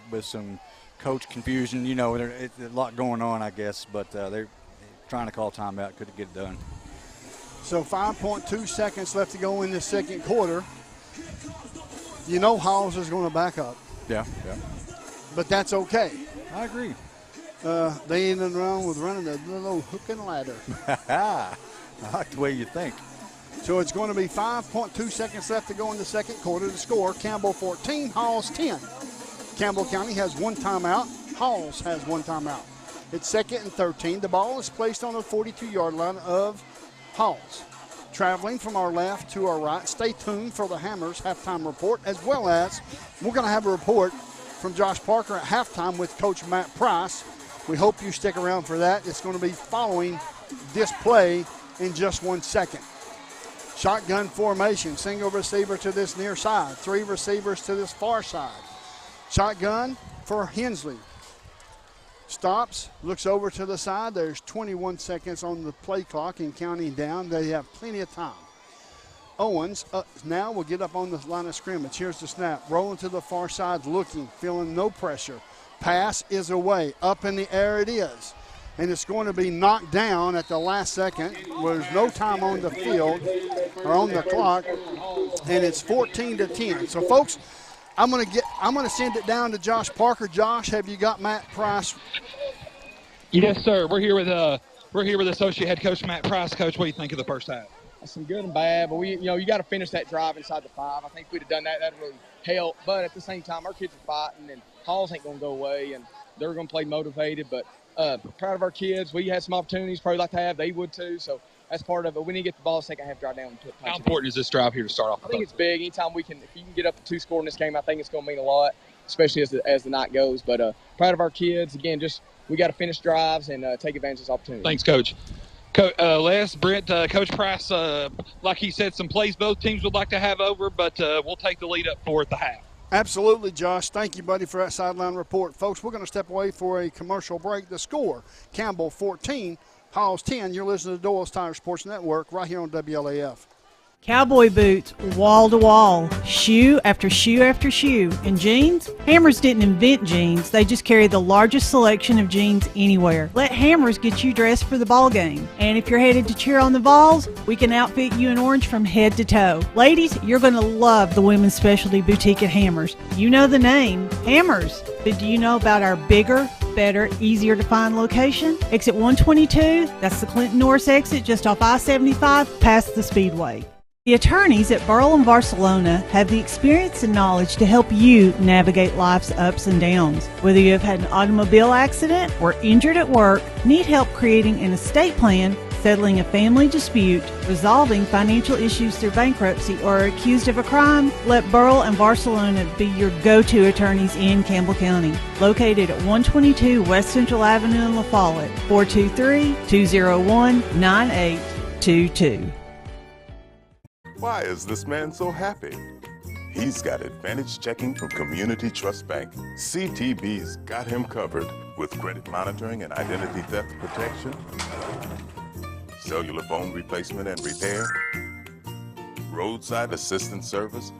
[SPEAKER 5] with some coach confusion. There's a lot going on, I guess, but they're trying to call timeout. Couldn't get it done.
[SPEAKER 3] So 5.2 seconds left to go in the second quarter. Halls is going to back up.
[SPEAKER 5] Yeah.
[SPEAKER 3] But that's okay.
[SPEAKER 5] I agree.
[SPEAKER 3] They ain't nothing wrong with running a little hook and ladder.
[SPEAKER 5] I like the way you think.
[SPEAKER 3] So it's going to be 5.2 seconds left to go in the second quarter. The score, Campbell 14, Halls 10. Campbell County has 1 timeout. Halls has 1 timeout. It's 2nd and 13. The ball is placed on the 42-yard line of Halls. Traveling from our left to our right. Stay tuned for the Hammers halftime report, as well as we're going to have a report from Josh Parker at halftime with Coach Matt Price. We hope you stick around for that. It's going to be following this play in just 1 second. Shotgun formation, single receiver to this near side, 3 receivers to this far side. Shotgun for Hensley. Stops, looks over to the side. There's 21 seconds on the play clock and counting down. They have plenty of time. Owens now will get up on the line of scrimmage. Here's the snap. Rolling to the far side, looking, feeling no pressure. Pass is away. Up in the air it is. And it's going to be knocked down at the last second. There's no time on the field or on the clock, and it's 14-10. So, folks, I'm going to send it down to Josh Parker. Josh, have you got Matt Price?
[SPEAKER 25] Yes, sir. We're here with Associate Head Coach Matt Price. Coach, what do you think of the first half?
[SPEAKER 4] Some good and bad, but you got to finish that drive inside the 5. I think if we'd have done that, that'd really help. But at the same time, our kids are fighting, and Halls ain't going to go away, and they're going to play motivated. But proud of our kids. We had some opportunities probably like to have. They would too. So that's part of it. We need to get the ball second half drive down and put punch.
[SPEAKER 25] How important is this drive here to start off?
[SPEAKER 4] I think it's big. Anytime if you can get up to 2 score in this game, I think it's going to mean a lot, especially as the night goes. But proud of our kids. Again, we got to finish drives and take advantage of this opportunity.
[SPEAKER 25] Thanks, Coach. Les, Brent, Coach Price, like he said, some plays both teams would like to have over, but we'll take the lead up for at the half.
[SPEAKER 3] Absolutely, Josh. Thank you, buddy, for that sideline report. Folks, we're going to step away for a commercial break. The score, Campbell 14, Halls 10. You're listening to Doyle's Tire Sports Network right here on WLAF.
[SPEAKER 15] Cowboy boots, wall to wall, shoe after shoe after shoe. And jeans? Hammers didn't invent jeans. They just carry the largest selection of jeans anywhere. Let Hammers get you dressed for the ball game. And if you're headed to cheer on the Vols, we can outfit you in orange from head to toe. Ladies, you're going to love the women's specialty boutique at Hammers. You know the name, Hammers. But do you know about our bigger, better, easier to find location? Exit 122, that's the Clinton Norris exit just off I-75 past the Speedway. The attorneys at Burl and Barcelona have the experience and knowledge to help you navigate life's ups and downs. Whether you have had an automobile accident or injured at work, need help creating an estate plan, settling a family dispute, resolving financial issues through bankruptcy, or are accused of a crime, let Burl and Barcelona be your go-to attorneys in Campbell County. Located at 122 West Central Avenue in La Follette, 423-201-9822.
[SPEAKER 18] Why is this man so happy? He's got Advantage Checking from Community Trust Bank. CTB's got him covered with credit monitoring and identity theft protection, cellular phone replacement and repair, roadside assistance service,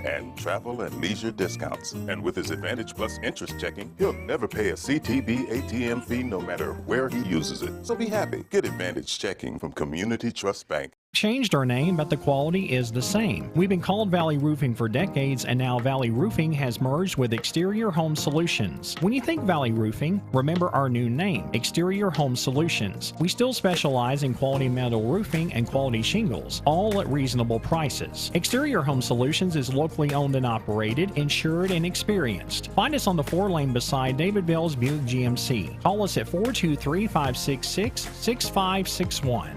[SPEAKER 18] and travel and leisure discounts. And with his Advantage Plus interest checking, he'll never pay a CTB ATM fee no matter where he uses it. So be happy. Get Advantage Checking from Community Trust Bank.
[SPEAKER 17] Changed our name, but the quality is the same. We've been called Valley Roofing for decades, and now Valley Roofing has merged with Exterior Home Solutions. When you think Valley Roofing, remember our new name, Exterior Home Solutions. We still specialize in quality metal roofing and quality shingles, all at reasonable prices. Exterior Home Solutions is locally owned and operated, insured, and experienced. Find us on the 4-lane beside David Bell's Buick GMC. Call us at 423-566-6561.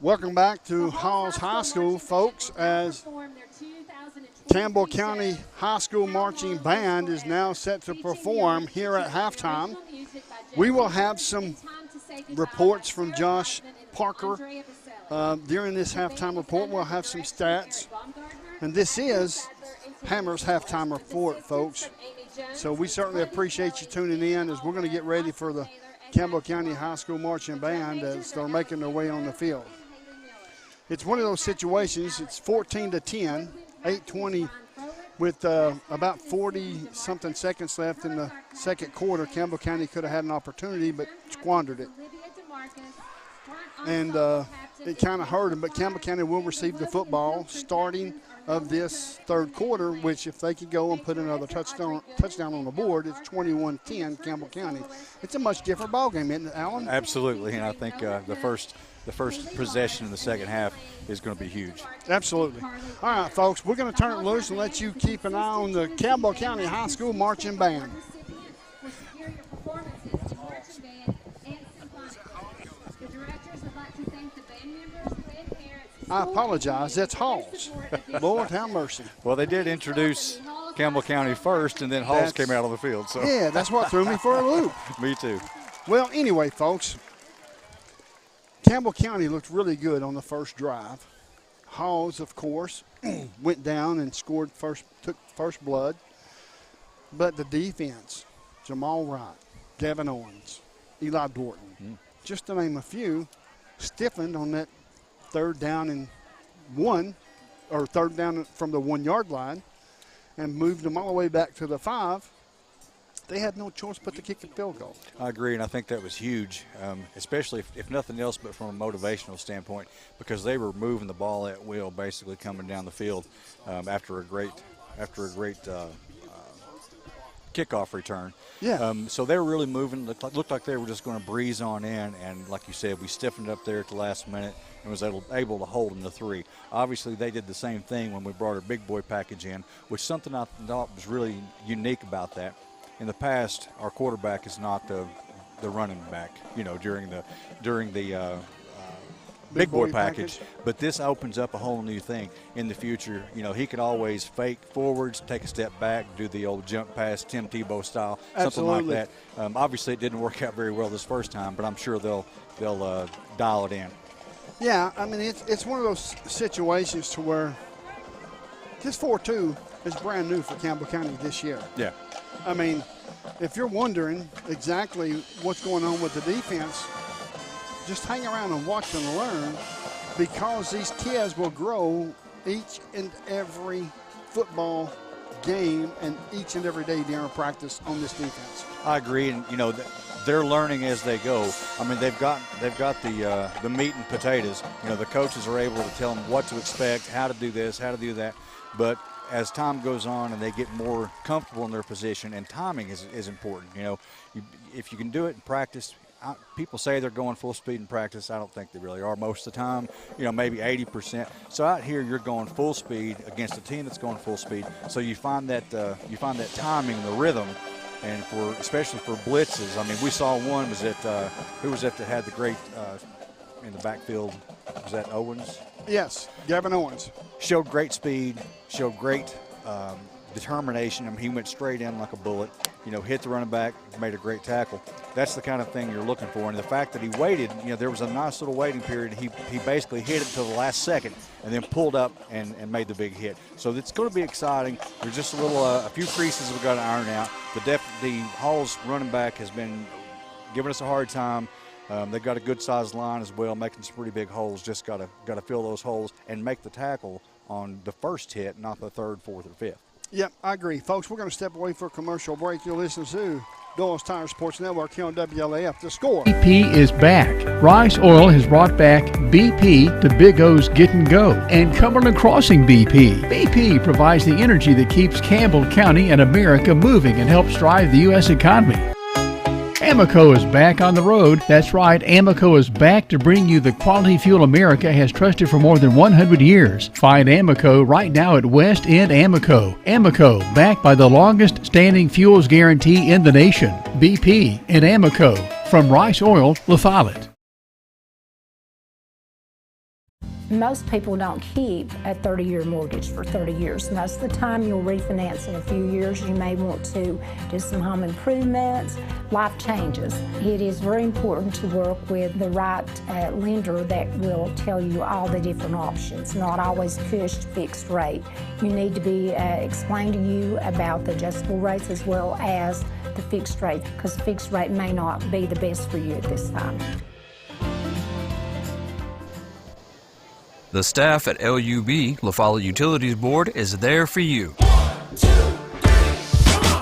[SPEAKER 3] Welcome back to Halls High School, folks, as Campbell County High School Marching Band is now set to perform here at halftime. We will have some reports from Josh Parker during this halftime report. We'll have some stats. And this is Hammer's halftime report, folks. So we certainly appreciate you tuning in as we're going to get ready for the Campbell County High School Marching Band as they're making their way on the field. It's one of those situations. It's 14-10, 8:20 with about 40-something seconds left in the second quarter. Campbell County could have had an opportunity but squandered it. And it kind of hurt them, but Campbell County will receive the football starting of this third quarter, which if they could go and put another touchdown on the board, it's 21-10 Campbell County. It's a much different ball game, isn't it, Alan?
[SPEAKER 5] Absolutely, and I think the first possession in the second half is going to be huge.
[SPEAKER 3] Absolutely. All right, folks, we're going to turn it loose and let you keep an eye on the Campbell County High School Marching Band. I apologize. That's Halls. Lord have mercy.
[SPEAKER 5] Well, they did introduce Campbell County first, and then Halls came out on the field. So
[SPEAKER 3] yeah, that's what threw me for a loop.
[SPEAKER 5] Me too.
[SPEAKER 3] Well, anyway, folks, Campbell County looked really good on the first drive. Halls, of course, went down and took first blood. But the defense, Jamal Wright, Gavin Owens, Eli Dorton, just to name a few, stiffened on that 3rd down and 1, or 3rd down from the 1-yard line, and moved them all the way back to the 5. They had no choice but to kick a field goal.
[SPEAKER 5] I agree, and I think that was huge, especially if nothing else but from a motivational standpoint, because they were moving the ball at will, basically coming down the field after a great kickoff return.
[SPEAKER 3] Yeah.
[SPEAKER 5] So they were really moving. Looked like they were just going to breeze on in, and like you said, we stiffened up there at the last minute and was able to hold them to 3. Obviously, they did the same thing when we brought our big boy package in, which something I thought was really unique about that. In the past, our quarterback is not the running back, during the big boy package. But this opens up a whole new thing in the future. He could always fake forwards, take a step back, do the old jump pass, Tim Tebow style,
[SPEAKER 3] Absolutely.
[SPEAKER 5] something like that. Obviously, it didn't work out very well this first time, but I'm sure they'll dial it in.
[SPEAKER 3] Yeah, I mean, it's one of those situations to where this 4-2 is brand new for Campbell County this year.
[SPEAKER 5] Yeah.
[SPEAKER 3] I mean, if you're wondering exactly what's going on with the defense, just hang around and watch and learn, because these kids will grow each and every football game and each and every day during practice on this defense.
[SPEAKER 5] I agree, and they're learning as they go. I mean, they've got the meat and potatoes. The coaches are able to tell them what to expect, how to do this, how to do that. But as time goes on and they get more comfortable in their position, and timing is important. If you can do it in practice. People say they're going full speed in practice. I don't think they really are most of the time, maybe 80%. So out here you're going full speed against a team that's going full speed. So you find that timing, the rhythm, and especially for blitzes. I mean, we saw one was that had the great in the backfield. Was that Owens?
[SPEAKER 3] Yes, Gavin Owens.
[SPEAKER 5] Showed great speed, showed great determination. I mean, he went straight in like a bullet, hit the running back, made a great tackle. That's the kind of thing you're looking for. And the fact that he waited, there was a nice little waiting period. He basically hit it until the last second and then pulled up and made the big hit. So it's going to be exciting. There's just a few creases we've got to iron out. The Hall's running back has been giving us a hard time. They've got a good-sized line as well, making some pretty big holes. Just got to fill those holes and make the tackle on the first hit, not the 3rd, 4th, or 5th.
[SPEAKER 3] Yep, I agree. Folks, we're going to step away for a commercial break. You'll listen to Doyle's Tire Sports Network here on WLAF. The Score.
[SPEAKER 7] BP is back. Rice Oil has brought back BP to Big O's Get and Go and Cumberland Crossing BP. BP provides the energy that keeps Campbell County and America moving and helps drive the U.S. economy. Amoco is back on the road. That's right, Amoco is back to bring you the quality fuel America has trusted for more than 100 years. Find Amoco right now at West End Amoco. Amoco, backed by the longest standing fuels guarantee in the nation. BP and Amoco from Rice Oil, La Follette.
[SPEAKER 2] Most people don't keep a 30-year mortgage for 30 years. Most of the time you'll refinance in a few years. You may want to do some home improvements. Life changes. It is very important to work with the right lender that will tell you all the different options, not always pushed fixed rate. You need to be explained to you about the adjustable rates as well as the fixed rate, because fixed rate may not be the best for you at this time.
[SPEAKER 6] The staff at LUB, La Follette Utilities Board, is there for you.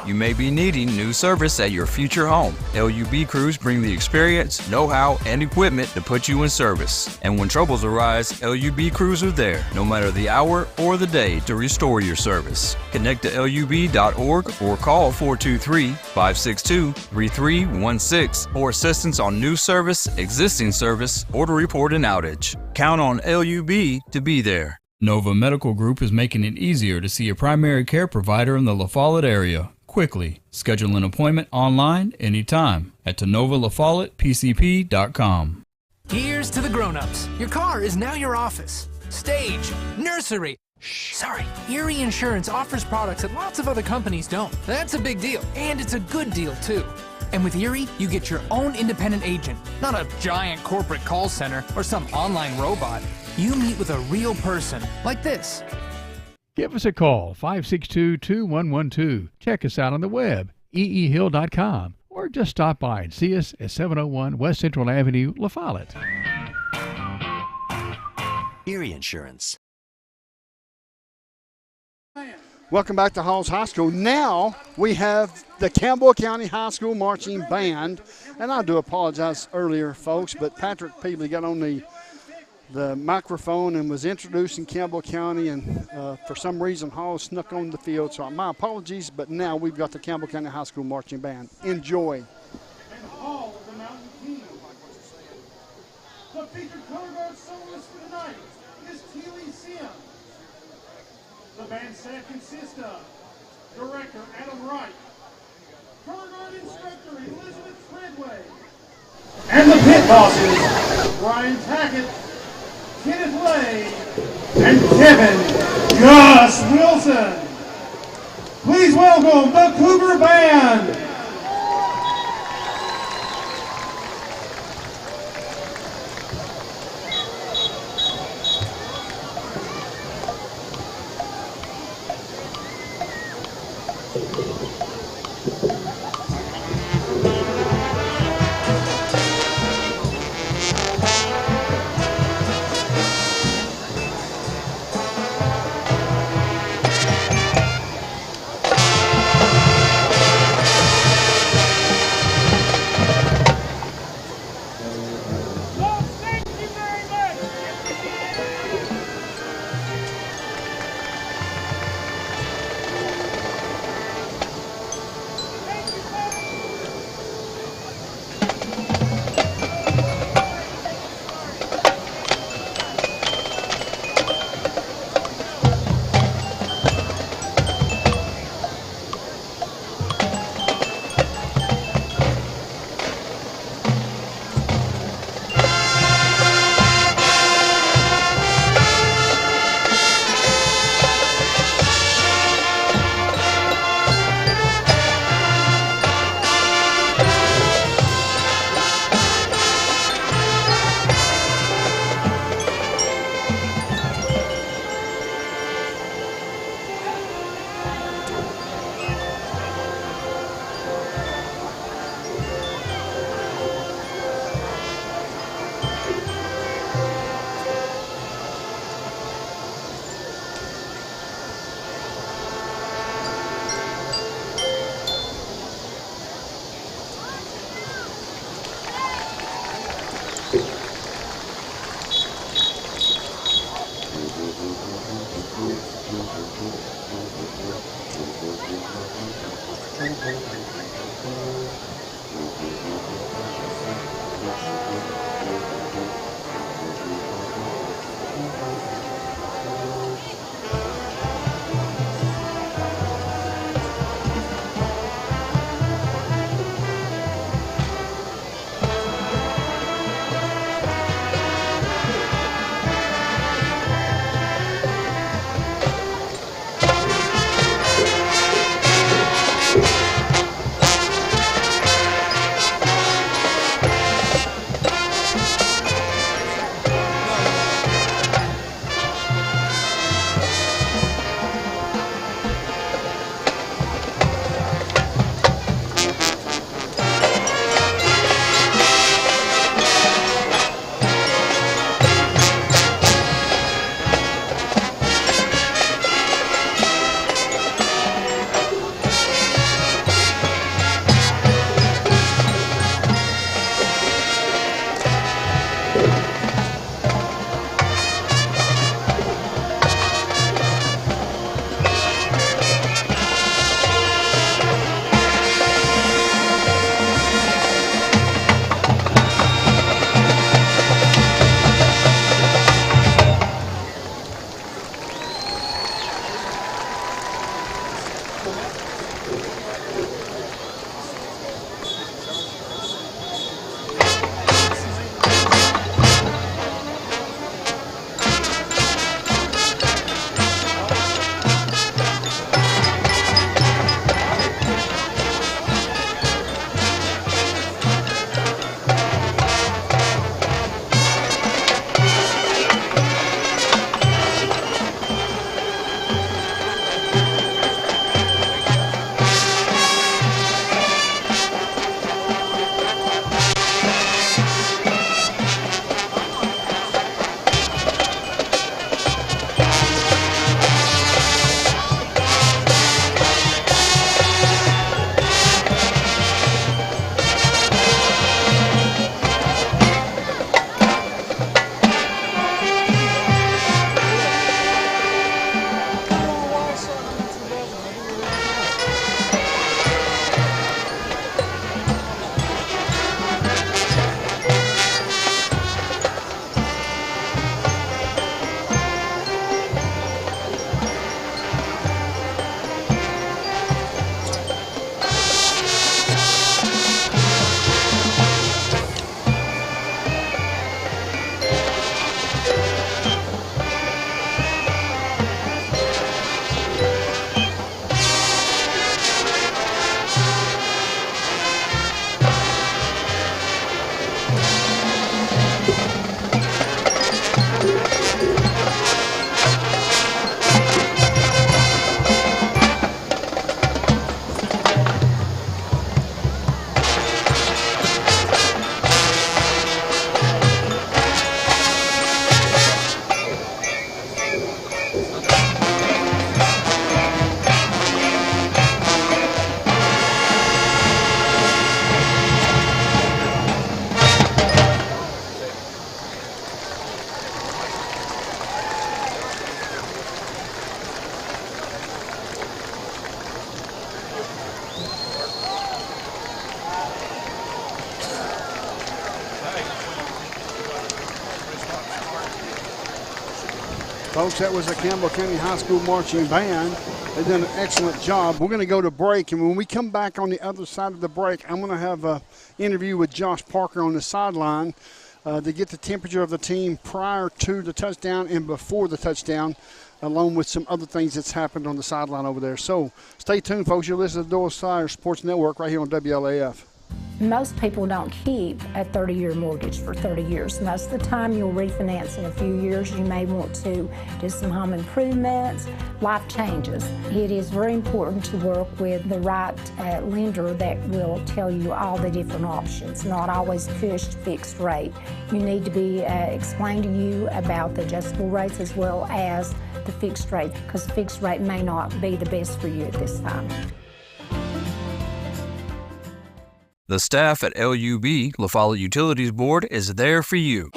[SPEAKER 6] You may be needing new service at your future home. LUB crews bring the experience, know-how, and equipment to put you in service. And when troubles arise, LUB crews are there, no matter the hour or the day, to restore your service. Connect to LUB.org or call 423-562-3316 for assistance on new service, existing service, or to report an outage. Count on LUB to be there.
[SPEAKER 21] Nova Medical Group is making it easier to see a primary care provider in the La Follette area. Quickly. Schedule an appointment online anytime at TenovaLaFollettePCP.com.
[SPEAKER 22] Here's to the grown-ups. Your car is now your office, stage, nursery. Sorry, Erie Insurance offers products that lots of other companies don't. That's a big deal, and it's a good deal too. And with Erie, you get your own independent agent, not a giant corporate call center or some online robot. You meet with a real person, like this.
[SPEAKER 7] Give us a call, 562-2112. Check us out on the web, eehill.com, or just stop by and see us at 701 West Central Avenue, La Follette.
[SPEAKER 8] Erie Insurance.
[SPEAKER 3] Welcome back to Halls High School. Now we have the Campbell County High School Marching Band. And I do apologize earlier, folks, but Patrick Peebly got on the microphone and was introducing Campbell County, and for some reason Hall snuck on the field. So my apologies, but now we've got the Campbell County High School Marching Band. Enjoy.
[SPEAKER 11] And Hall of the Mountain King. The featured color guard soloist for tonight is Teely Sims. The band set consists of Director Adam Wright, color guard instructor Elizabeth Treadway, and the pit bosses Brian Tackett, Kenneth Lay, and Kevin Gus Wilson. Please welcome the Cougar Band.
[SPEAKER 3] Folks, that was the Campbell County High School Marching Band. They've done an excellent job. We're going to go to break, and when we come back on the other side of the break, I'm going to have an interview with Josh Parker on the sideline to get the temperature of the team prior to the touchdown and before the touchdown, along with some other things that's happened on the sideline over there. So stay tuned, folks. You're listening to Doyle Sire Sports Network right here on WLAF.
[SPEAKER 2] Most people don't keep a 30-year mortgage for 30 years. Most of the time you'll refinance in a few years. You may want to do some home improvements, life changes. It is very important to work with the right lender that will tell you all the different options, not always pushed fixed rate. You need to be explained to you about the adjustable rates as well as the fixed rate, because the fixed rate may not be the best for you at this time.
[SPEAKER 6] The staff at LUB, La Follette Utilities Board, is there for you.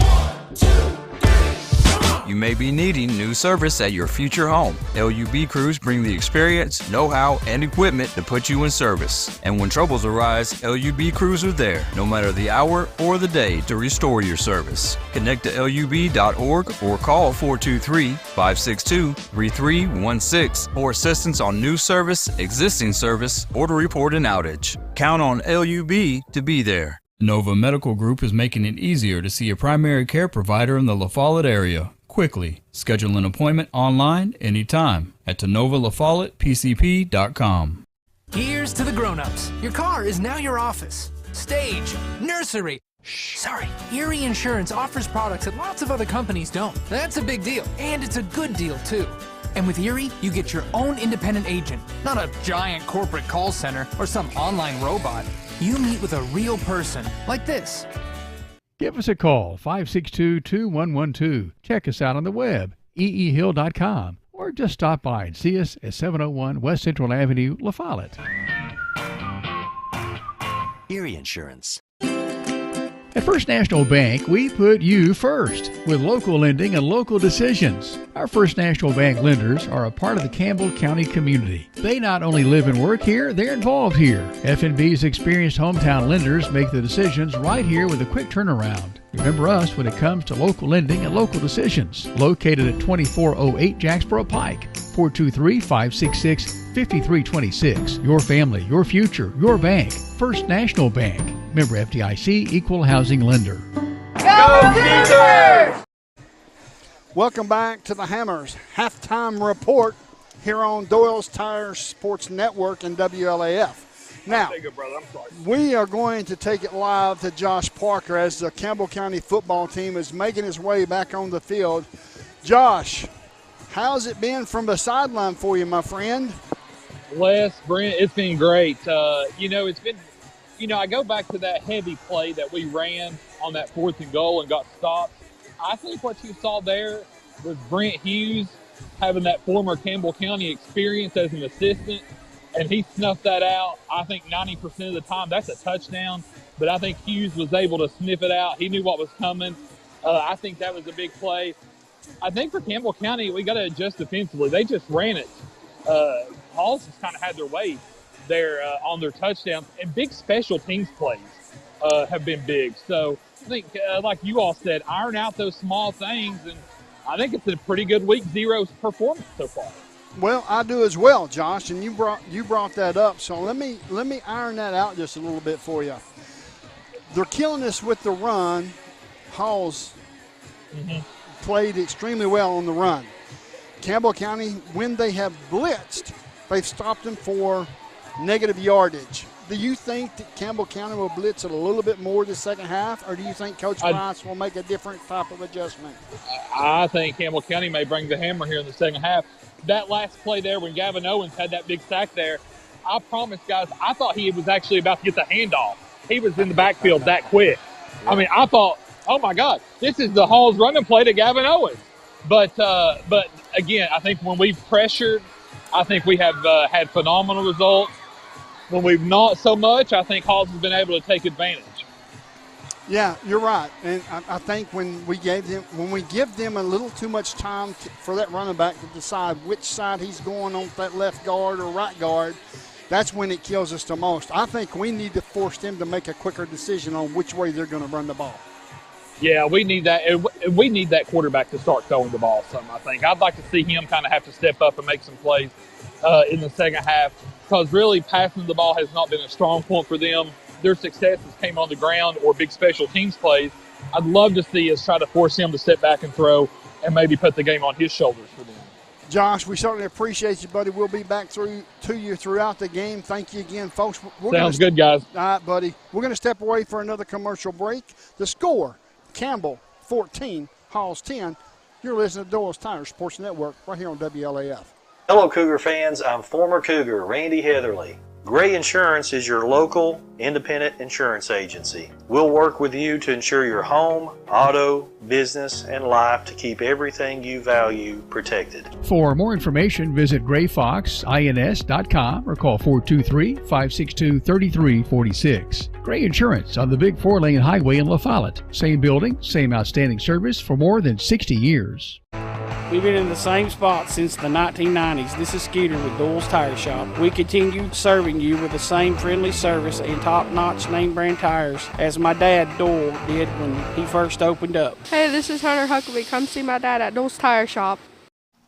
[SPEAKER 6] You may be needing new service at your future home. LUB crews bring the experience, know-how, and equipment to put you in service. And when troubles arise, LUB crews are there, no matter the hour or the day, to restore your service. Connect to LUB.org or call 423-562-3316 for assistance on new service, existing service, or to report an outage. Count on LUB to be there.
[SPEAKER 21] Nova Medical Group is making it easier to see a primary care provider in the La Follette area. Quickly. Schedule an appointment online anytime at TenovaLaFollettePCP.com.
[SPEAKER 22] Here's to the grown-ups. Your car is now your office, stage, nursery. Sorry, Erie Insurance offers products that lots of other companies don't. That's a big deal, and it's a good deal, too. And with Erie, you get your own independent agent, not a giant corporate call center or some online robot. You meet with a real person, like this.
[SPEAKER 7] Give us a call, 562-2112. Check us out on the web, eehill.com, or just stop by and see us at 701 West Central Avenue, La Follette.
[SPEAKER 8] Erie Insurance.
[SPEAKER 7] At First National Bank, we put you first with local lending and local decisions. Our First National Bank lenders are a part of the Campbell County community. They not only live and work here, they're involved here. F&B's experienced hometown lenders make the decisions right here with a quick turnaround. Remember us when it comes to local lending and local decisions. Located at 2408 Jacksboro Pike, 423-566-5326. Your family, your future, your bank. First National Bank. Member FDIC, Equal Housing Lender.
[SPEAKER 3] Go Cougars! Welcome back to the Hammers halftime report here on Doyle's Tire Sports Network and WLAF. Now, we are going to take it live to Josh Parker as the Campbell County football team is making its way back on the field. Josh, how's it been from the sideline for you, my friend?
[SPEAKER 25] Les, Brent, it's been great. It's been, I go back to that heavy play that we ran on that 4th and goal and got stopped. I think what you saw there was Brent Hughes having that former Campbell County experience as an assistant, and he snuffed that out. I think 90% of the time that's a touchdown, but I think Hughes was able to sniff it out. He knew what was coming. I think that was a big play. I think for Campbell County, we got to adjust defensively. They just ran it. Halls just kind of had their way there on their touchdowns, and big special teams plays have been big. So I think, like you all said, iron out those small things, and I think it's a pretty good week 0 performance so far.
[SPEAKER 3] Well, I do as well, Josh, and you brought that up. So let me iron that out just a little bit for you. They're killing us with the run. Halls played extremely well on the run. Campbell County, when they have blitzed, they've stopped them for negative yardage. Do you think that Campbell County will blitz it a little bit more the second half, or do you think Coach Price will make a different type of adjustment?
[SPEAKER 25] I think Campbell County may bring the hammer here in the second half. That last play there when Gavin Owens had that big sack there, I promise, guys, I thought he was actually about to get the handoff. He was in the backfield that quick. I mean, I thought, oh, my God, this is the Halls running play to Gavin Owens. But again, I think when we've pressured, I think we have had phenomenal results. When we've not so much, I think Halls has been able to take advantage.
[SPEAKER 3] Yeah, you're right. And I think when we give them a little too much time for that running back to decide which side he's going on, that left guard or right guard, that's when it kills us the most. I think we need to force them to make a quicker decision on which way they're going to run the ball.
[SPEAKER 25] Yeah, we need that. We need that quarterback to start throwing the ball some, I think. I'd like to see him kind of have to step up and make some plays in the second half, because really passing the ball has not been a strong point for them. Their successes came on the ground or big special teams plays. I'd love to see us try to force him to step back and throw and maybe put the game on his shoulders for them.
[SPEAKER 3] Josh, we certainly appreciate you, buddy. We'll be back to you throughout the game. Thank you again, folks.
[SPEAKER 25] Sounds good, guys.
[SPEAKER 3] All right, buddy. We're going to step away for another commercial break. The score, Campbell 14, Halls 10. You're listening to Doyle's Tire Sports Network right here on WLAF.
[SPEAKER 9] Hello, Cougar fans. I'm former Cougar Randy Heatherly. Gray Insurance is your local independent insurance agency. We'll work with you to insure your home, auto, business, and life to keep everything you value protected.
[SPEAKER 7] For more information, visit grayfoxins.com or call 423-562-3346. Gray Insurance on the Big 4-lane highway in La Follette. Same building, same outstanding service for more than 60 years.
[SPEAKER 10] We've been in the same spot since the 1990s. This is Skeeter with Doyle's Tire Shop. We continue serving you with the same friendly service and top-notch name-brand tires as my dad, Doyle, did when he first opened up.
[SPEAKER 12] Hey, this is Hunter Huckabee. Come see my dad at Doyle's Tire Shop.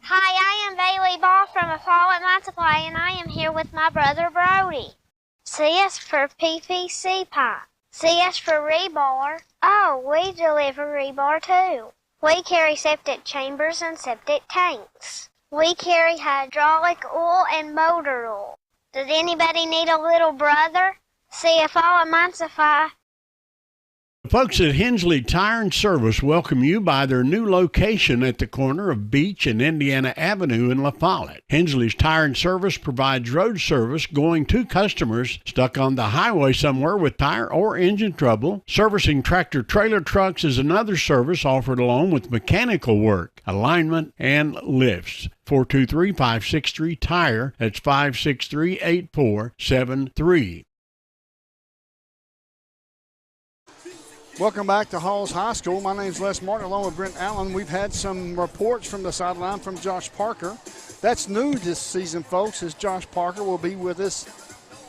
[SPEAKER 14] Hi, I am Bailey Ball from La Follette Multiply, and I am here with my brother Brody. C is for PVC pipe. C is for rebar. Oh, we deliver rebar too. We carry septic chambers and septic tanks. We carry hydraulic oil and motor oil. Does anybody need a little brother? CFO Emulsify.
[SPEAKER 23] The folks at Hensley Tire and Service welcome you by their new location at the corner of Beach and Indiana Avenue in La Follette. Hensley's Tire and Service provides road service going to customers stuck on the highway somewhere with tire or engine trouble. Servicing tractor trailer trucks is another service offered along with mechanical work, alignment, and lifts. 423-563-TIRE. That's 563-8473.
[SPEAKER 3] Welcome back to Halls High School. My name's Les Martin along with Brent Allen. We've had some reports from the sideline from Josh Parker. That's new this season, folks, as Josh Parker will be with us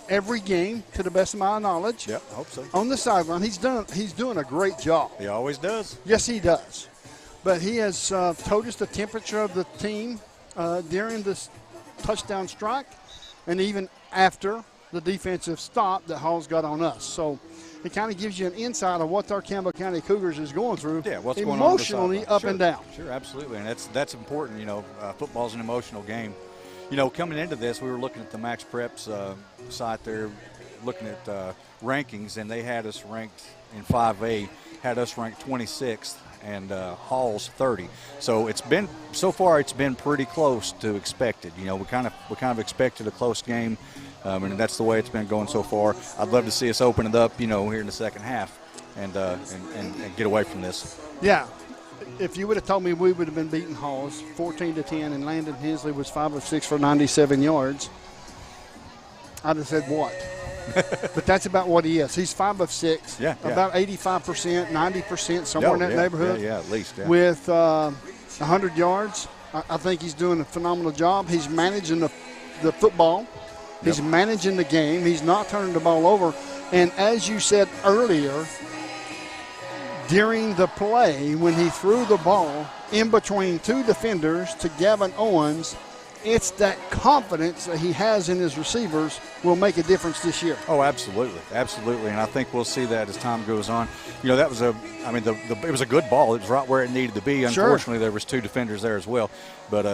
[SPEAKER 3] every game, to the best of my knowledge.
[SPEAKER 5] Yep, I hope so.
[SPEAKER 3] On the sideline. He's doing a great job.
[SPEAKER 5] He always does.
[SPEAKER 3] Yes, he does. But he has told us the temperature of the team during this touchdown strike and even after the defensive stop that Hall's got on us. So it kind of gives you an insight of what our Campbell County Cougars is going through.
[SPEAKER 5] Yeah, what's going on
[SPEAKER 3] emotionally up and down.
[SPEAKER 5] Sure, absolutely, and that's important. You know, football's an emotional game. You know, coming into this, we were looking at the Max Preps site there, looking at rankings, and they had us ranked in 5A, had us ranked 26th, and Hall's 30. So it's been pretty close to expected. You know, we kind of expected a close game. And that's the way it's been going so far. I'd love to see us open it up, you know, here in the second half and get away from this.
[SPEAKER 3] Yeah. If you would have told me we would have been beating Halls 14-10 and Landon Hensley was 5 of 6 for 97 yards, I'd have said what? But that's about what he is. He's 5 of 6, about 85%, 90%, somewhere in that neighborhood.
[SPEAKER 5] Yeah, at least. Yeah.
[SPEAKER 3] With 100 yards. I think he's doing a phenomenal job. He's managing the football. He's managing the game. He's not turning the ball over. And as you said earlier, during the play, when he threw the ball in between two defenders to Gavin Owens, it's that confidence that he has in his receivers will make a difference this year.
[SPEAKER 5] Oh, absolutely. Absolutely. And I think we'll see that as time goes on. You know, that was it was a good ball. It was right where it needed to be. Unfortunately, there was two defenders there as well. But,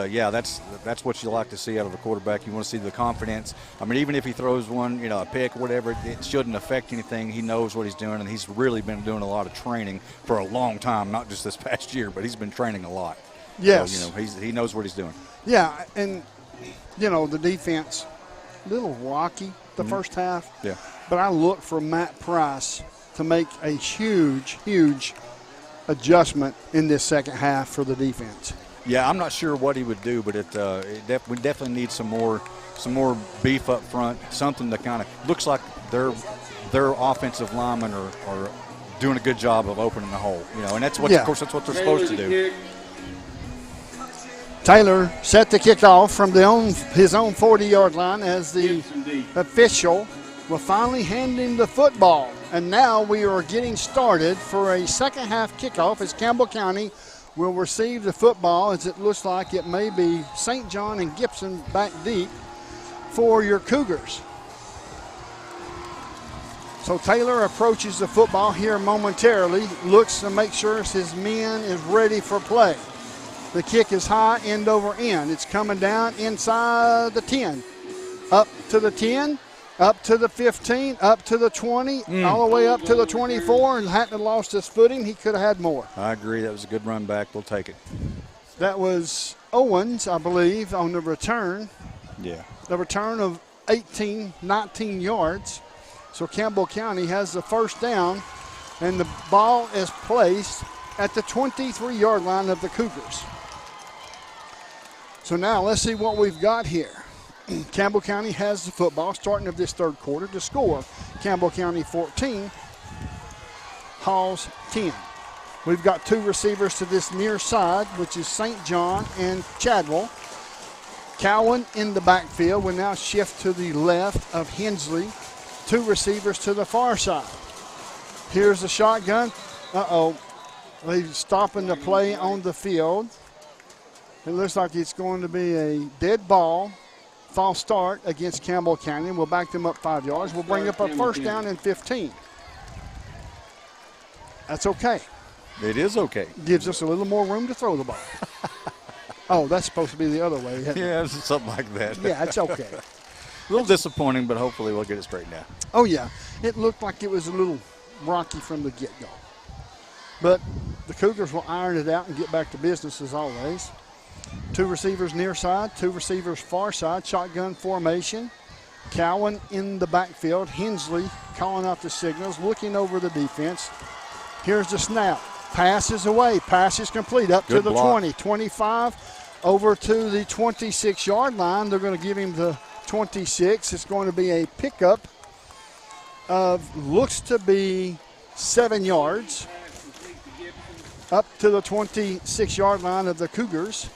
[SPEAKER 5] that's what you like to see out of a quarterback. You want to see the confidence. I mean, even if he throws one, you know, a pick or whatever, it shouldn't affect anything. He knows what he's doing, and he's really been doing a lot of training for a long time, not just this past year, but he's been training a lot.
[SPEAKER 3] Yes.
[SPEAKER 5] So, you know, he knows what he's doing.
[SPEAKER 3] Yeah, and, you know, the defense, a little rocky the first half.
[SPEAKER 5] Yeah.
[SPEAKER 3] But I look for Matt Price to make a huge, huge adjustment in this second half for the defense.
[SPEAKER 5] Yeah, I'm not sure what he would do, but we definitely need some more beef up front, something that kind of looks like their offensive linemen are doing a good job of opening the hole, you know, and that's what of course that's what they're supposed to do.
[SPEAKER 3] Taylor set to kick off from his own 40-yard line as the official will finally hand him the football. And now we are getting started for a second half kickoff as Campbell County will receive the football, as it looks like it may be St. John and Gibson back deep for your Cougars. So Taylor approaches the football here momentarily, looks to make sure his men is ready for play. The kick is high, end over end. It's coming down inside the 10. Up to the 10, up to the 15, up to the 20, all the way up to the 24, and Hatton lost his footing. He could have had more.
[SPEAKER 5] I agree. That was a good run back. We'll take it.
[SPEAKER 3] That was Owens, I believe, on the return.
[SPEAKER 5] Yeah.
[SPEAKER 3] The return of 18, 19 yards. So Campbell County has the first down, and the ball is placed at the 23-yard line of the Cougars. So now let's see what we've got here. Campbell County has the football starting of this third quarter to score. Campbell County 14, Halls 10. We've got two receivers to this near side, which is St. John and Chadwell. Cowan in the backfield will now shift to the left of Hensley. Two receivers to the far side. Here's the shotgun. They're stopping the play on the field. It looks like it's going to be a dead ball. False start against Campbell County. We'll back them up 5 yards. We'll bring up a first down and 15. That's okay.
[SPEAKER 5] It is okay.
[SPEAKER 3] Gives us a little more room to throw the ball. Oh, that's supposed to be the other way.
[SPEAKER 5] Yeah, something like that.
[SPEAKER 3] Yeah, it's okay.
[SPEAKER 5] A little disappointing, but hopefully we'll get it straightened out.
[SPEAKER 3] Oh, yeah. It looked like it was a little rocky from the get-go. But the Cougars will iron it out and get back to business as always. Two receivers near side, two receivers far side, shotgun formation. Cowan in the backfield. Hensley calling out the signals, looking over the defense. Here's the snap. Pass is away. Pass is complete. Up
[SPEAKER 5] Good
[SPEAKER 3] to the
[SPEAKER 5] block.
[SPEAKER 3] 20, 25, over to the 26-yard line. They're going to give him the 26. It's going to be a pickup of, looks to be 7 yards. Up to the 26-yard line of the Cougars.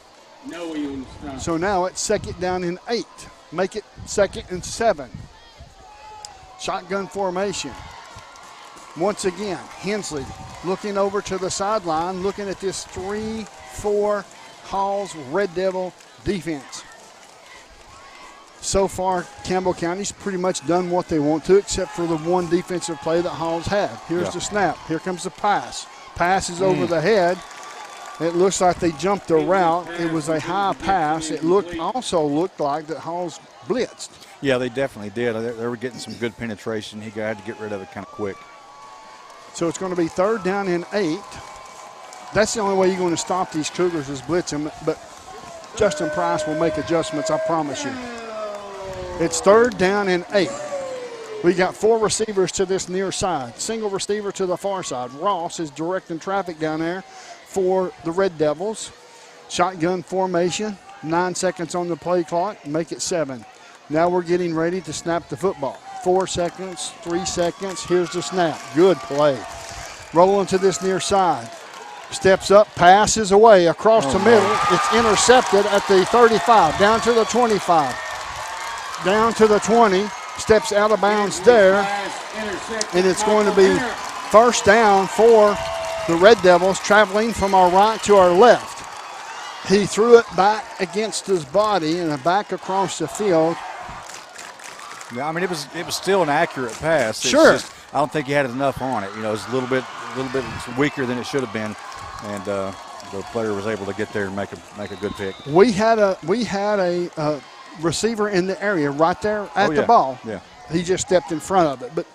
[SPEAKER 3] So now it's second down and 8. Make it second and 7. Shotgun formation. Once again, Hensley looking over to the sideline, looking at this 3-4 Halls Red Devil defense. So far, Campbell County's pretty much done what they want to, except for the one defensive play that Halls had. Here's the snap. Here comes the pass. Pass is over the head. It looks like they jumped a route. It was a high pass. It also looked like that Halls blitzed.
[SPEAKER 5] Yeah, they definitely did. They were getting some good penetration. He had to get rid of it kind of quick.
[SPEAKER 3] So it's going to be third down and 8. That's the only way you're going to stop these Cougars is blitz them. But Justin Price will make adjustments, I promise you. It's third down and 8. We got 4 receivers to this near side. Single receiver to the far side. Ross is directing traffic down there for the Red Devils. Shotgun formation. 9 seconds on the play clock. Make it 7. Now we're getting ready to snap the football. 4 seconds, 3 seconds. Here's the snap. Good play. Rolling to this near side. Steps up, passes away across the middle. It's intercepted at the 35, down to the 25, down to the 20. Steps out of bounds there, and it's going to be first down for the Red Devils, traveling from our right to our left. He threw it back against his body and back across the field.
[SPEAKER 5] Yeah, I mean, it was still an accurate pass. It's
[SPEAKER 3] Sure.
[SPEAKER 5] just, I don't think he had enough on it. You know, it was a little bit weaker than it should have been, and the player was able to get there and make a good pick.
[SPEAKER 3] We had a receiver in the area right there at the ball.
[SPEAKER 5] Yeah.
[SPEAKER 3] He just stepped in front of it, but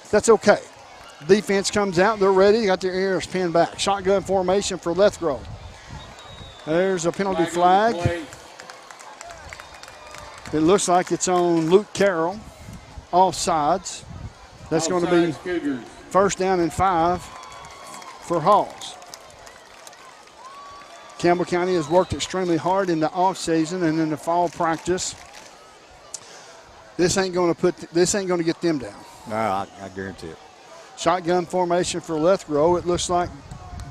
[SPEAKER 3] that's okay. Defense comes out. They're ready. Got their ears pinned back. Shotgun formation for Lethgrove. There's a penalty flag. It looks like it's on Luke Carroll. Offsides. That's going to be first down and 5 for Halls. Campbell County has worked extremely hard in the offseason and in the fall practice. This ain't going to get them down.
[SPEAKER 5] No, I guarantee it.
[SPEAKER 3] Shotgun formation for Lethgrove. It looks like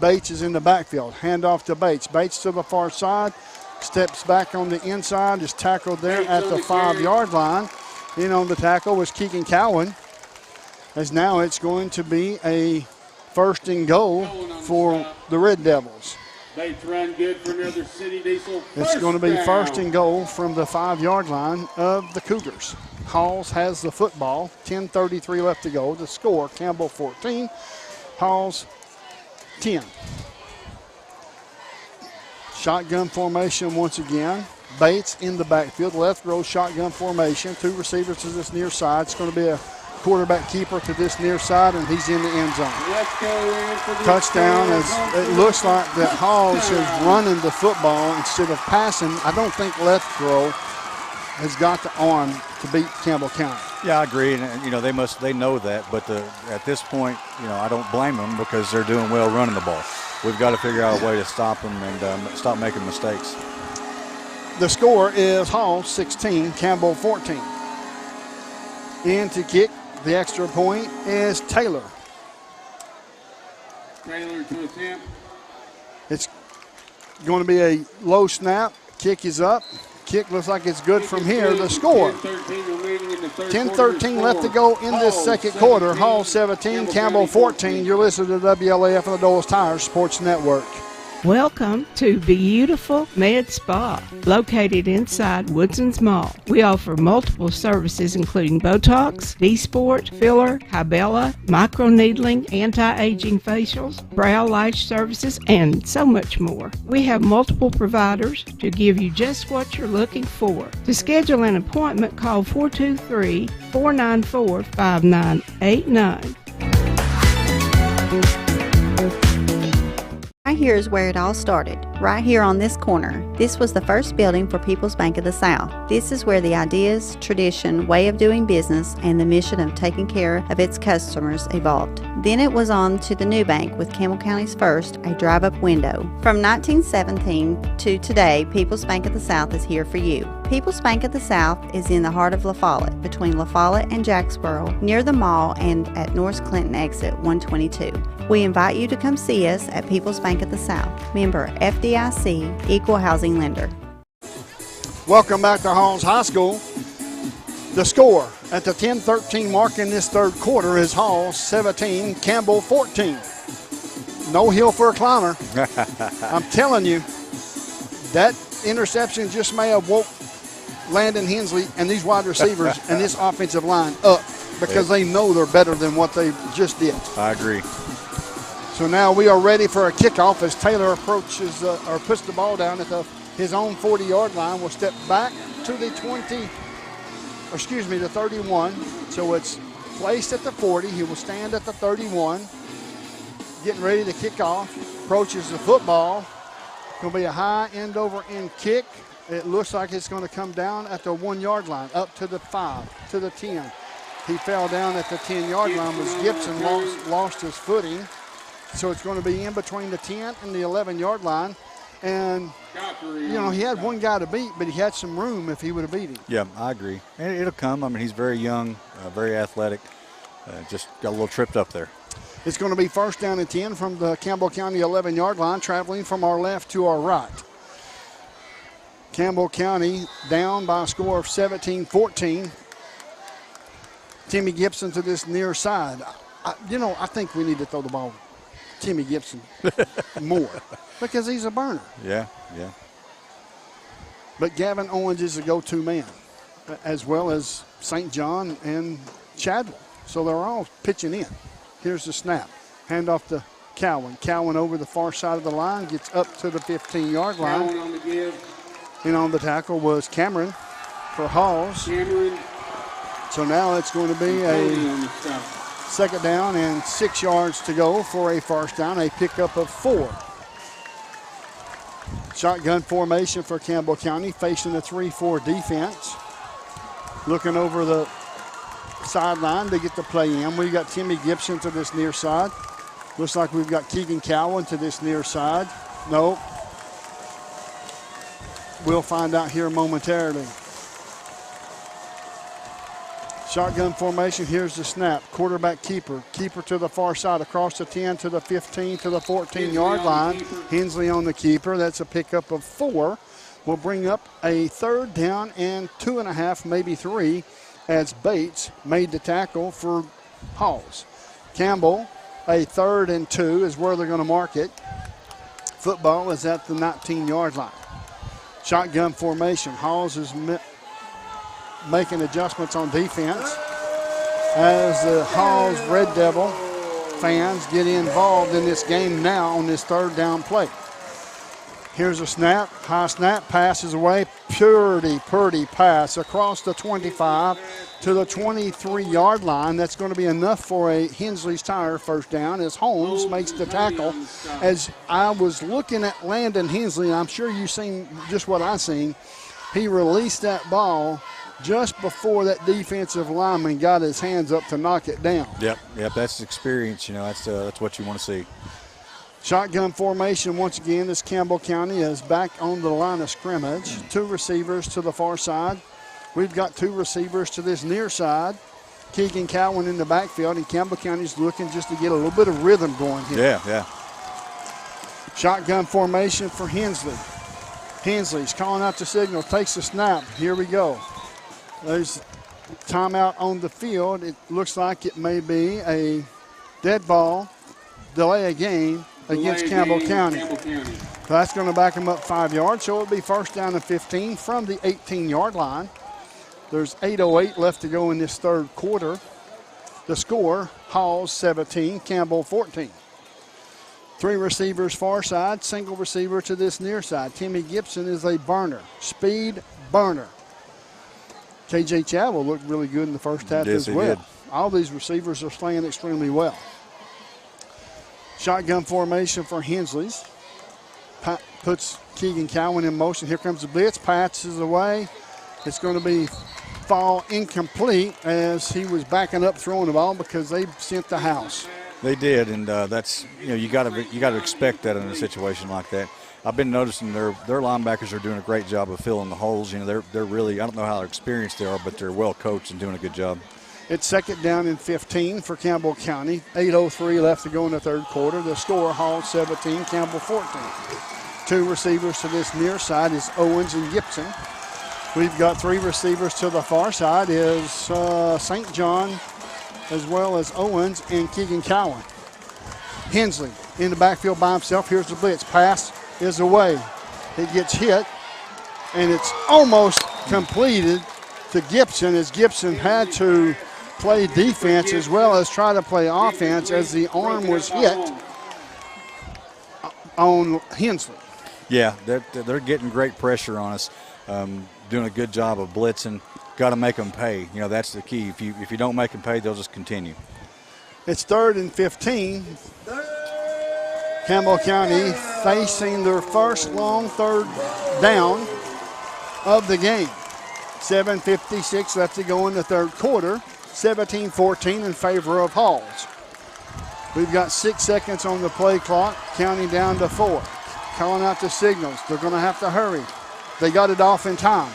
[SPEAKER 3] Bates is in the backfield. Hand off to Bates. Bates to the far side. Steps back on the inside. Is tackled there at the 5-yard line. In on the tackle was Keegan Cowan. as now it's going to be a first and goal for the Red Devils.
[SPEAKER 13] Bates run good for another City Diesel.
[SPEAKER 3] It's going to be first and goal from the 5-yard line of the Cougars. Halls has the football. 10:33 left to go. The score, Campbell 14, Halls 10. Shotgun formation once again. Bates in the backfield. Left row shotgun formation. 2 receivers to this near side. It's going to be a quarterback keeper to this near side, and he's in the end zone. Touchdown. As it looks like that Halls is running the football instead of passing. I don't think left row has got the arm to beat Campbell County.
[SPEAKER 5] Yeah, I agree, and they know that, but at this point, I don't blame them because they're doing well running the ball. We've got to figure out a way to stop them and stop making mistakes.
[SPEAKER 3] The score is Hall 16, Campbell 14. In to kick the extra point is Taylor.
[SPEAKER 13] Taylor to attempt.
[SPEAKER 3] It's going to be a low snap. Kick is up. Kick looks like it's good from here. The score, 10:13 left to go in this second quarter. Hall 17, Campbell 14. You're listening to WLAF and the Dole's Tires Sports Network.
[SPEAKER 16] Welcome to beautiful Med Spa, located inside Woodson's Mall. We offer multiple services including Botox, D-Sport, filler, Hybella, microneedling, anti-aging facials, brow lash services, and so much more. We have multiple providers to give you just what you're looking for. To schedule an appointment, call 423-494-5989.
[SPEAKER 19] Right here is where it all started, right here on this corner. This was the first building for People's Bank of the South. This is where the ideas, tradition, way of doing business, and the mission of taking care of its customers evolved. Then it was on to the new bank with Campbell County's first, a drive-up window. From 1917 to today, People's Bank of the South is here for you. People's Bank of the South is in the heart of La Follette, between La Follette and Jacksboro, near the mall and at North Clinton exit 122. We invite you to come see us at People's Bank of the South, member FDIC, equal housing lender.
[SPEAKER 3] Welcome back to Halls High School. The score at the 10:13 mark in this third quarter is Halls 17, Campbell 14. No hill for a climber. I'm telling you, that interception just may have woke Landon Hensley and these wide receivers and this offensive line up because they know they're better than what they just did.
[SPEAKER 5] I agree.
[SPEAKER 3] So now we are ready for a kickoff as Taylor approaches or puts the ball down at his own 40-yard line. Will step back to the 31. So it's placed at the 40. He will stand at the 31. Getting ready to kick off. Approaches the football. Going to be a high end over end kick. It looks like it's going to come down at the 1-yard line, up to the 5, to the 10. He fell down at the 10-yard line as Gibson lost his footing. So it's going to be in between the 10 and the 11-yard line. And, he had one guy to beat, but he had some room if he would have beat him.
[SPEAKER 5] Yeah, I agree. And it'll come. I mean, he's very young, very athletic. Just got a little tripped up there.
[SPEAKER 3] It's going to be first down and 10 from the Campbell County 11-yard line, traveling from our left to our right. Campbell County down by a score of 17-14. Timmy Gibson to this near side. I think we need to throw the ball Timmy Gibson more because he's a burner.
[SPEAKER 5] Yeah.
[SPEAKER 3] But Gavin Owens is a go-to man, as well as St. John and Chadwell. So they're all pitching in. Here's the snap. Hand off to Cowan. Cowan over the far side of the line, gets up to the 15-yard line.
[SPEAKER 13] Cowan on the give.
[SPEAKER 3] And on the tackle was Cameron for Halls.
[SPEAKER 13] Cameron.
[SPEAKER 3] So now it's going to be a second down and 6 yards to go for a first down, a pickup of 4. Shotgun formation for Campbell County, facing the 3-4 defense. Looking over the sideline to get the play in. We've got Timmy Gibson to this near side. Looks like we've got Keegan Cowan to this near side. Nope. We'll find out here momentarily. Shotgun formation, here's the snap. Quarterback keeper. Keeper to the far side, across the 10 to the 15 to the 14-yard line. Hensley on the keeper. That's a pickup of 4. We'll bring up a third down and 2.5, maybe 3, as Bates made the tackle for Halls. Campbell, a 3rd and 2 is where they're going to mark it. Football is at the 19-yard line. Shotgun formation. Halls is making adjustments on defense as the Halls Red Devil fans get involved in this game now on this 3rd down play. Here's a snap, high snap, passes away, pretty pass across the 25 to the 23-yard line. That's going to be enough for a Hensley's Tire first down as Holmes makes the tackle. As I was looking at Landon Hensley, I'm sure you've seen just what I seen. He released that ball just before that defensive lineman got his hands up to knock it down.
[SPEAKER 5] Yep, that's experience. That's what you want to see.
[SPEAKER 3] Shotgun formation once again as Campbell County is back on the line of scrimmage. 2 receivers to the far side. We've got 2 receivers to this near side. Keegan Cowan in the backfield, and Campbell County's looking just to get a little bit of rhythm going here.
[SPEAKER 5] Yeah.
[SPEAKER 3] Shotgun formation for Hensley. Hensley's calling out the signal, takes the snap. Here we go. There's timeout on the field. It looks like it may be a dead ball, delay a game against Campbell County. That's going to back them up 5 yards, so it'll be first down and 15 from the 18-yard line. There's 8:08 left to go in this 3rd quarter. The score, Halls 17, Campbell 14. 3 receivers far side, single receiver to this near side. Timmy Gibson is a burner, speed burner. KJ Chadwell looked really good in the first half as well.
[SPEAKER 5] Did.
[SPEAKER 3] All these receivers are playing extremely well. Shotgun formation for Hensley's. Puts Keegan Cowan in motion. Here comes the blitz. Passes away. It's going to be fall incomplete as he was backing up throwing the ball because they sent the house.
[SPEAKER 5] They did, and that's you got to expect that in a situation like that. I've been noticing their linebackers are doing a great job of filling the holes. They're really, I don't know how experienced they are, but they're well coached and doing a good job.
[SPEAKER 3] It's 2nd down and 15 for Campbell County. 8:03 left to go in the 3rd quarter. The score, Hall 17, Campbell 14. 2 receivers to this near side is Owens and Gibson. We've got 3 receivers to the far side is St. John as well as Owens and Keegan Cowan. Hensley in the backfield by himself. Here's the blitz. Pass is away. He gets hit, and it's almost completed to Gibson as Gibson had to play defense as well as try to play offense as the arm was hit on Hensley.
[SPEAKER 5] Yeah, they're getting great pressure on us, doing a good job of blitzing. Got to make them pay. That's the key. If you don't make them pay, they'll just continue.
[SPEAKER 3] It's 3rd and 15. Campbell County facing their first long 3rd down of the game. 7:56 left to go in the 3rd quarter. 17-14 in favor of Halls. We've got 6 seconds on the play clock. Counting down to 4. Calling out the signals. They're going to have to hurry. They got it off in time.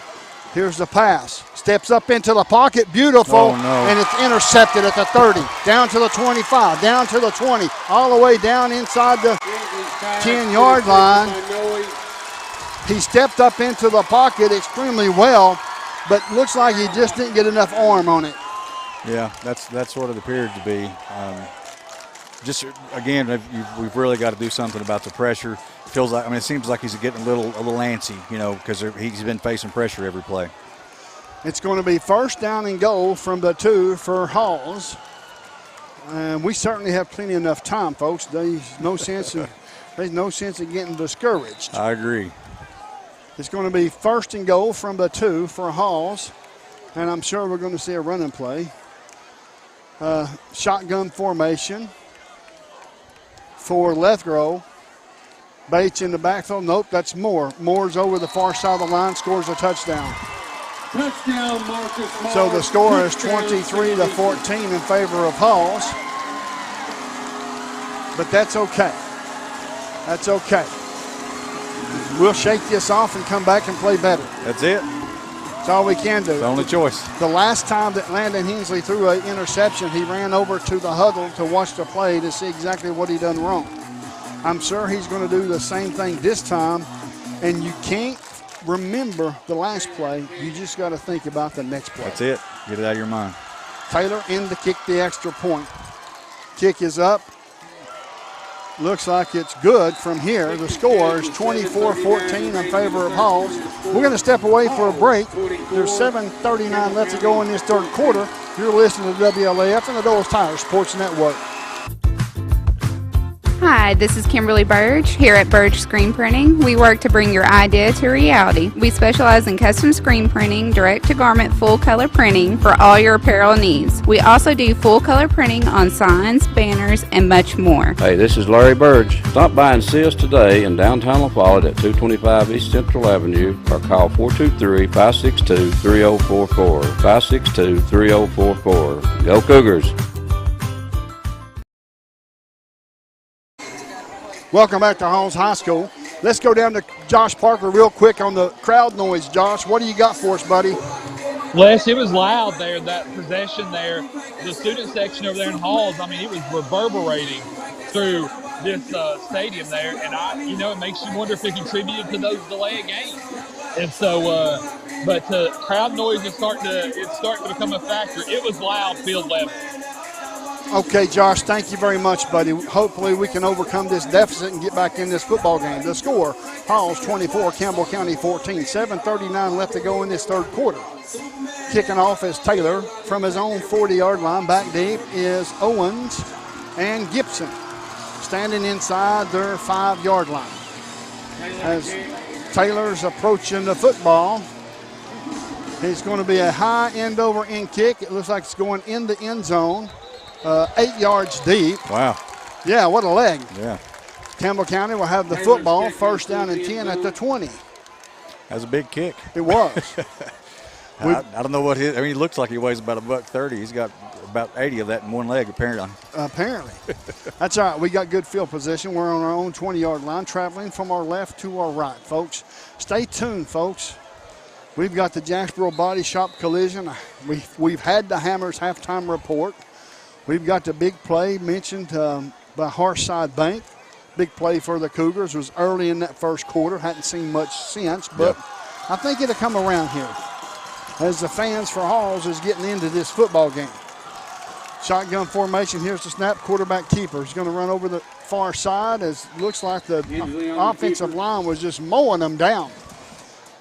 [SPEAKER 3] Here's the pass. Steps up into the pocket. Beautiful.
[SPEAKER 5] Oh, no.
[SPEAKER 3] And it's intercepted at the 30. Down to the 25. Down to the 20. All the way down inside the 10-yard line. He stepped up into the pocket extremely well, but looks like he just didn't get enough arm on it.
[SPEAKER 5] Yeah, that's what it appeared to be. Just again, we've really got to do something about the pressure. It seems like he's getting a little antsy, because he's been facing pressure every play.
[SPEAKER 3] It's going to be first down and goal from the 2 for Halls. And we certainly have plenty enough time, folks. There's no sense in getting discouraged.
[SPEAKER 5] I agree.
[SPEAKER 3] It's going to be first and goal from the 2 for Halls. And I'm sure we're going to see a running play. Shotgun formation for Lethgrove. Bates in the backfield. Nope, that's Moore. Moore's over the far side of the line, scores a touchdown.
[SPEAKER 13] Touchdown, Marcus Moore.
[SPEAKER 3] So the score is 23-14 in favor of Halls. But that's okay. That's okay. We'll shake this off and come back and play better.
[SPEAKER 5] That's it.
[SPEAKER 3] That's all we can do.
[SPEAKER 5] It's the only choice.
[SPEAKER 3] The last time that Landon Hensley threw an interception, he ran over to the huddle to watch the play to see exactly what he done wrong. I'm sure he's going to do the same thing this time, and you can't remember the last play. You just got to think about the next play.
[SPEAKER 5] That's it. Get it out of your mind.
[SPEAKER 3] Taylor in to kick the extra point. Kick is up. Looks like it's good from here. The score is 24-14 in favor of Halls. We're going to step away for a break. There's 7:39 left to go in this third quarter. You're listening to WLAF and the Doles Tire Sports Network.
[SPEAKER 1] Hi, this is Kimberly Burge here at Burge Screen Printing. We work to bring your idea to reality. We specialize in custom screen printing, direct-to-garment full-color printing for all your apparel needs. We also do full-color printing on signs, banners, and much more.
[SPEAKER 4] Hey, this is Larry Burge. Stop by and see us today in downtown La Follette at 225 East Central Avenue or call 423-562-3044. 562-3044. Go Cougars!
[SPEAKER 3] Welcome back to Halls High School. Let's go down to Josh Parker real quick on the crowd noise. Josh, what do you got for us, buddy?
[SPEAKER 25] Les, it was loud there, that possession there. The student section over there in Halls, I mean, it was reverberating through this stadium there. And, it makes you wonder if it contributed to those delay of games. And so, crowd noise is starting to become a factor. It was loud field level.
[SPEAKER 3] Okay, Josh, thank you very much, buddy. Hopefully we can overcome this deficit and get back in this football game. The score, Halls 24, Campbell County 14. 7:39 left to go in this third quarter. Kicking off is Taylor from his own 40-yard line. Back deep is Owens and Gibson standing inside their 5-yard line. As Taylor's approaching the football, it's going to be a high end-over-end kick. It looks like it's going in the end zone. 8 yards deep.
[SPEAKER 5] Wow.
[SPEAKER 3] Yeah, what a leg.
[SPEAKER 5] Yeah.
[SPEAKER 3] Campbell County will have the football, first down and 10 at the 20.
[SPEAKER 5] That's a big kick.
[SPEAKER 3] It was.
[SPEAKER 5] I don't know what he looks like he weighs about $130. He's got about 80 of that in one leg, apparently. That's all right. We got good field position. We're on our own 20-yard line, traveling from our left to our right, folks. Stay tuned, folks. We've got the Jacksboro Body Shop collision. We've had the Hammers halftime report. We've got the big play mentioned by Harshside Bank. Big play for the Cougars was early in that first quarter. Hadn't seen much since, but I think it'll come around here as the fans for Halls is getting into this football game. Shotgun formation. Here's the snap. Quarterback keeper is going to run over the far side as it looks like the offensive line was just mowing them down.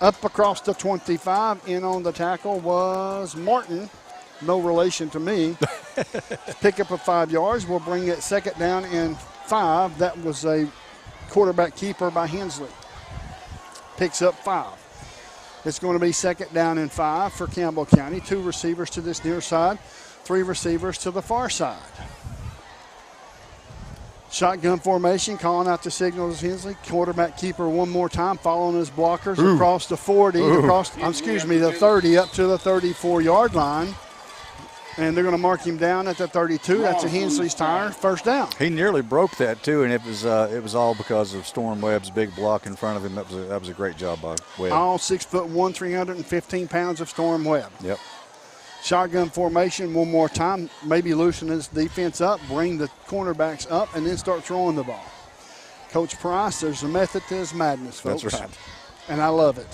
[SPEAKER 5] Up across the 25, in on the tackle was Martin. No relation to me. Pick up of 5 yards. We'll bring it second down and 5. That was a quarterback keeper by Hensley. Picks up 5. It's going to be second down and 5 for Campbell County. 2 receivers to this near side, 3 receivers to the far side. Shotgun formation, calling out the signals. Hensley, quarterback keeper one more time, following his blockers across the 40, the 30 up to the 34-yard line. And they're going to mark him down at the 32. That's a Hensley's tire, first down. He nearly broke that too, and it was all because of Storm Webb's big block in front of him. That was a great job by Webb.
[SPEAKER 3] All 6'1", 315 pounds of Storm Webb.
[SPEAKER 5] Yep.
[SPEAKER 3] Shotgun formation one more time. Maybe loosen his defense up, bring the cornerbacks up, and then start throwing the ball. Coach Price, there's a method to his madness, folks.
[SPEAKER 5] That's right.
[SPEAKER 3] And I love it.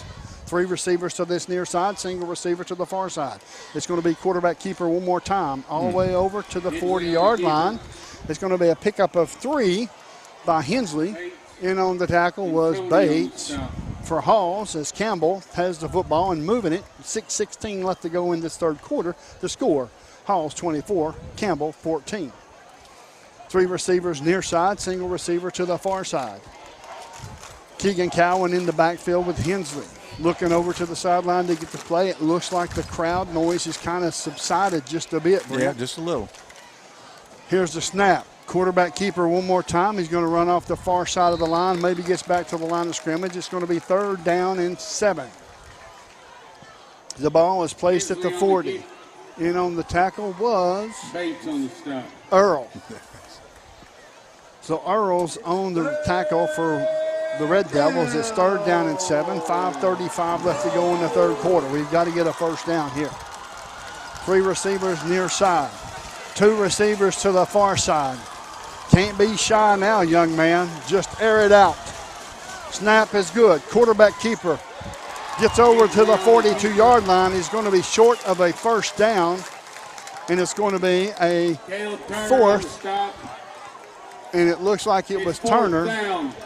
[SPEAKER 3] 3 receivers to this near side, single receiver to the far side. It's going to be quarterback keeper one more time, all the way over to the 40-yard line. It's going to be a pickup of 3 by Hensley. In on the tackle was Bates for Halls as Campbell has the football and moving it. 6:16 left to go in this third quarter. The score, Halls 24, Campbell 14. 3 receivers near side, single receiver to the far side. Keegan Cowan in the backfield with Hensley. Looking over to the sideline to get the play. It looks like the crowd noise has kind of subsided just a bit, Brent.
[SPEAKER 5] Yeah, just a little.
[SPEAKER 3] Here's the snap. Quarterback keeper one more time. He's going to run off the far side of the line. Maybe gets back to the line of scrimmage. It's going to be 3rd down and 7. The ball is placed at the 40. In on the tackle was
[SPEAKER 13] Bates on the stop.
[SPEAKER 3] Earl. So Earl's on the tackle for the Red Devils. It's 3rd down and 7. 5:35 left to go in the third quarter. We've got to get a first down here. 3 receivers near side. 2 receivers to the far side. Can't be shy now, young man. Just air it out. Snap is good. Quarterback keeper gets over to the 42-yard line. He's going to be short of a first down. and it's going to be a fourth. And it looks like it was Turner.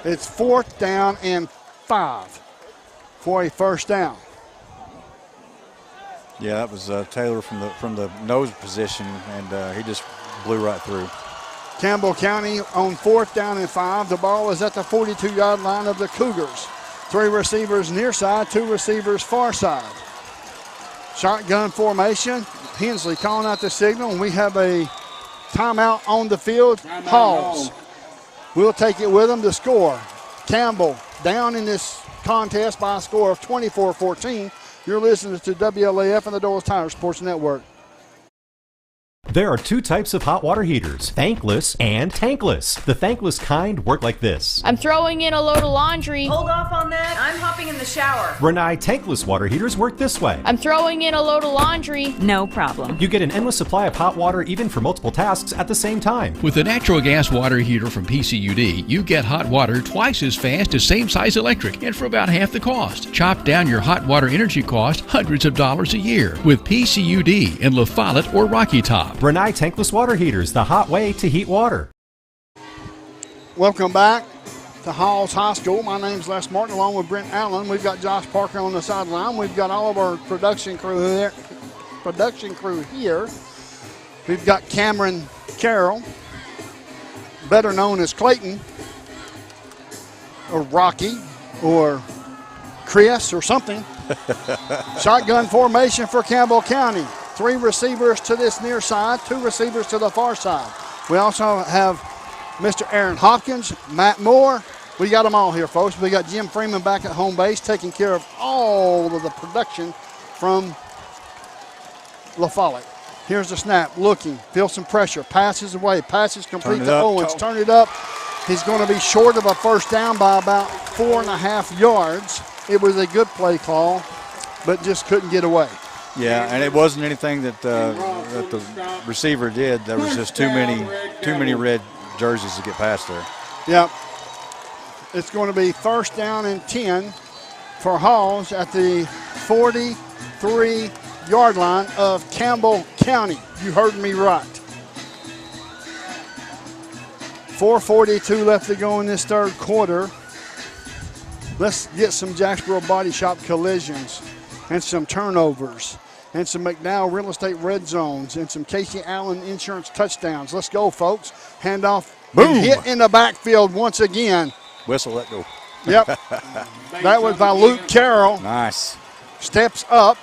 [SPEAKER 3] It's 4th down and 5 for a first down.
[SPEAKER 5] Yeah, that was Taylor from the nose position, and he just blew right through.
[SPEAKER 3] Campbell County on 4th down and 5. The ball is at the 42-yard line of the Cougars. 3 receivers near side, 2 receivers far side. Shotgun formation. Hensley calling out the signal, and we have a timeout on the field. Halls will take it with them to score. Campbell down in this contest by a score of 24-14. You're listening to WLAF and the Doyle's Tire Sports Network.
[SPEAKER 15] There are 2 types of hot water heaters, thankless and tankless. The thankless kind work like this.
[SPEAKER 17] I'm throwing in a load of laundry.
[SPEAKER 18] Hold off on that. I'm hopping in the shower.
[SPEAKER 15] Renai tankless water heaters work this way.
[SPEAKER 17] I'm throwing in a load of laundry.
[SPEAKER 18] No problem.
[SPEAKER 15] You get an endless supply of hot water even for multiple tasks at the same time.
[SPEAKER 7] With the natural gas water heater from PCUD, you get hot water twice as fast as same-size electric and for about half the cost. Chop down your hot water energy cost hundreds of dollars a year with PCUD in La Follette or Rocky Top.
[SPEAKER 15] Renai tankless water heaters, the hot way to heat water.
[SPEAKER 3] Welcome back to Halls High School. My name's Les Martin along with Brent Allen. We've got Josh Parker on the sideline. We've got all of our production crew here. We've got Cameron Carroll, better known as Clayton, or Rocky, or Chris, or something. Shotgun formation for Campbell County. 3 receivers to this near side, 2 receivers to the far side. We also have Mr. Aaron Hopkins, Matt Moore. We got them all here, folks. We got Jim Freeman back at home base taking care of all of the production from La Follette. Here's the snap, looking, feels some pressure, passes away, passes complete to Owens. Turn it up. He's going to be short of a first down by about 4.5 yards. It was a good play call, but just couldn't get away.
[SPEAKER 5] Yeah, and it wasn't anything that the receiver did. There was just too many red jerseys to get past there.
[SPEAKER 3] Yep. It's going to be first down and 10 for Halls at the 43-yard line of Campbell County. You heard me right. 4:42 left to go in this third quarter. Let's get some Jacksboro Body Shop collisions and some turnovers and some McDowell Real Estate red zones and some Casey Allen Insurance touchdowns. Let's go, folks. Handoff. Boom. Hit in the backfield once again.
[SPEAKER 5] Whistle, let go.
[SPEAKER 3] Yep. That was by Luke Carroll.
[SPEAKER 5] Nice.
[SPEAKER 3] Steps up.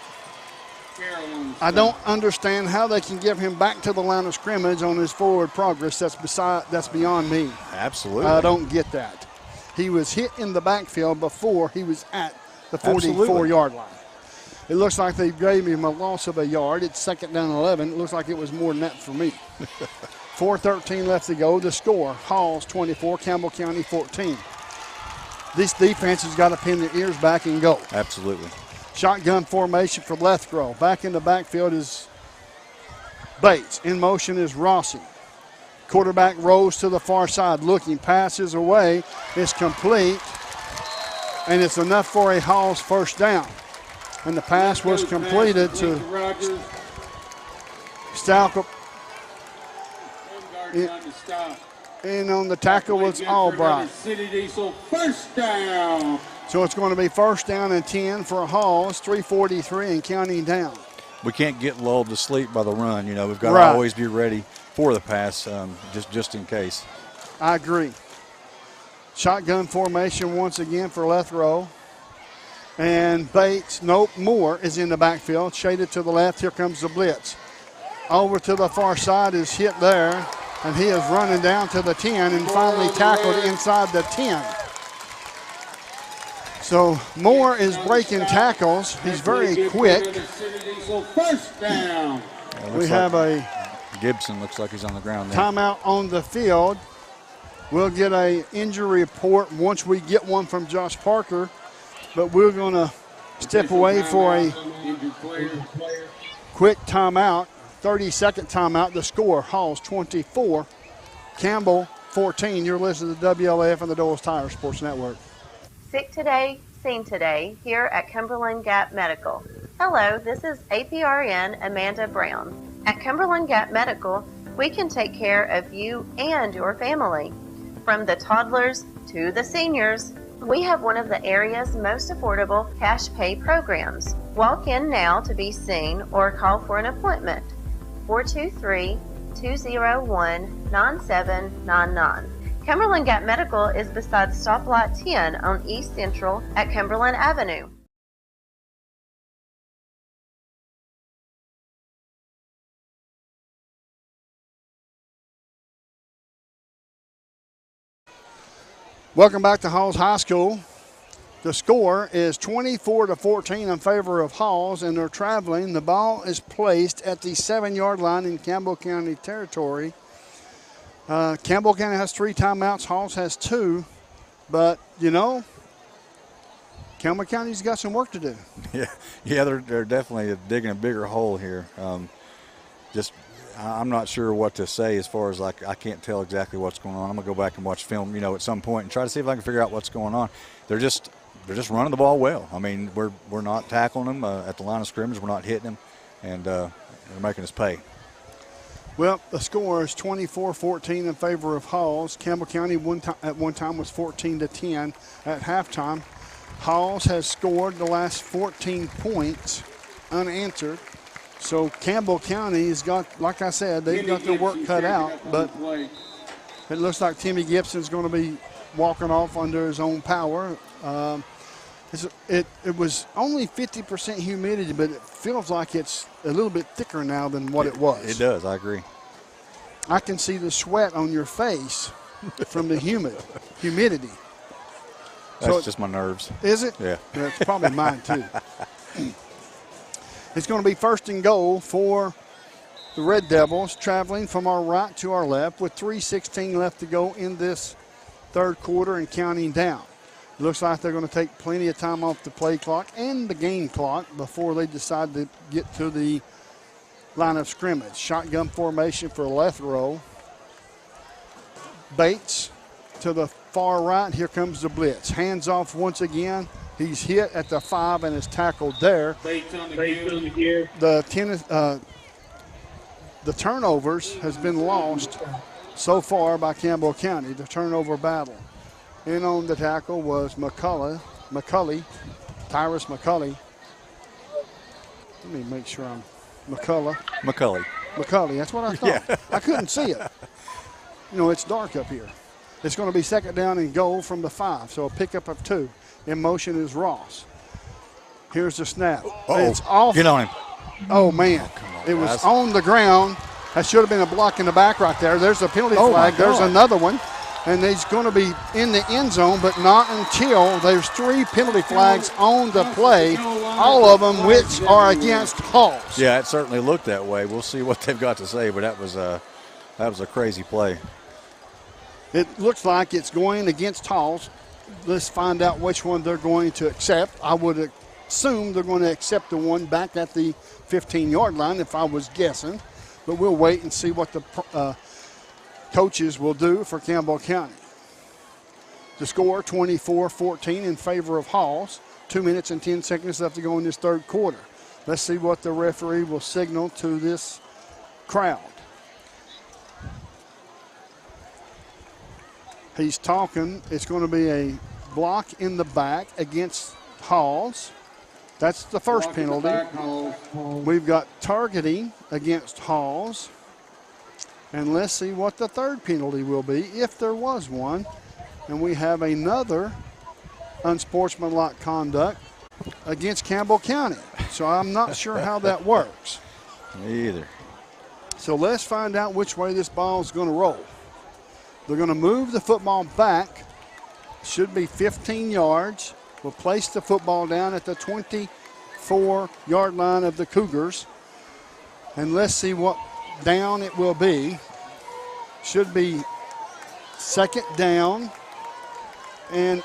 [SPEAKER 3] I don't understand how they can give him back to the line of scrimmage on his forward progress. That's beyond me.
[SPEAKER 5] Absolutely.
[SPEAKER 3] I don't get that. He was hit in the backfield before he was at the 44-yard line. It looks like they gave him a loss of a yard. It's 2nd down 11. It looks like it was more than that for me. 4:13 left to go. The score, Halls 24, Campbell County 14. This defense has got to pin their ears back and go.
[SPEAKER 5] Absolutely.
[SPEAKER 3] Shotgun formation for Lethbridge. Back in the backfield is Bates. In motion is Rossi. Quarterback rolls to the far side, looking, passes away. It's complete, and it's enough for a Halls first down. And the pass was completed to Stalker. And on the tackle was Albright.
[SPEAKER 13] First down.
[SPEAKER 3] So it's going to be first down and 10 for Halls, 3:43 and counting down.
[SPEAKER 5] We can't get lulled to sleep by the run. You know, we've got to always be ready for the pass, just in case.
[SPEAKER 3] I agree. Shotgun formation once again for Lethrow. And Bates, Moore is in the backfield, shaded to the left. Here comes the blitz. Over to the far side is hit there, and he is running down to the 10 and finally tackled inside the 10. So Moore is breaking tackles. He's very quick.
[SPEAKER 13] First down.
[SPEAKER 3] We have a
[SPEAKER 5] Gibson looks like he's on the ground there.
[SPEAKER 3] Timeout on the field. We'll get an injury report once we get one from Josh Parker, but we're going to step away for a quick timeout, 30-second timeout. The score, Halls 24, Campbell 14. You're listening to WLAF and the Doyle's Tire Sports Network.
[SPEAKER 20] Sick today, seen today, here at Cumberland Gap Medical. Hello, this is APRN Amanda Brown. At Cumberland Gap Medical, we can take care of you and your family. From the toddlers to the seniors, we have one of the area's most affordable cash pay programs. Walk in now to be seen or call for an appointment. 423-201-9799. Cumberland Gap Medical is beside Stoplight 10 on East Central at Cumberland Avenue.
[SPEAKER 3] Welcome back to Halls High School. The score is 24-14 in favor of Halls, and they're traveling. The ball is placed at the 7-yard line in Campbell County territory. Campbell County has 3 timeouts. Halls has 2. But, you know, Campbell County's got some work to do.
[SPEAKER 5] Yeah, they're definitely digging a bigger hole here. I'm not sure what to say as far as, like, I can't tell exactly what's going on. I'm going to go back and watch film, you know, at some point and try to see if I can figure out what's going on. They're just running the ball well. I mean, we're not tackling them at the line of scrimmage. We're not hitting them, and they're making us pay.
[SPEAKER 3] Well, the score is 24-14 in favor of Halls. Campbell County at one time was 14-10 at halftime. Halls has scored the last 14 points unanswered. So Campbell County has got, like I said, they've got their work cut out, but it looks like Timmy Gibson's going to be walking off under his own power. It was only 50% humidity, but it feels like it's a little bit thicker now than what it was.
[SPEAKER 5] It does, I agree.
[SPEAKER 3] I can see the sweat on your face from the humidity.
[SPEAKER 5] That's just my nerves.
[SPEAKER 3] Is it?
[SPEAKER 5] Yeah.
[SPEAKER 3] That's probably mine too. It's going to be first and goal for the Red Devils, traveling from our right to our left with 3:16 left to go in this third quarter and counting down. It looks like they're going to take plenty of time off the play clock and the game clock before they decide to get to the line of scrimmage. Shotgun formation for left row. Bates to the far right. Here comes the blitz. Hands off once again. He's hit at the 5 and is tackled there. The turnovers has been lost so far by Campbell County, the turnover battle. In on the tackle was Tyrus McCulley. Let me make sure I'm McCulley, that's what I thought. Yeah. I couldn't see it. You know, it's dark up here. It's going to be second down and goal from the 5, so a pickup of 2. In motion is Ross. Here's the snap. It's off.
[SPEAKER 5] Get on him.
[SPEAKER 3] Oh, man. It was on the ground. That should have been a block in the back right there. There's a penalty flag. There's another one. And he's going to be in the end zone, but not until there's 3 penalty flags on the play, all of them which are against Halls.
[SPEAKER 5] Yeah, it certainly looked that way. We'll see what they've got to say, but that was a crazy play.
[SPEAKER 3] It looks like it's going against Halls. Let's find out which one they're going to accept. I would assume they're going to accept the one back at the 15-yard line if I was guessing. But we'll wait and see what the coaches will do for Campbell County. The score, 24-14 in favor of Halls. 2 minutes and 10 seconds left to go in this third quarter. Let's see what the referee will signal to this crowd. He's talking. It's going to be a block in the back against Halls. That's the first penalty. We've got targeting against Halls. And let's see what the third penalty will be, if there was one. And we have another unsportsmanlike conduct against Campbell County. So I'm not sure how that works.
[SPEAKER 5] Me either.
[SPEAKER 3] So let's find out which way this ball is going to roll. They're going to move the football back. Should be 15 yards. We'll place the football down at the 24-yard line of the Cougars. And let's see what down it will be. Should be second down and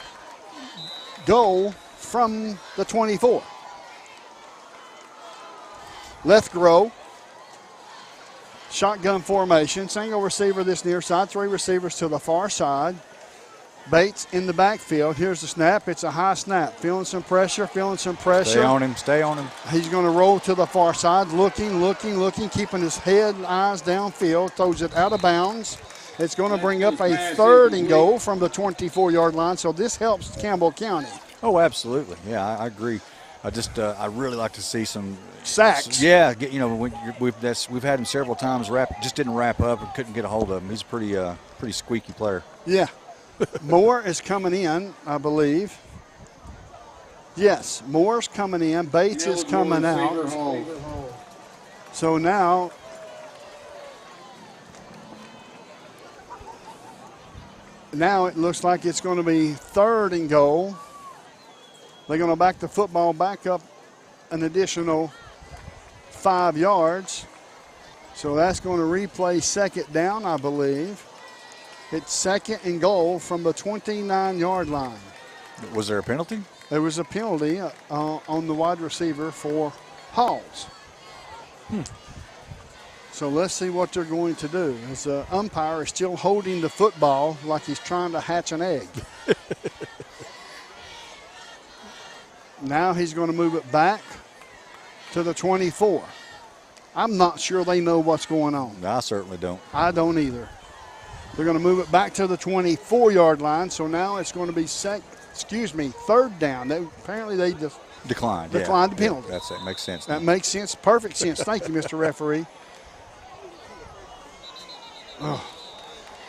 [SPEAKER 3] goal from the 24. Left row. Shotgun formation, single receiver this near side, 3 receivers to the far side. Bates in the backfield. Here's the snap. It's a high snap. Feeling some pressure.
[SPEAKER 5] Stay on him. Stay on him.
[SPEAKER 3] He's going to roll to the far side, looking, keeping his head and eyes downfield. Throws it out of bounds. It's going to bring up a 3rd and goal from the 24-yard line, so this helps Campbell County.
[SPEAKER 5] Oh, absolutely. Yeah, I agree. I really like to see some
[SPEAKER 3] sacks.
[SPEAKER 5] Yeah, we've had him several times. Just didn't wrap up and couldn't get a hold of him. He's a pretty squeaky player.
[SPEAKER 3] Yeah. Moore is coming in, I believe. Yes, Moore's coming in. Bates is coming out. So now it looks like it's going to be 3rd and goal. They're going to back the football back up an additional 5 yards. So that's going to replay 2nd down, I believe. It's 2nd and goal from the 29-yard line.
[SPEAKER 5] Was there a penalty?
[SPEAKER 3] There was a penalty on the wide receiver for Halls. So let's see what they're going to do. As the umpire is still holding the football like he's trying to hatch an egg. Now he's going to move it back to the 24. I'm not sure they know what's going on.
[SPEAKER 5] I certainly don't.
[SPEAKER 3] I don't either. They're going to move it back to the 24-yard line, so now it's going to be 3rd down. Apparently they declined the penalty.
[SPEAKER 5] That's it. Makes sense.
[SPEAKER 3] That makes sense. Perfect sense. Thank you, Mr. Referee. Oh.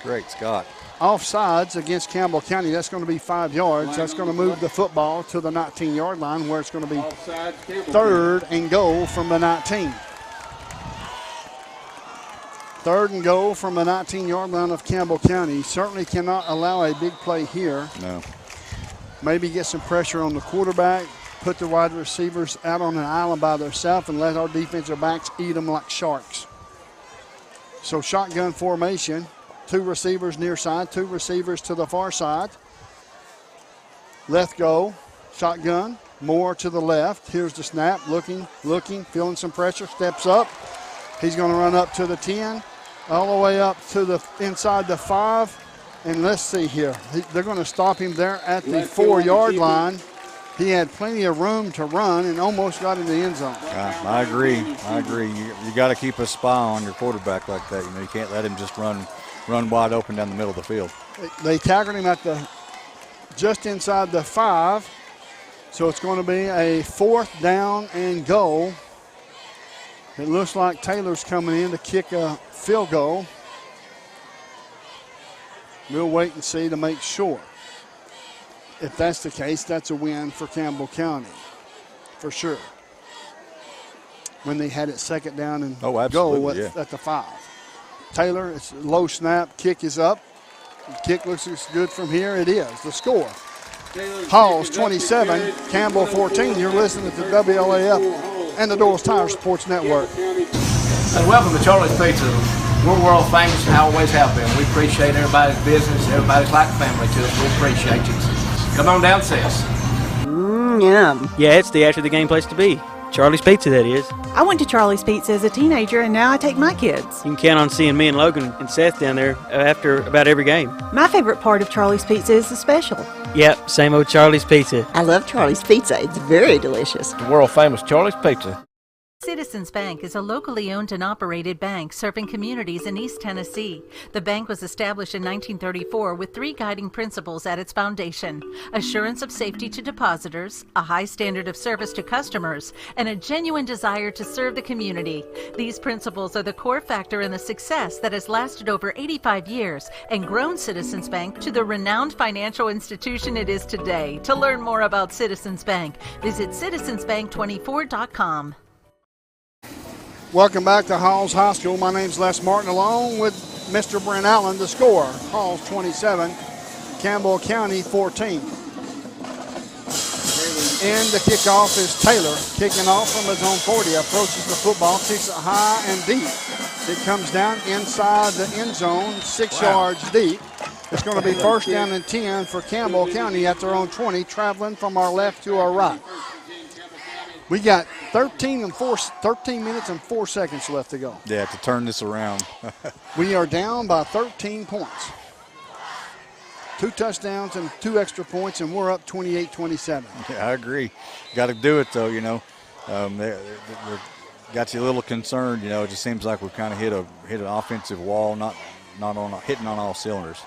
[SPEAKER 5] Great, Scott.
[SPEAKER 3] Offsides against Campbell County. That's going to be 5 yards. That's going to move the football to the 19-yard line where it's going to be 3rd and goal from the 19. 3rd and goal from the 19-yard line of Campbell County. Certainly cannot allow a big play here.
[SPEAKER 5] No.
[SPEAKER 3] Maybe get some pressure on the quarterback, put the wide receivers out on an island by themselves, and let our defensive backs eat them like sharks. So shotgun formation. 2 receivers near side, 2 receivers to the far side. Left go, shotgun, Moore to the left. Here's the snap, looking, feeling some pressure, steps up. He's going to run up to the 10, all the way up to the inside the 5. And let's see here. They're going to stop him there at the 4-yard line. He had plenty of room to run and almost got in the end zone.
[SPEAKER 5] I agree. You got to keep a spy on your quarterback like that. You can't let him just run wide open down the middle of the field.
[SPEAKER 3] They tackled him at just inside the 5. So it's going to be a 4th down and goal. It looks like Taylor's coming in to kick a field goal. We'll wait and see to make sure. If that's the case, that's a win for Campbell County, for sure. When they had it 2nd down and goal at the 5. Taylor, it's a low snap, kick is up. The kick looks good from here. It is. The score. Halls 27, Campbell 14. You're listening to WLAF and the Doyle's Tire Sports Network.
[SPEAKER 2] And welcome to Charlie's Pizza. We're world famous and always have been. We appreciate everybody's business. Everybody's like family to us. We appreciate you. Come on down, sis.
[SPEAKER 6] Yum.
[SPEAKER 11] Yeah, it's the after the game place to be. Charlie's Pizza, that is.
[SPEAKER 6] I went to Charlie's Pizza as a teenager, and now I take my kids.
[SPEAKER 11] You can count on seeing me and Logan and Seth down there after about every game.
[SPEAKER 6] My favorite part of Charlie's Pizza is the special.
[SPEAKER 11] Yep, same old Charlie's Pizza.
[SPEAKER 6] I love Charlie's Pizza. It's very delicious.
[SPEAKER 2] The world famous Charlie's Pizza.
[SPEAKER 21] Citizens Bank is a locally owned and operated bank serving communities in East Tennessee. The bank was established in 1934 with 3 guiding principles at its foundation: assurance of safety to depositors, a high standard of service to customers, and a genuine desire to serve the community. These principles are the core factor in the success that has lasted over 85 years and grown Citizens Bank to the renowned financial institution it is today. To learn more about Citizens Bank, visit citizensbank24.com.
[SPEAKER 3] Welcome back to Halls High School. My name's Les Martin, along with Mr. Brent Allen. The score, Halls 27, Campbell County 14. And the kickoff is Taylor, kicking off from his own 40, approaches the football, kicks it high and deep. It comes down inside the end zone, 6 yards deep. It's going to be 1st down and 10 for Campbell County at their own 20, traveling from our left to our right. We got 13 minutes and 4 seconds left to go.
[SPEAKER 5] Yeah, to turn this around.
[SPEAKER 3] We are down by 13 points. 2 touchdowns and 2 extra points, and we're up 28-27.
[SPEAKER 5] Yeah, I agree. Got to do it, though, you know. They got you a little concerned, you know. It just seems like we've kind of hit an offensive wall, not hitting on all cylinders.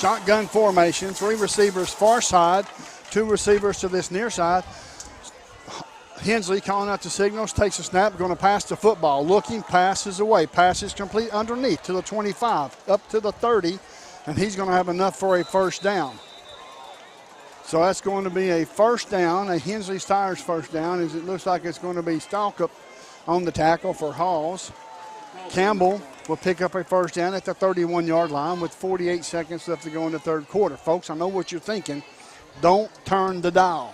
[SPEAKER 3] Shotgun formation, 3 receivers far side, 2 receivers to this near side. Hensley calling out the signals, takes a snap, going to pass the football. Looking, passes away. Passes complete underneath to the 25, up to the 30, and he's going to have enough for a first down. So that's going to be a first down, a Hensley's Tires first down, as it looks like it's going to be Stalkup on the tackle for Halls. Campbell will pick up a first down at the 31-yard line with 48 seconds left to go in the third quarter. Folks, I know what you're thinking. Don't turn the dial.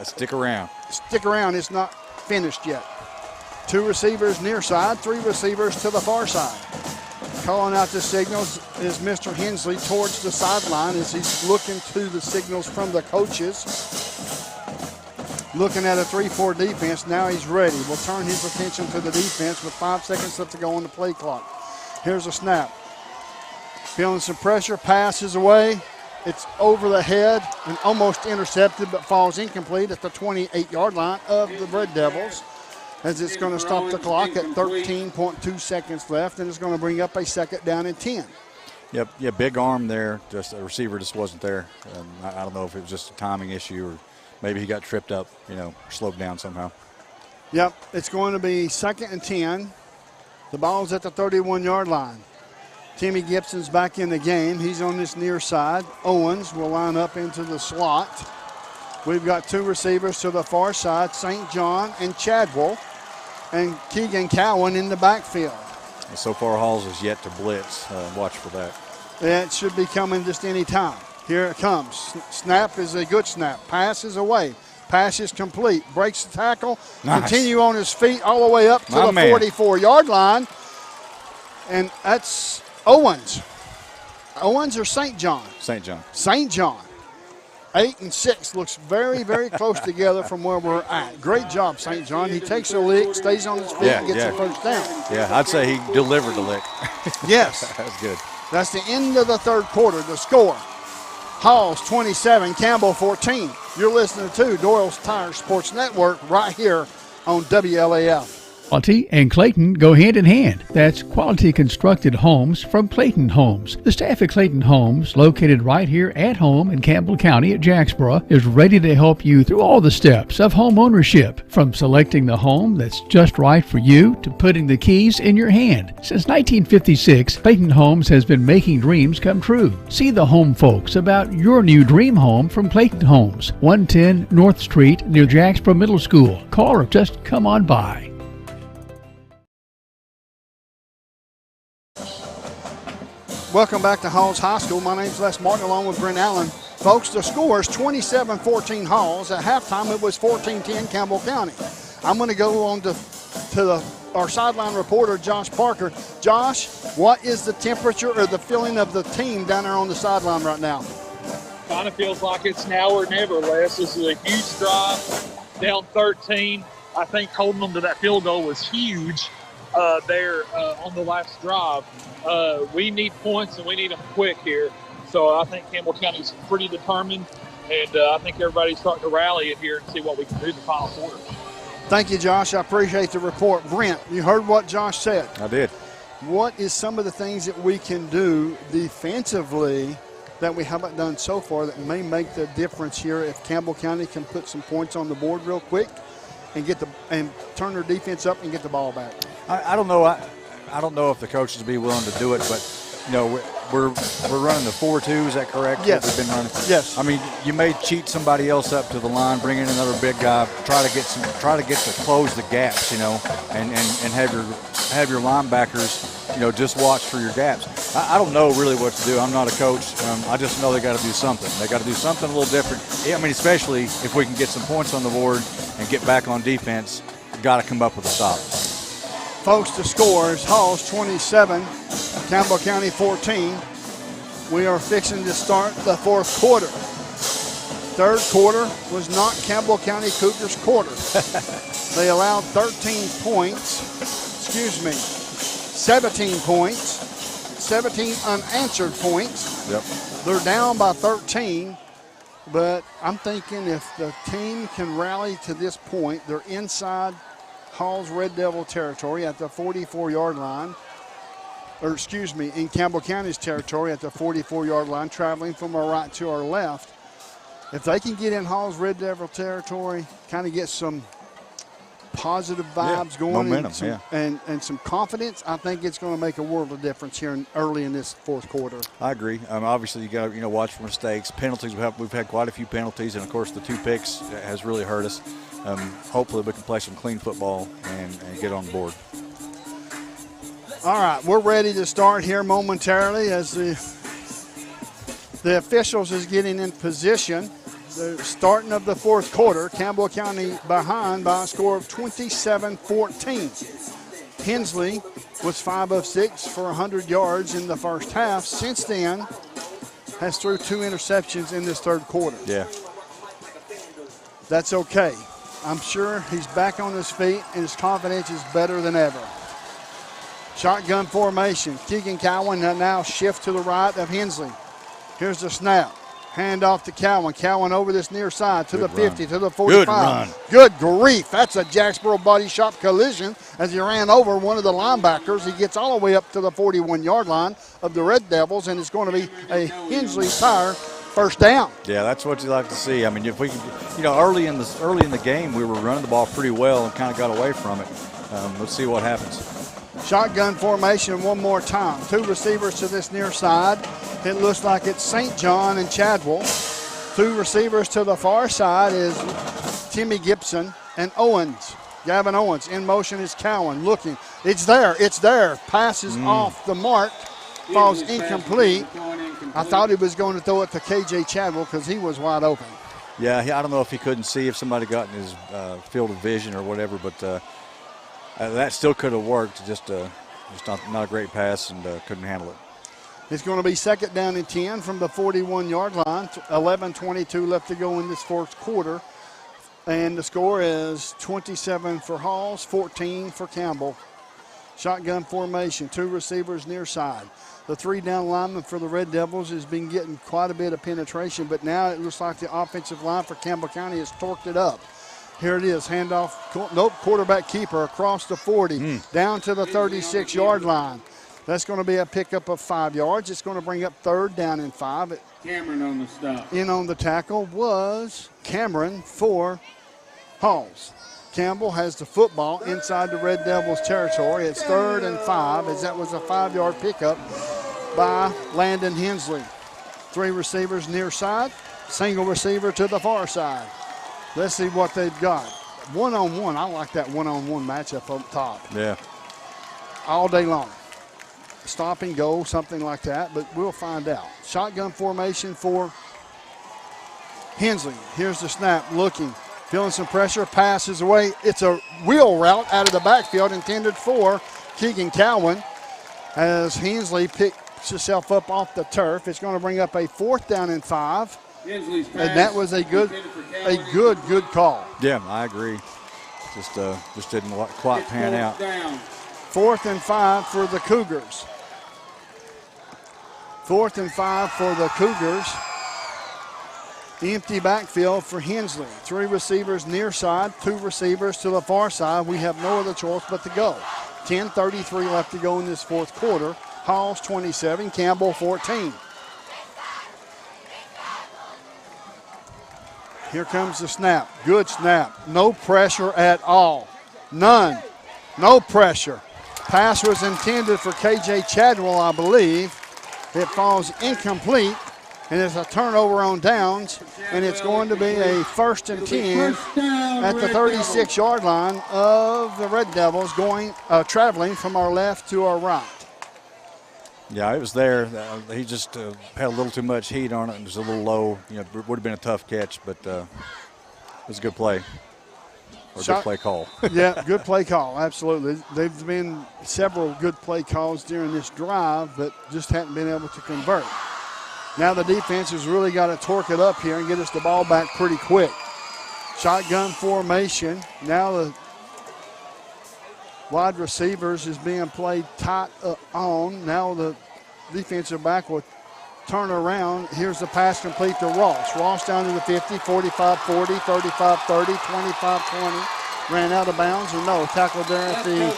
[SPEAKER 5] Stick around.
[SPEAKER 3] Stick around. It's not finished yet. 2 receivers near side, 3 receivers to the far side. Calling out the signals is Mr. Hensley towards the sideline as he's looking to the signals from the coaches. Looking at a 3-4 defense. Now he's ready. We'll turn his attention to the defense with 5 seconds left to go on the play clock. Here's a snap. Feeling some pressure. Passes away. It's over the head and almost intercepted, but falls incomplete at the 28-yard line of the Red Devils, as it's going to stop the clock at 13.2 seconds left, and it's going to bring up a second down and 10.
[SPEAKER 5] Yep, yeah, big arm there. Just the receiver just wasn't there. I don't know if it was just a timing issue or maybe he got tripped up, you know, slowed down somehow.
[SPEAKER 3] Yep, it's going to be second and 10. The ball's at the 31-yard line. Timmy Gibson's back in the game. He's on this near side. Owens will line up into the slot. We've got 2 receivers to the far side, St. John and Chadwell, and Keegan Cowan in the backfield.
[SPEAKER 5] And so far, Halls is yet to blitz. Watch for that.
[SPEAKER 3] It should be coming just any time. Here it comes. Snap is a good snap. Pass is away. Pass is complete. Breaks the tackle.
[SPEAKER 5] Nice.
[SPEAKER 3] Continue on his feet all the way up to the 44-yard line. And that's Owens. Owens or St. John?
[SPEAKER 5] St. John.
[SPEAKER 3] St. John. 8 and 6 looks very, very close together from where we're at. Great job, St. John. He takes a lick, stays on his feet, and gets a first down.
[SPEAKER 5] Yeah, I'd say he delivered the lick.
[SPEAKER 3] Yes.
[SPEAKER 5] That's good.
[SPEAKER 3] That's the end of the third quarter. The score, Halls 27, Campbell 14. You're listening to Doyle's Tire Sports Network right here on WLAF.
[SPEAKER 7] Quality and Clayton go hand in hand. That's quality constructed homes from Clayton Homes. The staff at Clayton Homes, located right here at home in Campbell County at Jacksboro, is ready to help you through all the steps of home ownership, from selecting the home that's just right for you to putting the keys in your hand. Since 1956, Clayton Homes has been making dreams come true. See the home folks about your new dream home from Clayton Homes, 110 North Street near Jacksboro Middle School. Call or just come on by.
[SPEAKER 3] Welcome back to Halls High School. My name's Les Martin along with Brent Allen. Folks, the score is 27-14 Halls. At halftime, it was 14-10 Campbell County. I'm going to go on to our sideline reporter, Josh Parker. Josh, what is the temperature or the feeling of the team down there on the sideline right now?
[SPEAKER 25] Kind of feels like it's now or never, Les. This is a huge drive, down 13. I think holding them to that field goal was huge there on the last drive. We need points, and we need them quick here. So I think Campbell County's pretty determined, and I think everybody's starting to rally it here and see what we can do in the final quarter.
[SPEAKER 3] Thank you, Josh. I appreciate the report. Brent, you heard what Josh said.
[SPEAKER 5] I did.
[SPEAKER 3] What is some of the things that we can do defensively that we haven't done so far that may make the difference here if Campbell County can put some points on the board real quick and turn their defense up and get the ball back?
[SPEAKER 5] I don't know. I don't know if the coaches would be willing to do it, but you know we're running the 4-2. Is that correct?
[SPEAKER 3] Yes.
[SPEAKER 5] We've been running.
[SPEAKER 3] Yes.
[SPEAKER 5] I mean, you may cheat somebody else up to the line, bring in another big guy, try to get to close the gaps, you know, and have your linebackers, you know, just watch for your gaps. I don't know really what to do. I'm not a coach. I just know they got to do something. They got to do something a little different. I mean, especially if we can get some points on the board and get back on defense, got to come up with a stop.
[SPEAKER 3] Folks, the scores, Halls 27, Campbell County 14. We are fixing to start the fourth quarter. Third quarter was not Campbell County Cougars' quarter. They allowed 17 points, 17 unanswered points.
[SPEAKER 5] Yep.
[SPEAKER 3] They're down by 13, but I'm thinking if the team can rally to this point, they're inside Hall's Red Devil territory at the 44-yard line, or excuse me, in Campbell County's territory at the 44-yard line, traveling from our right to our left. If they can get in Hall's Red Devil territory, kind of get some positive vibes going,
[SPEAKER 5] momentum,
[SPEAKER 3] and some confidence, I think it's going to make a world of difference here early in this fourth quarter.
[SPEAKER 5] I agree. Obviously, you got to watch for mistakes, penalties. We've had quite a few penalties, and of course, the 2 picks has really hurt us. Hopefully, we can play some clean football and get on board.
[SPEAKER 3] All right, we're ready to start here momentarily as the officials is getting in position. The starting of the fourth quarter, Campbell County behind by a score of 27-14. Hensley was 5 of 6 for 100 yards in the first half. Since then, has threw 2 interceptions in this third quarter.
[SPEAKER 5] Yeah.
[SPEAKER 3] That's okay. I'm sure he's back on his feet and his confidence is better than ever. Shotgun formation. Keegan Cowan now shift to the right of Hensley. Here's the snap. Hand off to Cowan. Cowan over this near side to the 50, to the 45.
[SPEAKER 5] Good run.
[SPEAKER 3] Good grief. That's a Jacksboro body shop collision as he ran over one of the linebackers. He gets all the way up to the 41-yard line of the Red Devils, and it's going to be a Hensley Tire first down.
[SPEAKER 5] Yeah, that's what you like to see. I mean, if we can, early in the game, we were running the ball pretty well and kind of got away from it. Let's see what happens.
[SPEAKER 3] Shotgun formation one more time. 2 receivers to this near side. It looks like it's St. John and Chadwell. 2 receivers to the far side is Timmy Gibson and Owens. Gavin Owens. In motion is Cowan looking. It's there. It's there. Passes off the mark. Falls incomplete. I thought he was going to throw it to K.J. Chadwell because he was wide open.
[SPEAKER 5] Yeah, I don't know if he couldn't see if somebody got in his field of vision or whatever, but that still could have worked. Just not a great pass and couldn't handle it.
[SPEAKER 3] It's going to be second down and 10 from the 41-yard line. 11:22 left to go in this fourth quarter. And the score is 27 for Halls, 14 for Campbell. Shotgun formation, 2 receivers near side. The 3 down lineman for the Red Devils has been getting quite a bit of penetration, but now it looks like the offensive line for Campbell County has torqued it up. Here it is, handoff, quarterback keeper across the 40, down to the 36-yard line. That's going to be a pickup of 5 yards. It's going to bring up third down and 5.
[SPEAKER 13] Cameron on the stop.
[SPEAKER 3] In on the tackle was Cameron for Halls. Campbell has the football inside the Red Devils territory. It's 3rd and 5 as that was a 5-yard pickup by Landon Hensley. 3 receivers near side, single receiver to the far side. Let's see what they've got. One-on-one. I like that one-on-one matchup up top.
[SPEAKER 5] Yeah.
[SPEAKER 3] All day long. Stop and go, something like that, but we'll find out. Shotgun formation for Hensley. Here's the snap, looking, feeling some pressure, passes away. It's a wheel route out of the backfield intended for Keegan Cowan as Hensley picks himself up off the turf. It's going to bring up a 4th down and 5. And that was a good call.
[SPEAKER 5] Yeah, I agree. Just didn't quite pan out.
[SPEAKER 3] 4th and 5 for the Cougars. 4th and 5 for the Cougars. Empty backfield for Hensley. 3 receivers near side, 2 receivers to the far side. We have no other choice but to go. 10:33 left to go in this fourth quarter. Halls 27, Campbell 14. Here comes the snap. Good snap. No pressure at all. None. No pressure. Pass was intended for K.J. Chadwell, I believe. It falls incomplete, and it's a turnover on downs, and it's going to be a 1st and 10 at the 36-yard line of the Red Devils traveling from our left to our right.
[SPEAKER 5] Yeah, it was there. He just had a little too much heat on it and was a little low. It would have been a tough catch, but it was a good play. Or good play call.
[SPEAKER 3] Yeah, good play call, absolutely. There've been several good play calls during this drive, but just hadn't been able to convert. Now the defense has really got to torque it up here and get us the ball back pretty quick. Shotgun formation. Now the wide receivers is being played tight on. Now the defensive back will turn around. Here's the pass complete to Ross. Ross down to the 50, 45-40, 35-30, 25-20. Ran out of bounds, or no, tackled there at the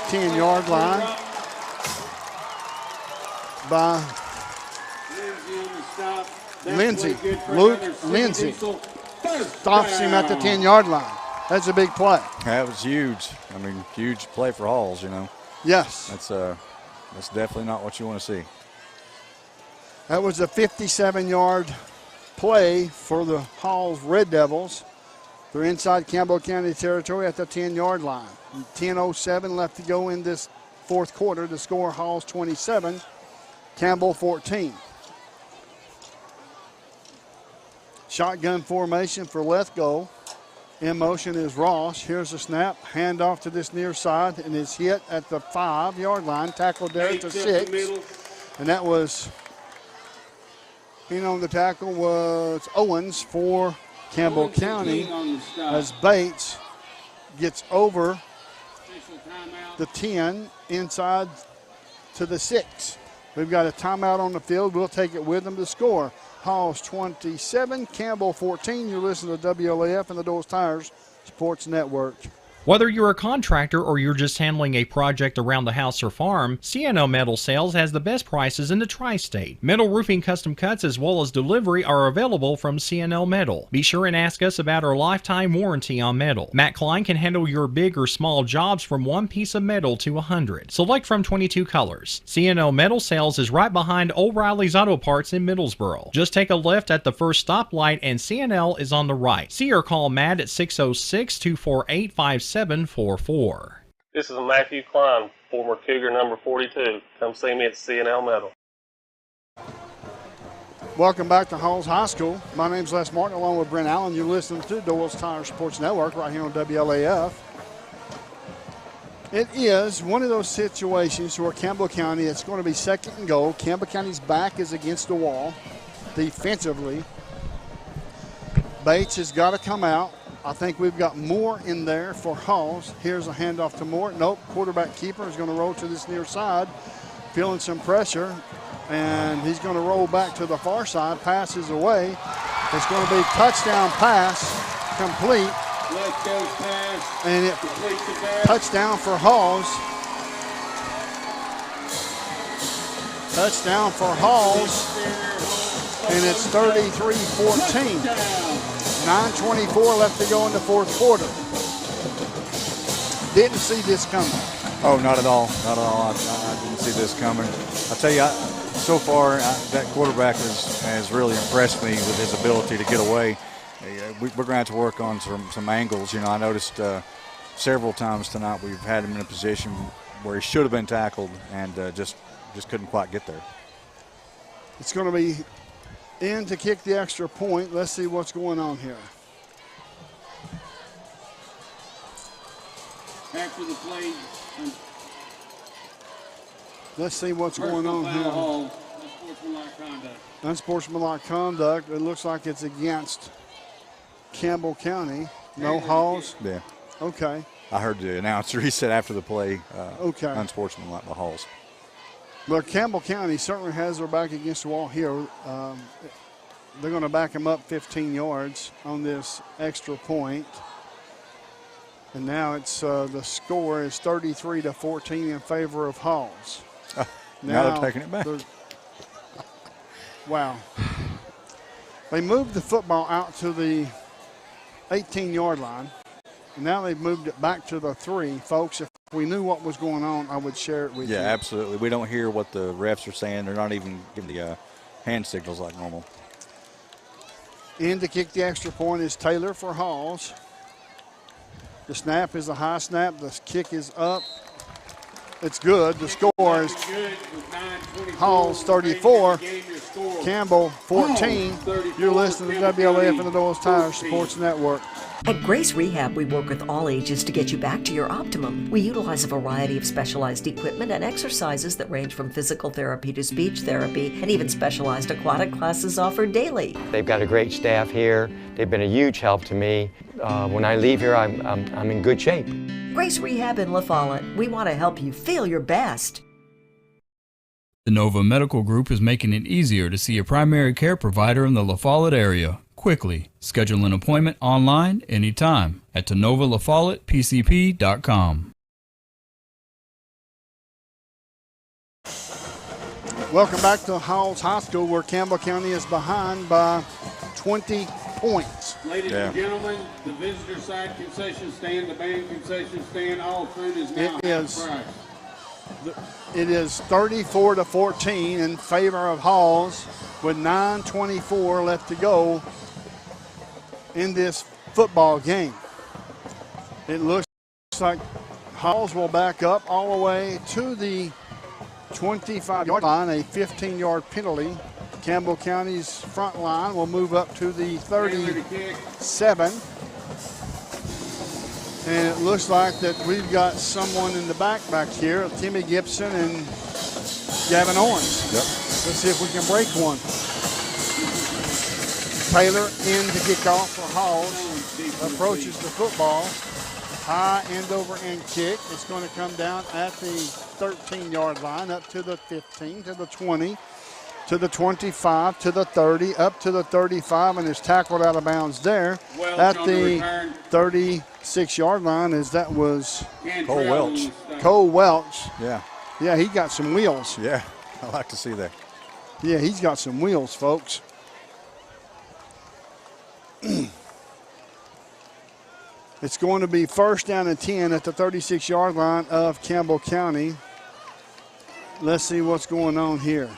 [SPEAKER 3] 10-yard line by Lindsey. Luke Lindsey stops him at the 10-yard line. That's a big play.
[SPEAKER 5] That was huge. I mean, huge play for Halls, you know.
[SPEAKER 3] Yes.
[SPEAKER 5] That's definitely not what you want to see.
[SPEAKER 3] That was a 57-yard play for the Halls Red Devils. They're inside Campbell County territory at the 10-yard line. 10:07 left to go in this fourth quarter. The score, Halls 27, Campbell 14. Shotgun formation for Lethgo. In motion is Ross. Here's the snap. Handoff to this near side, and it's hit at the 5-yard line. Tackled there at the 6. And that was, in on the tackle was Owens for Campbell County, as Bates gets over the 10 inside to the 6. We've got a timeout on the field. We'll take it with them to score. Halls 27, Campbell 14. You're listening to WLAF and the Doors Tires Sports Network.
[SPEAKER 8] Whether you're a contractor or you're just handling a project around the house or farm, C&L Metal Sales has the best prices in the tri-state. Metal roofing custom cuts as well as delivery are available from C&L Metal. Be sure and ask us about our lifetime warranty on metal. Matt Klein can handle your big or small jobs from 1 piece of metal to 100. Select from 22 colors. C&L Metal Sales is right behind O'Reilly's Auto Parts in Middlesboro. Just take a left at the first stoplight and C&L is on the right. See or call Matt at 606-248-5744.
[SPEAKER 9] This is Matthew Klein, former Cougar number 42. Come see me at C&L Metal.
[SPEAKER 3] Welcome back to Halls High School. My name's Les Martin along with Brent Allen. You're listening to Doyle's Tire Sports Network right here on WLAF. It is one of those situations where Campbell County, it's going to be second and goal. Campbell County's back is against the wall defensively. Bates has got to come out. I think we've got Moore in there for Halls. Here's a handoff to Moore. Nope, quarterback keeper is going to roll to this near side, feeling some pressure, and he's going to roll back to the far side, passes away. It's going to be touchdown pass, complete, and it touchdown for Halls. Touchdown for Halls, and it's 33-14. 9:24 left to go in the fourth quarter. Didn't see this coming.
[SPEAKER 5] Oh, not at all. Not at all. I didn't see this coming. I'll tell you, so far, that quarterback has really impressed me with his ability to get away. We're going to have to work on some angles. You know, I noticed several times tonight we've had him in a position where he should have been tackled and just couldn't quite get there.
[SPEAKER 3] It's going to be in to kick the extra point. Let's see what's going on here.
[SPEAKER 13] After the play,
[SPEAKER 3] let's see what's going on here.
[SPEAKER 13] Unsportsmanlike conduct.
[SPEAKER 3] Unsportsmanlike conduct. It looks like it's against Campbell County. No Halls?
[SPEAKER 5] Yeah.
[SPEAKER 3] Okay.
[SPEAKER 5] I heard the announcer. He said after the play,
[SPEAKER 3] okay,
[SPEAKER 5] unsportsmanlike by Halls.
[SPEAKER 3] But Campbell County certainly has their back against the wall here. They're going to back them up 15 yards on this extra point. And now it's the score is 33-14 in favor of Halls.
[SPEAKER 5] Now they're taking it back.
[SPEAKER 3] Wow. They moved the football out to the 18-yard line. And now they've moved it back to the 3. Folks, if we knew what was going on, I would share it with you.
[SPEAKER 5] Yeah, absolutely. We don't hear what the refs are saying. They're not even giving the hand signals like normal.
[SPEAKER 3] In to kick the extra point is Taylor for Halls. The snap is a high snap. The kick is up. It's good. The score is Halls 34, Campbell 14. You're listening to WLAF and the Doyle's Tire Sports Network.
[SPEAKER 10] At Grace Rehab, we work with all ages to get you back to your optimum. We utilize a variety of specialized equipment and exercises that range from physical therapy to speech therapy, and even specialized aquatic classes offered daily.
[SPEAKER 22] They've got a great staff here. They've been a huge help to me. When I leave here, I'm in good shape.
[SPEAKER 10] Grace Rehab in La Follette. We want to help you feel your best.
[SPEAKER 12] The Nova Medical Group is making it easier to see a primary care provider in the La Follette area quickly. Schedule an appointment online anytime at TenovaLaFollettePCP.com.
[SPEAKER 3] Welcome back to Howells High School, where Campbell County is behind by 20 points.
[SPEAKER 13] Ladies and gentlemen, the visitor side concession stand, the band concession stand, all food is now half price.
[SPEAKER 3] It is 34-14 in favor of Halls with 9:24 left to go in this football game. It looks like Halls will back up all the way to the 25-yard line, a 15-yard penalty. Campbell County's front line will move up to the 37. And it looks like that we've got someone in the back here, Timmy Gibson and Gavin Owens.
[SPEAKER 5] Yep.
[SPEAKER 3] Let's see if we can break one. Taylor in to kick off for Halls. Approaches the football. High end over end kick. It's going to come down at the 13-yard line, up to the 15, to the 20, to the 25, to the 30, up to the 35, and is tackled out of bounds there at the 36-yard line, as that was
[SPEAKER 5] Cole Welch.
[SPEAKER 3] Cole Welch.
[SPEAKER 5] Yeah.
[SPEAKER 3] Yeah, he got some wheels.
[SPEAKER 5] Yeah, I like to see that.
[SPEAKER 3] Yeah, he's got some wheels, folks. It's going to be first down and 10 at the 36-yard line of Campbell County. Let's see what's going on here.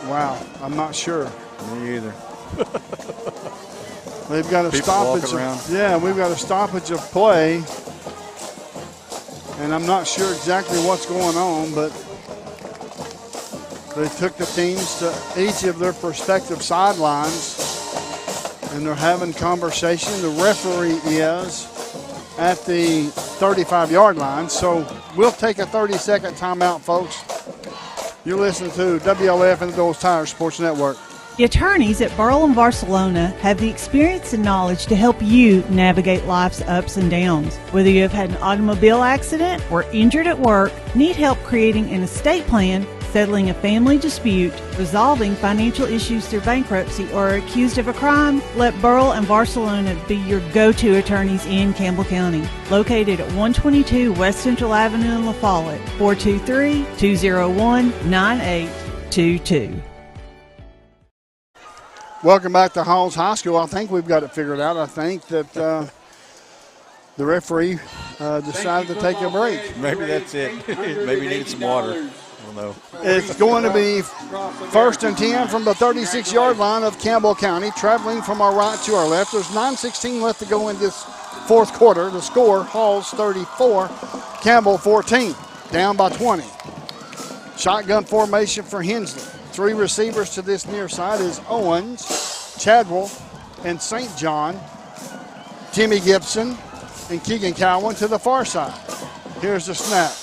[SPEAKER 3] Wow, I'm not sure.
[SPEAKER 5] Me either.
[SPEAKER 3] They've got a stoppage. We've got a stoppage of play. And I'm not sure exactly what's going on, but they took the teams to each of their respective sidelines, and they're having conversation. The referee is at the 35-yard line, so we'll take a 30-second timeout, folks. You're listening to WLF and the Doles Tire Sports Network.
[SPEAKER 6] The attorneys at Burl and Barcelona have the experience and knowledge to help you navigate life's ups and downs. Whether you have had an automobile accident or injured at work, need help creating an estate plan, settling a family dispute, resolving financial issues through bankruptcy, or are accused of a crime, let Burl and Barcelona be your go-to attorneys in Campbell County. Located at 122 West Central Avenue in La Follette, 423-201-9822.
[SPEAKER 3] Welcome back to Halls High School. I think we've got it figured out. I think that the referee decided to take a break.
[SPEAKER 5] Maybe that's it. Maybe he needed some water. I don't know.
[SPEAKER 3] It's going to be first and 10 from the 36-yard line of Campbell County, traveling from our right to our left. There's 9:16 left to go in this fourth quarter. The score, Halls 34, Campbell 14, down by 20. Shotgun formation for Hensley. Three receivers to this near side is Owens, Chadwell, and St. John. Timmy Gibson and Keegan Cowan to the far side. Here's the snap.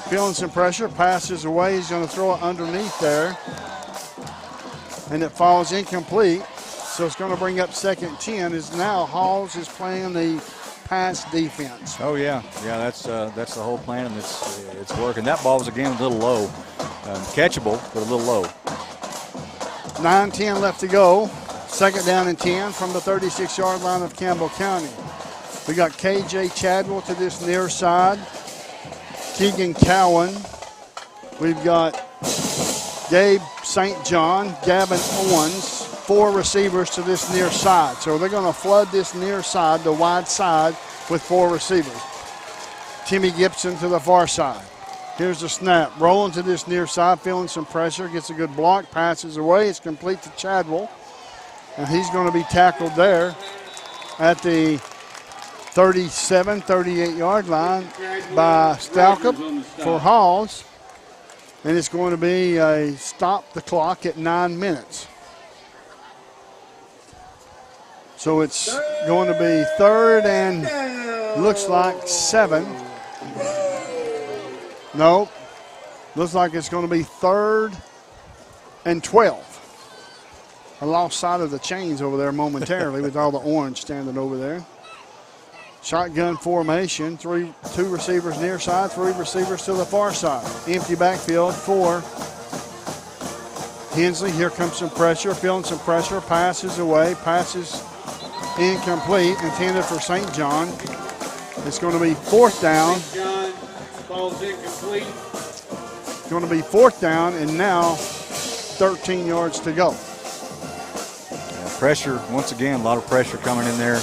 [SPEAKER 3] Feeling some pressure, passes away. He's going to throw it underneath there. And it falls incomplete. So it's going to bring up second and 10. Is now Halls is playing the pass defense.
[SPEAKER 5] Oh, yeah. Yeah, that's the whole plan, and it's working. That ball was, again, a little low. Catchable, but a little low.
[SPEAKER 3] 9:10 left to go. Second down and 10 from the 36-yard line of Campbell County. We got KJ Chadwell to this near side. Keegan Cowan. We've got Gabe St. John, Gavin Owens, four receivers to this near side. So they're going to flood this near side, the wide side, with four receivers. Timmy Gibson to the far side. Here's the snap. Rolling to this near side, feeling some pressure. Gets a good block, passes away. It's complete to Chadwell. And he's going to be tackled there at the 37, 38-yard line by Stalkup for Halls. And it's going to be a stop the clock at 9 minutes. So it's going to be third and looks like 7. Nope. Looks like it's going to be third and 12. I lost sight of the chains over there momentarily with all the orange standing over there. Shotgun formation, two receivers near side, 3 receivers to the far side. Empty backfield for Hensley. Here comes some pressure, feeling some pressure, passes away, passes incomplete, intended for St. John. It's going to be 4th down.
[SPEAKER 13] St. John, ball's incomplete.
[SPEAKER 3] It's going to be 4th down, and now 13 yards to go.
[SPEAKER 5] Pressure, once again, a lot of pressure coming in there.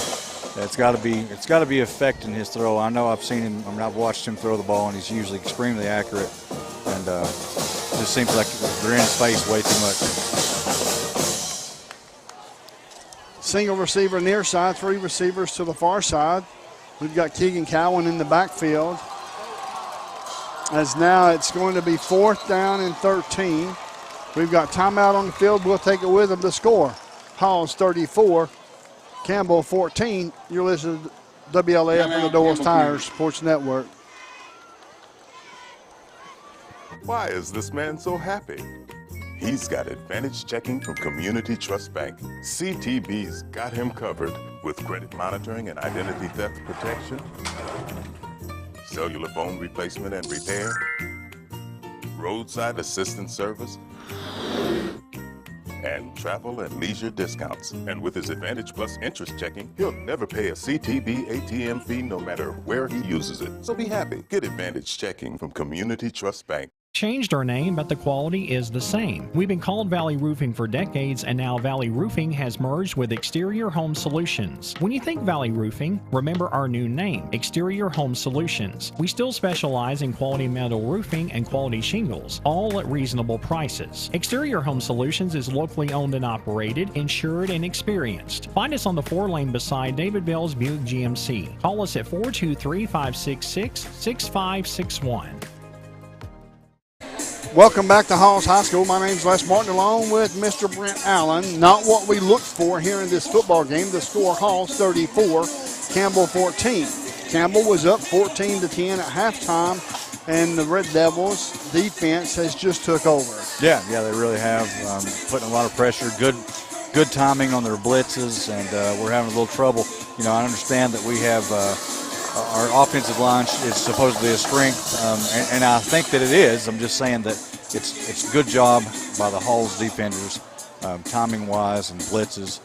[SPEAKER 5] It's got to be affecting his throw. I know I've seen him. I've watched him throw the ball, and he's usually extremely accurate. And just seems like they're in his face way too much.
[SPEAKER 3] Single receiver near side, 3 receivers to the far side. We've got Keegan Cowan in the backfield. As now it's going to be 4th down and 13. We've got timeout on the field. We'll take it with them. The score: Halls 34. Campbell 14. You're listening to WLAF and the Doyle's Tires Sports Network.
[SPEAKER 14] Why is this man so happy? He's got advantage checking from Community Trust Bank. CTB's got him covered with credit monitoring and identity theft protection, cellular phone replacement and repair, roadside assistance service, and travel and leisure discounts. And with his Advantage Plus interest checking, he'll never pay a CTB ATM fee no matter where he uses it. So be happy. Get Advantage checking from Community Trust Bank.
[SPEAKER 8] Changed our name, but the quality is the same. We've been called Valley Roofing for decades, and now Valley Roofing has merged with Exterior Home Solutions. When you think Valley Roofing, remember our new name, Exterior Home Solutions. We still specialize in quality metal roofing and quality shingles, all at reasonable prices. Exterior Home Solutions is locally owned and operated, insured, and experienced. Find us on the 4-lane beside David Bell's Buick GMC. Call us at 423-566-6561.
[SPEAKER 3] Welcome back to Halls High School. My name's Les Martin, along with Mr. Brent Allen. Not what we looked for here in this football game. The score: Halls 34, Campbell 14. Campbell was up 14-10 at halftime, and the Red Devils defense has just took over.
[SPEAKER 5] Yeah, they really have. Putting a lot of pressure. Good timing on their blitzes, and we're having a little trouble. I understand that we have our offensive line is supposedly a strength, and I think that it is. I'm just saying that it's a good job by the Halls defenders, timing-wise and blitzes,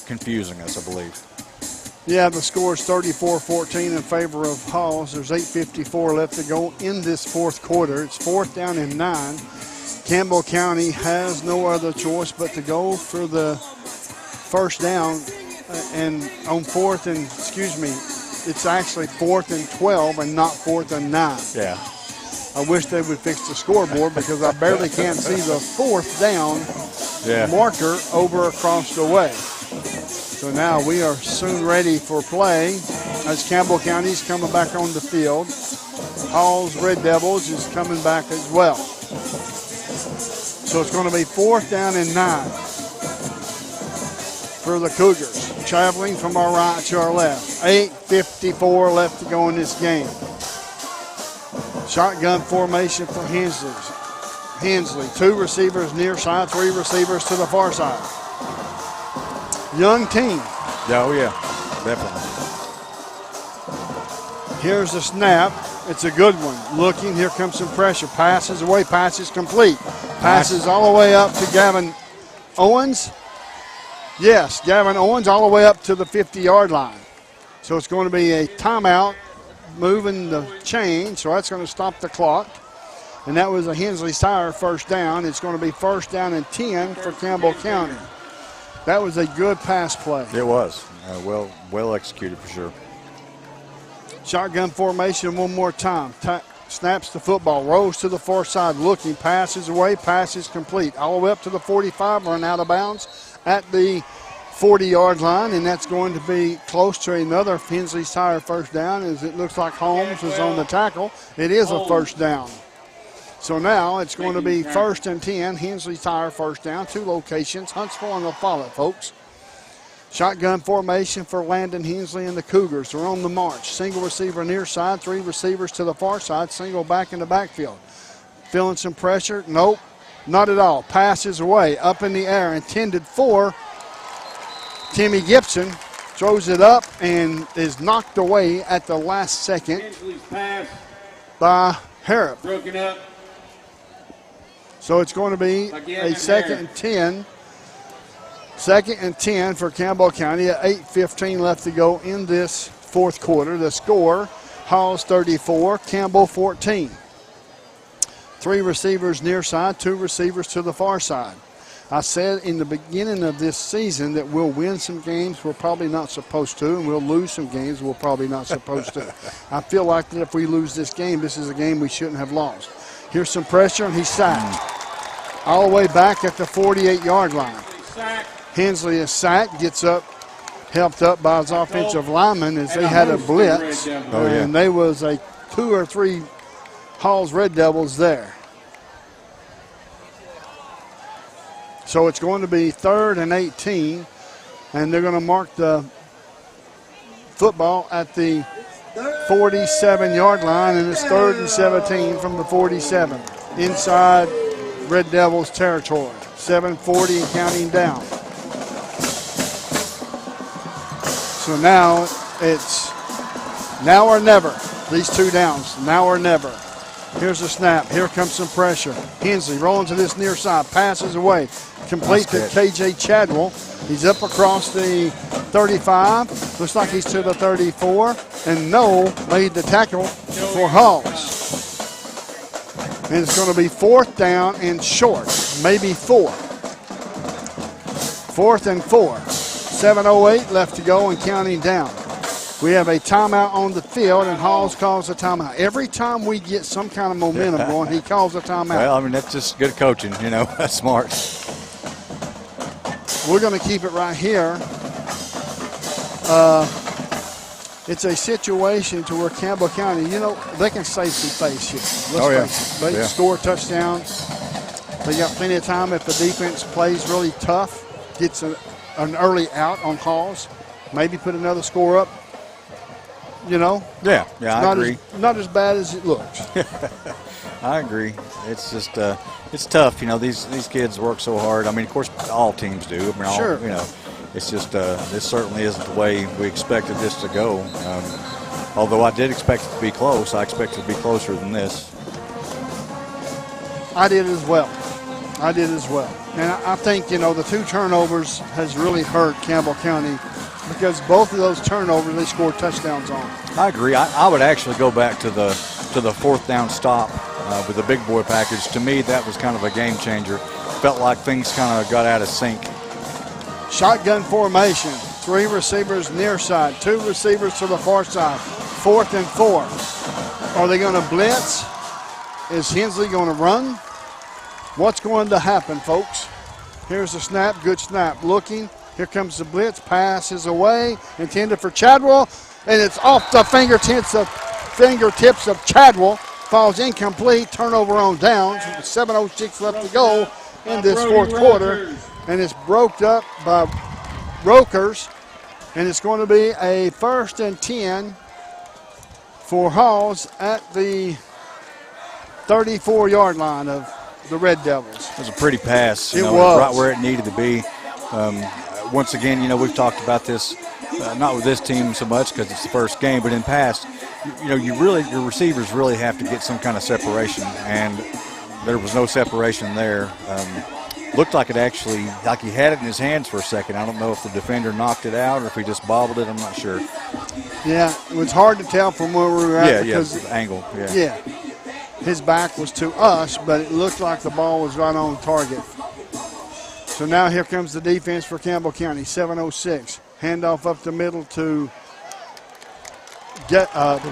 [SPEAKER 5] confusing us, I believe.
[SPEAKER 3] Yeah, the score is 34-14 in favor of Halls. There's 8:54 left to go in this fourth quarter. It's 4th down and 9. Campbell County has no other choice but to go for the first down, and on it's actually 4th and 12 and not 4th and 9.
[SPEAKER 5] Yeah.
[SPEAKER 3] I wish they would fix the scoreboard because I barely can't see the 4th down marker over across the way. So now we are soon ready for play as Campbell County's coming back on the field. Halls Red Devils is coming back as well. So it's going to be 4th down and 9 for the Cougars. Traveling from our right to our left. 8:54 left to go in this game. Shotgun formation for Hensley. 2 receivers near side, 3 receivers to the far side. Young team.
[SPEAKER 5] Oh, yeah, definitely.
[SPEAKER 3] Here's the snap. It's a good one. Looking, here comes some pressure. Passes away, passes complete. Passes all the way up to Gavin Owens. Yes, Gavin Owens all the way up to the 50-yard line. So it's going to be a timeout, moving the chain, so that's going to stop the clock. And that was a Hensley Tire first down. It's going to be 1st down and 10 for Campbell County. That was a good pass play.
[SPEAKER 5] It was. Well executed for sure.
[SPEAKER 3] Shotgun formation one more time. Snaps the football, rolls to the far side, looking, passes away, passes complete. All the way up to the 45, run out of bounds at the 40-yard line, and that's going to be close to another Hensley Tire first down, as it looks like Holmes is on the tackle. It is a first down. So now it's going to be 1st and 10, Hensley Tire first down, 2 locations, Huntsville and La Follette, folks. Shotgun formation for Landon Hensley and the Cougars. They're on the march. Single receiver near side, 3 receivers to the far side, single back in the backfield. Feeling some pressure? Nope, not at all. Passes away, up in the air, intended for Timmy Gibson. throws it up and is knocked away at the last second by Harrop.
[SPEAKER 13] Broken up.
[SPEAKER 3] So it's going to be a second and 10. Second and 10 for Campbell County at 8:15 left to go in this fourth quarter. The score, Halls 34, Campbell 14. 3 receivers near side, 2 receivers to the far side. I said in the beginning of this season that we'll win some games we're probably not supposed to, and we'll lose some games we're probably not supposed to. I feel like that if we lose this game, this is a game we shouldn't have lost. Here's some pressure, and he's sacked. All the way back at the 48-yard line. Hensley is sacked, gets up, helped up by his offensive lineman as they had a blitz. And there was a 2 or 3 Halls Red Devils there. So it's going to be 3rd and 18, and they're going to mark the football at the 47-yard line, and it's 3rd and 17 from the 47 inside Red Devils territory. 7:40 and counting down. So now it's now or never. These 2 downs, now or never. Here's a snap. Here comes some pressure. Hensley rolling to this near side. Passes away. Complete to KJ Chadwell. He's up across the 35. Looks like he's to the 34. And Noel made the tackle for Halls. And it's going to be 4th down and short. Maybe 4. 4th and 4. 7:08 left to go and counting down. We have a timeout on the field, and Halls calls a timeout. Every time we get some kind of momentum going, he calls a timeout.
[SPEAKER 5] Well, I mean, that's just good coaching, you know. That's smart.
[SPEAKER 3] We're going to keep it right here. It's a situation to where Campbell County, you know, they can save some face here. They can score a touchdown. They got plenty of time if the defense plays really tough, gets an early out on Halls, maybe put another score up. You know?
[SPEAKER 5] Yeah, I agree.
[SPEAKER 3] Not as bad as it looks.
[SPEAKER 5] I agree. It's just it's tough. You know, these kids work so hard. I mean, of course, all teams do. I mean,
[SPEAKER 3] sure.
[SPEAKER 5] You know, it's just this certainly isn't the way we expected this to go. Although I did expect it to be close, I expected it to be closer than this.
[SPEAKER 3] I did as well. And I think, you know, the 2 turnovers has really hurt Campbell County because both of those turnovers they scored touchdowns on.
[SPEAKER 5] I agree. I would actually go back to the 4th down stop with the big boy package. To me, that was kind of a game changer. Felt like things kind of got out of sync.
[SPEAKER 3] Shotgun formation. 3 receivers near side, 2 receivers to the far side. 4th and 4. Are they going to blitz? Is Hensley going to run? What's going to happen, folks? Here's the snap. Good snap. Looking. Here comes the blitz. Pass is away. Intended for Chadwell. And it's off the fingertips of Chadwell. Falls incomplete. Turnover on downs. 7:06 left to go in this fourth quarter. And it's broke up by Rokers. And it's going to be a 1st and 10 for Halls at the 34-yard line of the Red Devils.
[SPEAKER 5] It was a pretty pass.
[SPEAKER 3] It was.
[SPEAKER 5] Right where it needed to be. Once again, you know, we've talked about this, not with this team so much because it's the first game, but in past, you know, your receivers really have to get some kind of separation, and there was no separation there. Looked like it actually, like he had it in his hands for a second. I don't know if the defender knocked it out or if he just bobbled it. I'm not sure.
[SPEAKER 3] Yeah, it was hard to tell from where we were at.
[SPEAKER 5] Because the angle.
[SPEAKER 3] Yeah. His back was to us, but it looked like the ball was right on target. So now here comes the defense for Campbell County. 7:06. Handoff up the middle to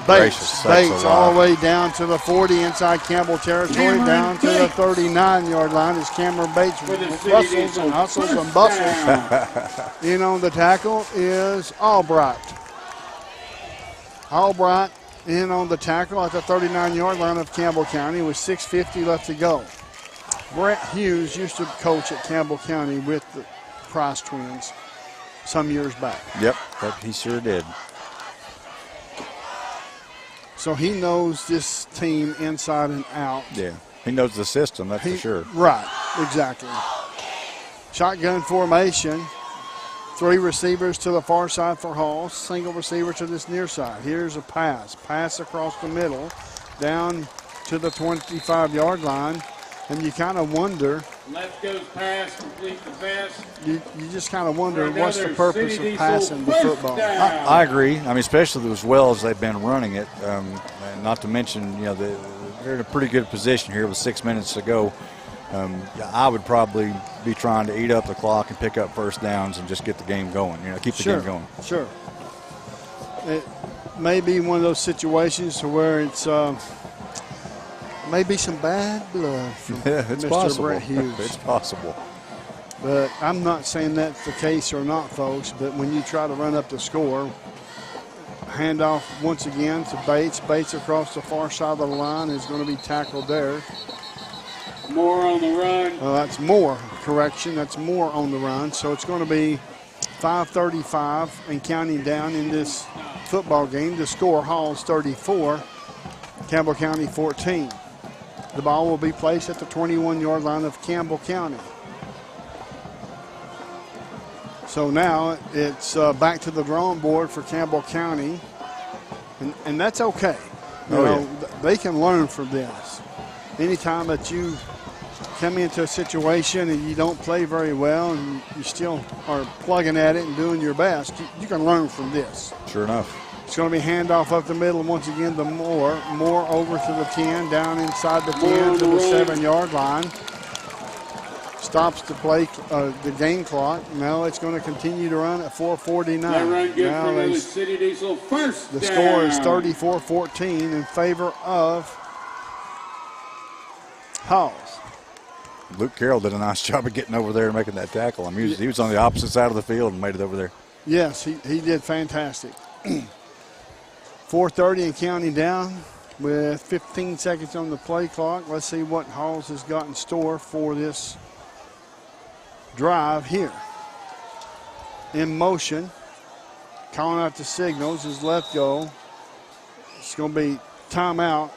[SPEAKER 3] Bates. Bates all the way down to the 40 inside Campbell territory, down to the 39-yard line as Cameron Bates rustles and hustles and bustles. In on the tackle is Albright. Albright in on the tackle at the 39-yard line of Campbell County with 6:50 left to go. Brett Hughes used to coach at Campbell County with the Price twins some years back.
[SPEAKER 5] Yep, he sure did.
[SPEAKER 3] So he knows this team inside and out.
[SPEAKER 5] Yeah, he knows the system, that's for sure.
[SPEAKER 3] Right, exactly. Shotgun formation. 3 receivers to the far side for Hall, single receiver to this near side. Here's a pass across the middle, down to the 25-yard line, and you kind of wonder.
[SPEAKER 13] Left goes pass, complete the pass.
[SPEAKER 3] You just kind of wonder what's the purpose of passing the football.
[SPEAKER 5] I agree. I mean, especially as well as they've been running it. And not to mention, you know, they're in a pretty good position here with 6 minutes to go. I would probably be trying to eat up the clock and pick up first downs and just get the game going. You know, keep the game going.
[SPEAKER 3] Sure. It may be one of those situations to where it's maybe some bad blood from
[SPEAKER 5] it's
[SPEAKER 3] Mr.
[SPEAKER 5] possible.
[SPEAKER 3] Brett Hughes.
[SPEAKER 5] It's possible.
[SPEAKER 3] But I'm not saying that's the case or not, folks. But when you try to run up the score, handoff once again to Bates. Bates across the far side of the line is going to be tackled there.
[SPEAKER 13] Moore on the run.
[SPEAKER 3] That's Moore. Correction. That's Moore on the run. So it's going to be 5:35 and counting down in this football game. The score, Hall's 34, Campbell County 14. The ball will be placed at the 21-yard line of Campbell County. So now it's back to the drawing board for Campbell County, and that's okay. You know, they can learn from this. Anytime that you come into a situation and you don't play very well and you still are plugging at it and doing your best, you can learn from this.
[SPEAKER 5] Sure enough.
[SPEAKER 3] It's going to be handoff up the middle once again to Moore. Moore over to the 10, down inside the 10 to the 7-yard line. Stops the play, the game clock. Now it's going to continue to run at 4:49.
[SPEAKER 13] That run good
[SPEAKER 3] now
[SPEAKER 13] for Village City Diesel. First
[SPEAKER 3] the
[SPEAKER 13] down.
[SPEAKER 3] score is 34-14 in favor of Halls.
[SPEAKER 5] Luke Carroll did a nice job of getting over there and making that tackle. I mean, he was on the opposite side of the field and made it over there.
[SPEAKER 3] Yes, he did fantastic. 4:30 and counting down with 15 seconds on the play clock. Let's see what Halls has got in store for this drive here. In motion, calling out the signals, his left goal. It's going to be timeout.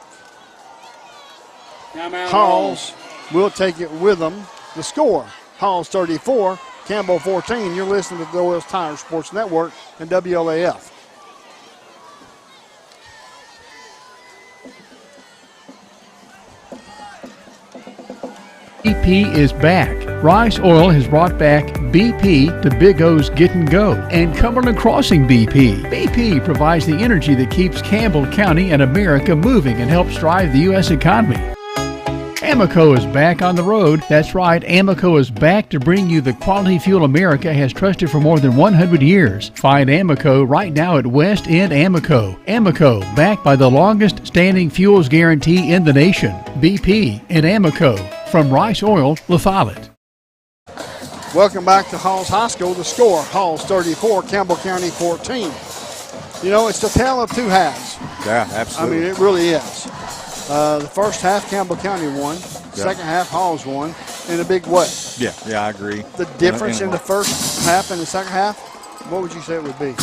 [SPEAKER 3] Halls will take it with them. The score, Halls 34, Campbell 14. You're listening to the Doyle's Tire Sports Network and WLAF.
[SPEAKER 7] BP is back. Rice Oil has brought back BP to Big O's Get and Go and Cumberland Crossing BP. BP provides the energy that keeps Campbell County and America moving and helps drive the U.S. economy. Amoco is back on the road. That's right, Amoco is back to bring you the quality fuel America has trusted for more than 100 years. Find Amoco right now at West End Amoco. Amoco, backed by the longest standing fuels guarantee in the nation. BP and Amoco. From Rice Oil, La Follette.
[SPEAKER 3] Welcome back to Halls High School. The score, Halls 34, Campbell County 14. You know, it's the tale of two halves.
[SPEAKER 5] Yeah, absolutely.
[SPEAKER 3] I mean, it really is. The first half, Campbell County won. Second half, Halls won in a big way.
[SPEAKER 5] Yeah, I agree.
[SPEAKER 3] The difference in the first half and the second half, what would you say it would be?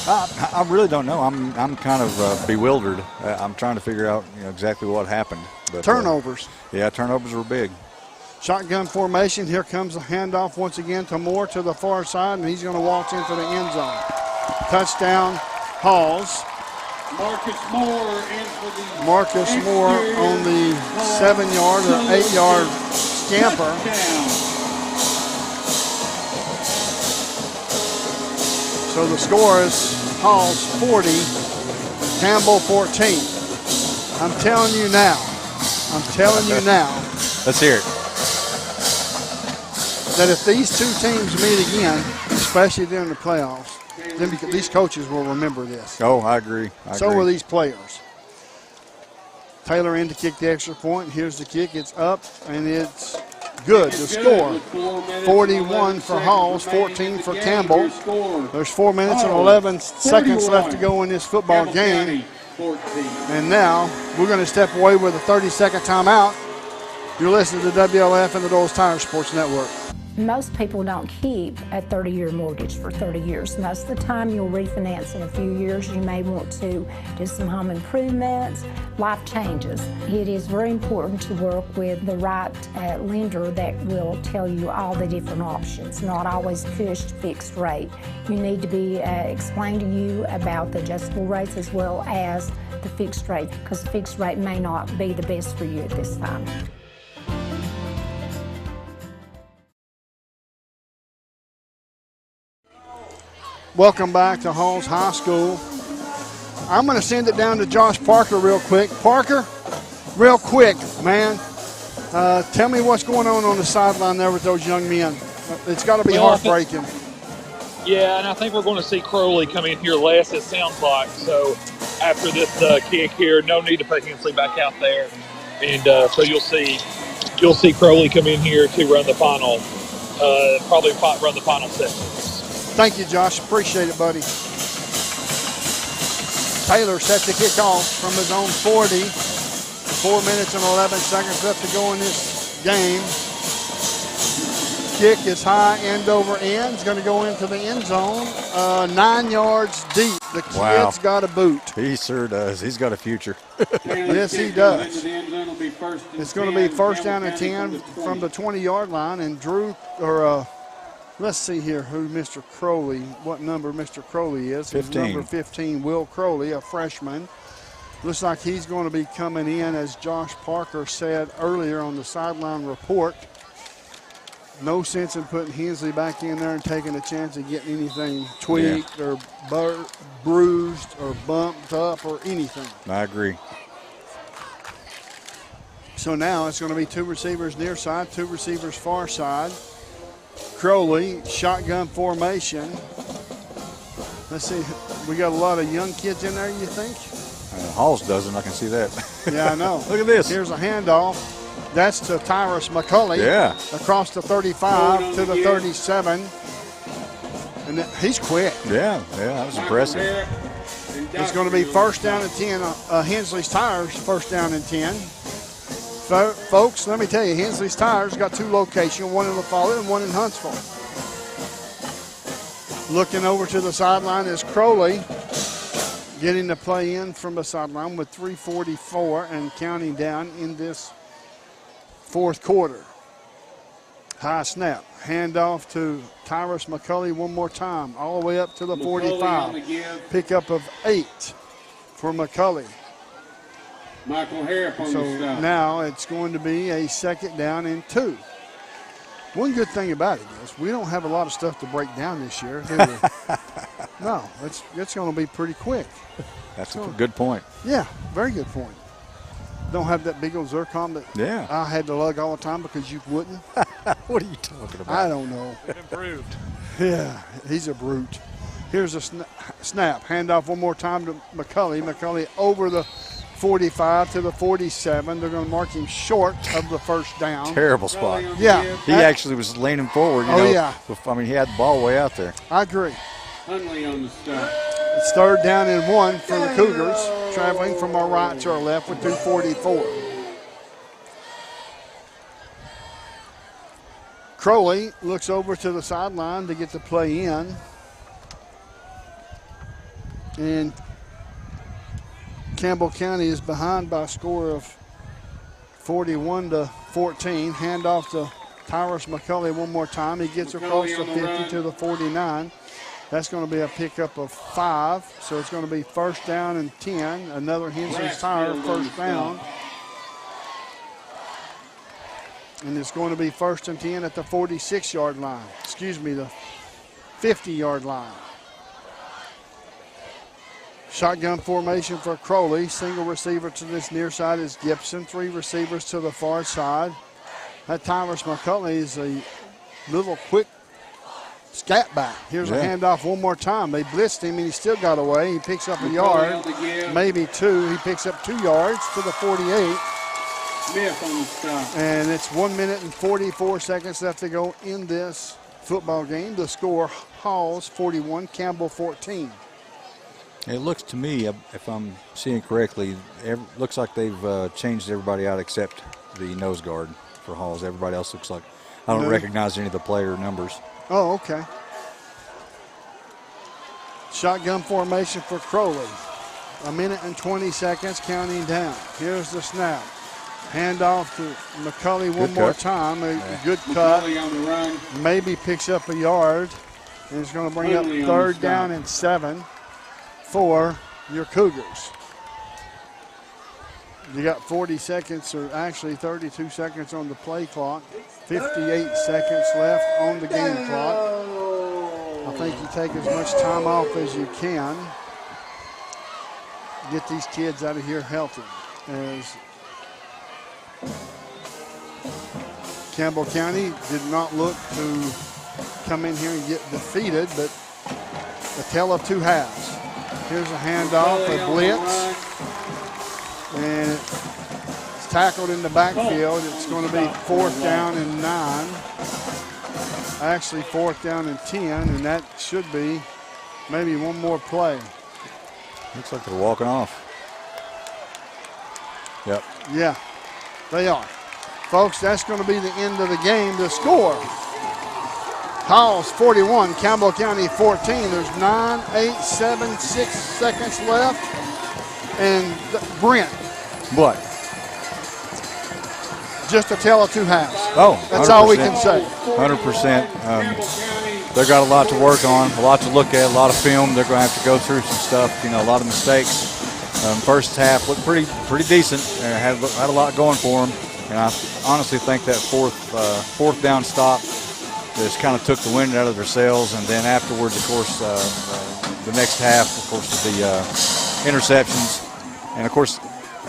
[SPEAKER 5] I really don't know. I'm kind of bewildered. I'm trying to figure out exactly what happened. But,
[SPEAKER 3] turnovers.
[SPEAKER 5] Turnovers were big.
[SPEAKER 3] Shotgun formation. Here comes the handoff once again to Moore to the far side, and he's going to walk into the end zone. Touchdown, Halls.
[SPEAKER 13] Marcus Moore in for the
[SPEAKER 3] Marcus Moore on the 7-yard or 8-yard scamper. So the score is Halls 40, Campbell 14. I'm telling you now.
[SPEAKER 5] Let's hear it.
[SPEAKER 3] That if these two teams meet again, especially during the playoffs, then these coaches will remember this.
[SPEAKER 5] Oh, I agree.
[SPEAKER 3] So will these players. Taylor in to kick the extra point. Here's the kick. It's up, and it's good. The score, 41 for Halls, 14 for Campbell. There's 4 minutes and 11 seconds left to go in this football game. And now we're going to step away with a 30-second timeout. You're listening to WLF and the Doyle's Tire Sports Network.
[SPEAKER 1] Most people don't keep a 30-year mortgage for 30 years. Most of the time you'll refinance in a few years. You may want to do some home improvements. Life changes. It is very important to work with the right lender that will tell you all the different options, not always pushed fixed rate. You need to be explained to you about the adjustable rates as well as the fixed rate, because the fixed rate may not be the best for you at this time.
[SPEAKER 3] Welcome back to Halls High School. I'm going to send it down to Josh Parker real quick. Parker, real quick, man. Tell me what's going on the sideline there with those young men. It's got to be heartbreaking.
[SPEAKER 25] Yeah, and I think we're going to see Crowley come in here less, it sounds like. So after this kick here, no need to put Hensley back out there. And so you'll see Crowley come in here to run the final, probably run the final session.
[SPEAKER 3] Thank you, Josh. Appreciate it, buddy. Taylor set to kick off from his own 40. 4 minutes and 11 seconds left to go in this game. Kick is high, end over end. It's going to go into the end zone, 9 yards deep. The kid's got a boot.
[SPEAKER 5] He sure does. He's got a future.
[SPEAKER 3] Yes, he does. It's going to be first down and 10 from the 20-yard line, and let's see here who Mr. Crowley, what number Mr. Crowley is.
[SPEAKER 5] 15.
[SPEAKER 3] Number 15, Will Crowley, a freshman. Looks like he's going to be coming in, as Josh Parker said earlier on the sideline report. No sense in putting Hensley back in there and taking a chance of getting anything tweaked or bruised or bumped up or anything.
[SPEAKER 5] I agree.
[SPEAKER 3] So now it's going to be 2 receivers near side, 2 receivers far side. Crowley, shotgun formation. Let's see, we got a lot of young kids in there, you think?
[SPEAKER 5] Halls doesn't, I can see that.
[SPEAKER 3] Yeah, I know.
[SPEAKER 5] Look at this.
[SPEAKER 3] Here's a handoff. That's to Tyrus McCulley.
[SPEAKER 5] Yeah.
[SPEAKER 3] Across the 35 to the 37. And he's quick.
[SPEAKER 5] Yeah, that was impressive.
[SPEAKER 3] It's going to be first down and 10. Hensley's Tires, first down and 10. Folks, let me tell you, Hensley's Tires got 2 locations, one in La Follette and one in Huntsville. Looking over to the sideline is Crowley, getting the play in from the sideline with 3:44 and counting down in this fourth quarter. High snap, handoff to Tyrus McCulley one more time, all the way up to the 45. Pickup of 8 for McCulley.
[SPEAKER 13] Michael Harrop on
[SPEAKER 3] so
[SPEAKER 13] the stop.
[SPEAKER 3] Now it's going to be a second down and 2. One good thing about it is we don't have a lot of stuff to break down this year, do we? No, it's going to be pretty quick.
[SPEAKER 5] That's a good point.
[SPEAKER 3] Yeah, very good point. Don't have that big old zircon that I had to lug all the time because you wouldn't.
[SPEAKER 5] What are you talking about?
[SPEAKER 3] I don't know.
[SPEAKER 25] It's improved.
[SPEAKER 3] Yeah, he's a brute. Here's a snap. Handoff one more time to McCulley. McCulley over the 45 to the 47. They're going to mark him short of the first down.
[SPEAKER 5] Terrible spot.
[SPEAKER 3] Yeah.
[SPEAKER 5] He actually was leaning forward. You know,
[SPEAKER 3] yeah.
[SPEAKER 5] I mean, he had the ball way out there.
[SPEAKER 3] I agree.
[SPEAKER 13] Huntley on the stop.
[SPEAKER 3] It's third down and 1 for the Cougars, traveling from our right to our left with 2:44. Crowley looks over to the sideline to get the play in. And Campbell County is behind by a score of 41-14. Handoff to Tyrus McCulley one more time. He gets across the 50 to the 49. That's going to be a pickup of 5. So it's going to be first down and 10. Another Hensley's Tire first down. And it's going to be first and 10 at the 46-yard line. Excuse me, the 50-yard line. Shotgun formation for Crowley. Single receiver to this near side is Gibson. 3 receivers to the far side. That Tyrus McCulley is a little quick scat back. Here's a handoff one more time. They blitzed him and he still got away. He picks up a yard, maybe 2. He picks up 2 yards to the 48.
[SPEAKER 13] Smith on the stop.
[SPEAKER 3] And it's 1 minute and 44 seconds left to go in this football game. The score, Halls 41, Campbell 14.
[SPEAKER 5] It looks to me, if I'm seeing correctly, looks like they've changed everybody out except the nose guard for Halls. Everybody else looks like I don't
[SPEAKER 3] No.
[SPEAKER 5] recognize any of the player numbers.
[SPEAKER 3] Oh, okay. Shotgun formation for Crowley. 1:20 counting down. Here's the snap. Handoff to McCulley one more time. A good cut.
[SPEAKER 13] McCulley on the run.
[SPEAKER 3] Maybe picks up a yard. And it's going to bring up
[SPEAKER 13] Only on
[SPEAKER 3] third
[SPEAKER 13] the
[SPEAKER 3] down
[SPEAKER 13] stop.
[SPEAKER 3] and 7 for your Cougars. You got 40 seconds, or actually 32 seconds on the play clock. 58 seconds left on the game clock. I think you take as much time off as you can. Get these kids out of here healthy. As Campbell County did not look to come in here and get defeated, but a tale of two halves. Here's a handoff, a blitz, and it's tackled in the backfield. It's going to be 4th down and 9. Actually 4th down and 10, and that should be maybe one more play.
[SPEAKER 5] Looks like they're walking off. Yep.
[SPEAKER 3] Yeah, they are. Folks, that's going to be the end of the game. The score, Halls 41, Campbell County 14. There's 9, 8, 7, 6 seconds left. And Brent.
[SPEAKER 5] What?
[SPEAKER 3] Just a tale of two halves.
[SPEAKER 5] Oh,
[SPEAKER 3] that's all we can say.
[SPEAKER 5] 100%. They've got a lot to work on, a lot to look at, a lot of film. They're going to have to go through some stuff, a lot of mistakes. First half looked pretty decent. Had a lot going for them. And I honestly think that fourth down stop just kind of took the wind out of their sails. And then afterwards, of course, the next half, of course, with the interceptions. And, of course,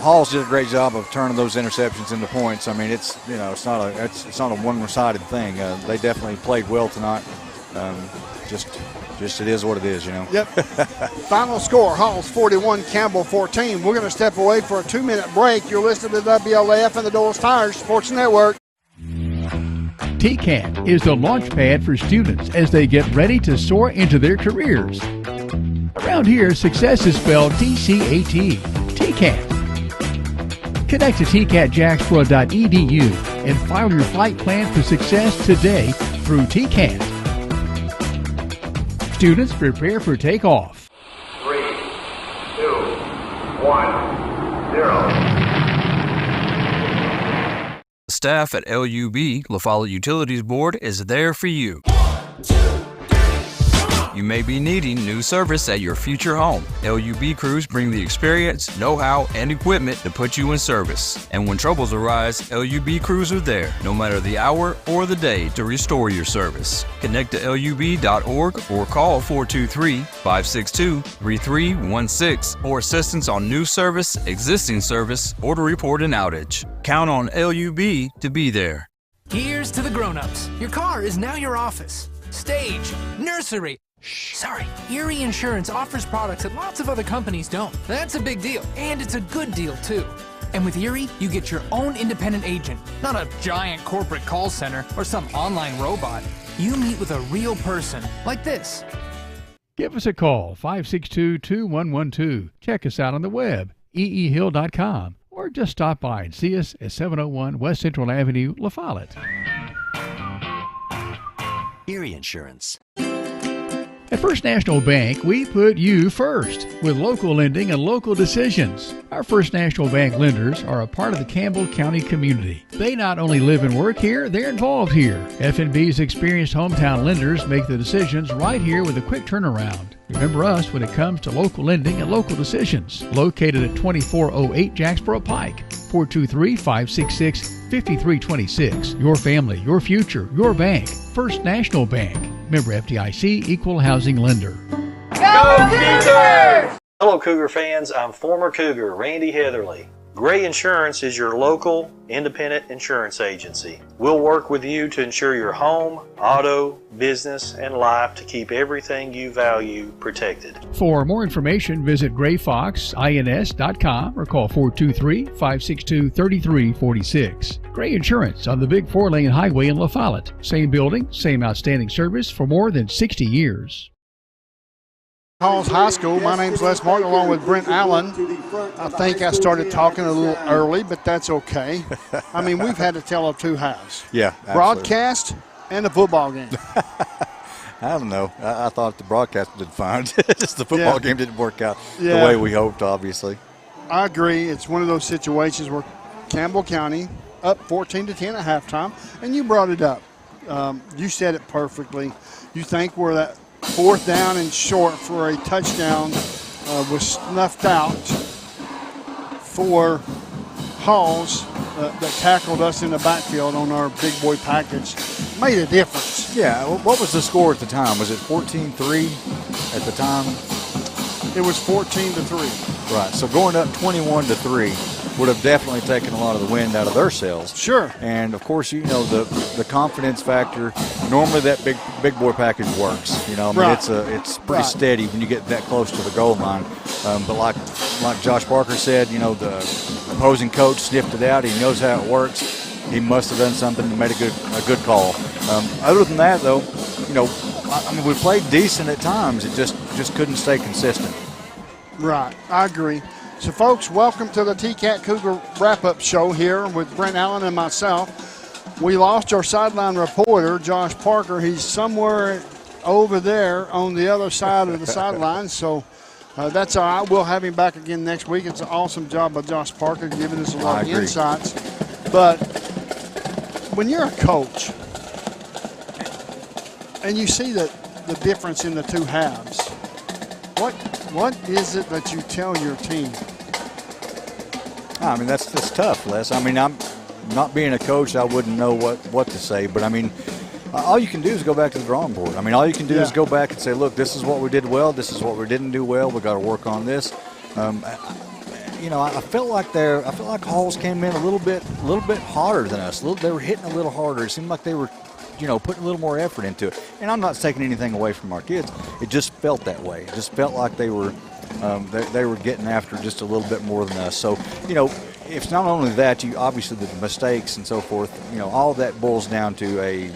[SPEAKER 5] Halls did a great job of turning those interceptions into points. I mean, it's not a one-sided thing. They definitely played well tonight. Just it is what it is,
[SPEAKER 3] Yep. Final score, Halls 41, Campbell 14. We're going to step away for a 2-minute break. You're listening to WLAF and the Doors Tires Sports Network.
[SPEAKER 7] TCAT is the launch pad for students as they get ready to soar into their careers. Around here, success is spelled TCAT. TCAT. Connect to tcatjacksboro.edu and file your flight plan for success today through TCAT. Students, prepare for takeoff.
[SPEAKER 2] 3, 2, 1, 0.
[SPEAKER 12] Staff at LUB, La Follette Utilities Board, is there for you. You may be needing new service at your future home. LUB crews bring the experience, know-how, and equipment to put you in service. And when troubles arise, LUB crews are there, no matter the hour or the day, to restore your service. Connect to LUB.org or call 423-562-3316 for assistance on new service, existing service, or to report an outage. Count on LUB to be there.
[SPEAKER 4] Here's to the grown-ups. Your car is now your office, stage, nursery. Sorry, Erie Insurance offers products that lots of other companies don't. That's a big deal, and it's a good deal, too. And with Erie, you get your own independent agent, not a giant corporate call center or some online robot. You meet with a real person, like this.
[SPEAKER 7] Give us a call, 562-2112. Check us out on the web, eehill.com, or just stop by and see us at 701 West Central Avenue, La Follette.
[SPEAKER 16] Erie Insurance.
[SPEAKER 7] At First National Bank, we put you first with local lending and local decisions. Our First National Bank lenders are a part of the Campbell County community. They not only live and work here, they're involved here. FNB's experienced hometown lenders make the decisions right here with a quick turnaround. Remember us when it comes to local lending and local decisions. Located at 2408 Jacksboro Pike, 423-566-5326. Your family, your future, your bank. First National Bank. Member FDIC, Equal Housing Lender.
[SPEAKER 19] Go Cougars! Hello Cougar fans, I'm former Cougar Randy Heatherly. Gray Insurance is your local independent insurance agency. We'll work with you to insure your home, auto, business, and life to keep everything you value protected.
[SPEAKER 7] For more information, visit grayfoxins.com or call 423-562-3346. Gray Insurance on the big 4-lane highway in La Follette. Same building, same outstanding service for more than 60 years.
[SPEAKER 3] Halls High School. My name's Les Martin along with Brent Allen. I think I started talking a little early, but that's okay. I mean, we've had to tell of two halves.
[SPEAKER 5] Yeah, absolutely.
[SPEAKER 3] Broadcast and a football game.
[SPEAKER 5] I don't know. I thought the broadcast did fine. Just the football game didn't work out the way we hoped, obviously.
[SPEAKER 3] I agree. It's one of those situations where Campbell County up 14-10 at halftime, and you brought it up. You said it perfectly. You think where that fourth down and short for a touchdown was snuffed out for Halls that tackled us in the backfield on our big boy package. Made a difference.
[SPEAKER 5] Yeah, what was the score at the time? Was it 14-3 at the time?
[SPEAKER 3] It was 14-3.
[SPEAKER 5] Right, so going up 21-3 would have definitely taken a lot of the wind out of their sails.
[SPEAKER 3] Sure.
[SPEAKER 5] And, of course, you know, the confidence factor, normally that big boy package works. You know, I mean, it's pretty steady when you get that close to the goal line. But like Josh Parker said, you know, the opposing coach sniffed it out. He knows how it works. He must have done something and made a good call. Other than that, though, you know, I mean, we played decent at times. It just couldn't stay consistent.
[SPEAKER 3] Right, I agree. So, folks, welcome to the TCAT Cougar wrap-up show here with Brent Allen and myself. We lost our sideline reporter, Josh Parker. He's somewhere over there on the other side of the sideline, so that's all right. We'll have him back again next week. It's an awesome job by Josh Parker giving us a lot of insights. But when you're a coach and you see the difference in the two halves, what is it that you tell your team?
[SPEAKER 5] I mean, that's tough, Les. I mean, I'm not being a coach, I wouldn't know what to say. But, I mean, all you can do is go back to the drawing board. I mean, all you can do is go back and say, look, this is what we did well. This is what we didn't do well. We got to work on this. You know, I felt like Halls came in a little bit harder than us. They were hitting a little harder. It seemed like they were, you know, putting a little more effort into it. And I'm not taking anything away from our kids. It just felt that way. It just felt like they were getting after just a little bit more than us. So, you know, it's not only that, you obviously the mistakes and so forth, you know, all that boils down to a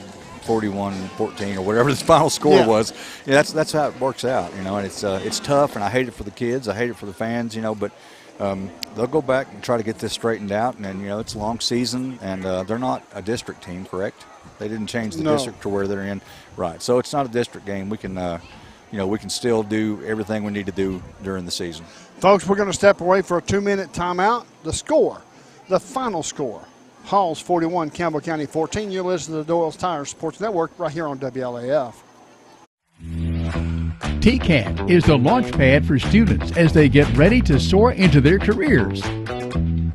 [SPEAKER 5] 41-14 or whatever the final score was. Yeah, that's how it works out, you know, and it's tough, and I hate it for the kids. I hate it for the fans, you know, but they'll go back and try to get this straightened out, and you know, it's a long season, and they're not a district team, correct? They didn't change the district to where they're in. Right, so it's not a district game. We can, you know, we can still do everything we need to do during the season.
[SPEAKER 3] Folks, we're going to step away for a 2-minute timeout. The score, the final score, Halls 41, Campbell County 14. You're listening to the Doyle's Tire Sports Network right here on WLAF.
[SPEAKER 7] TCAT is the launch pad for students as they get ready to soar into their careers.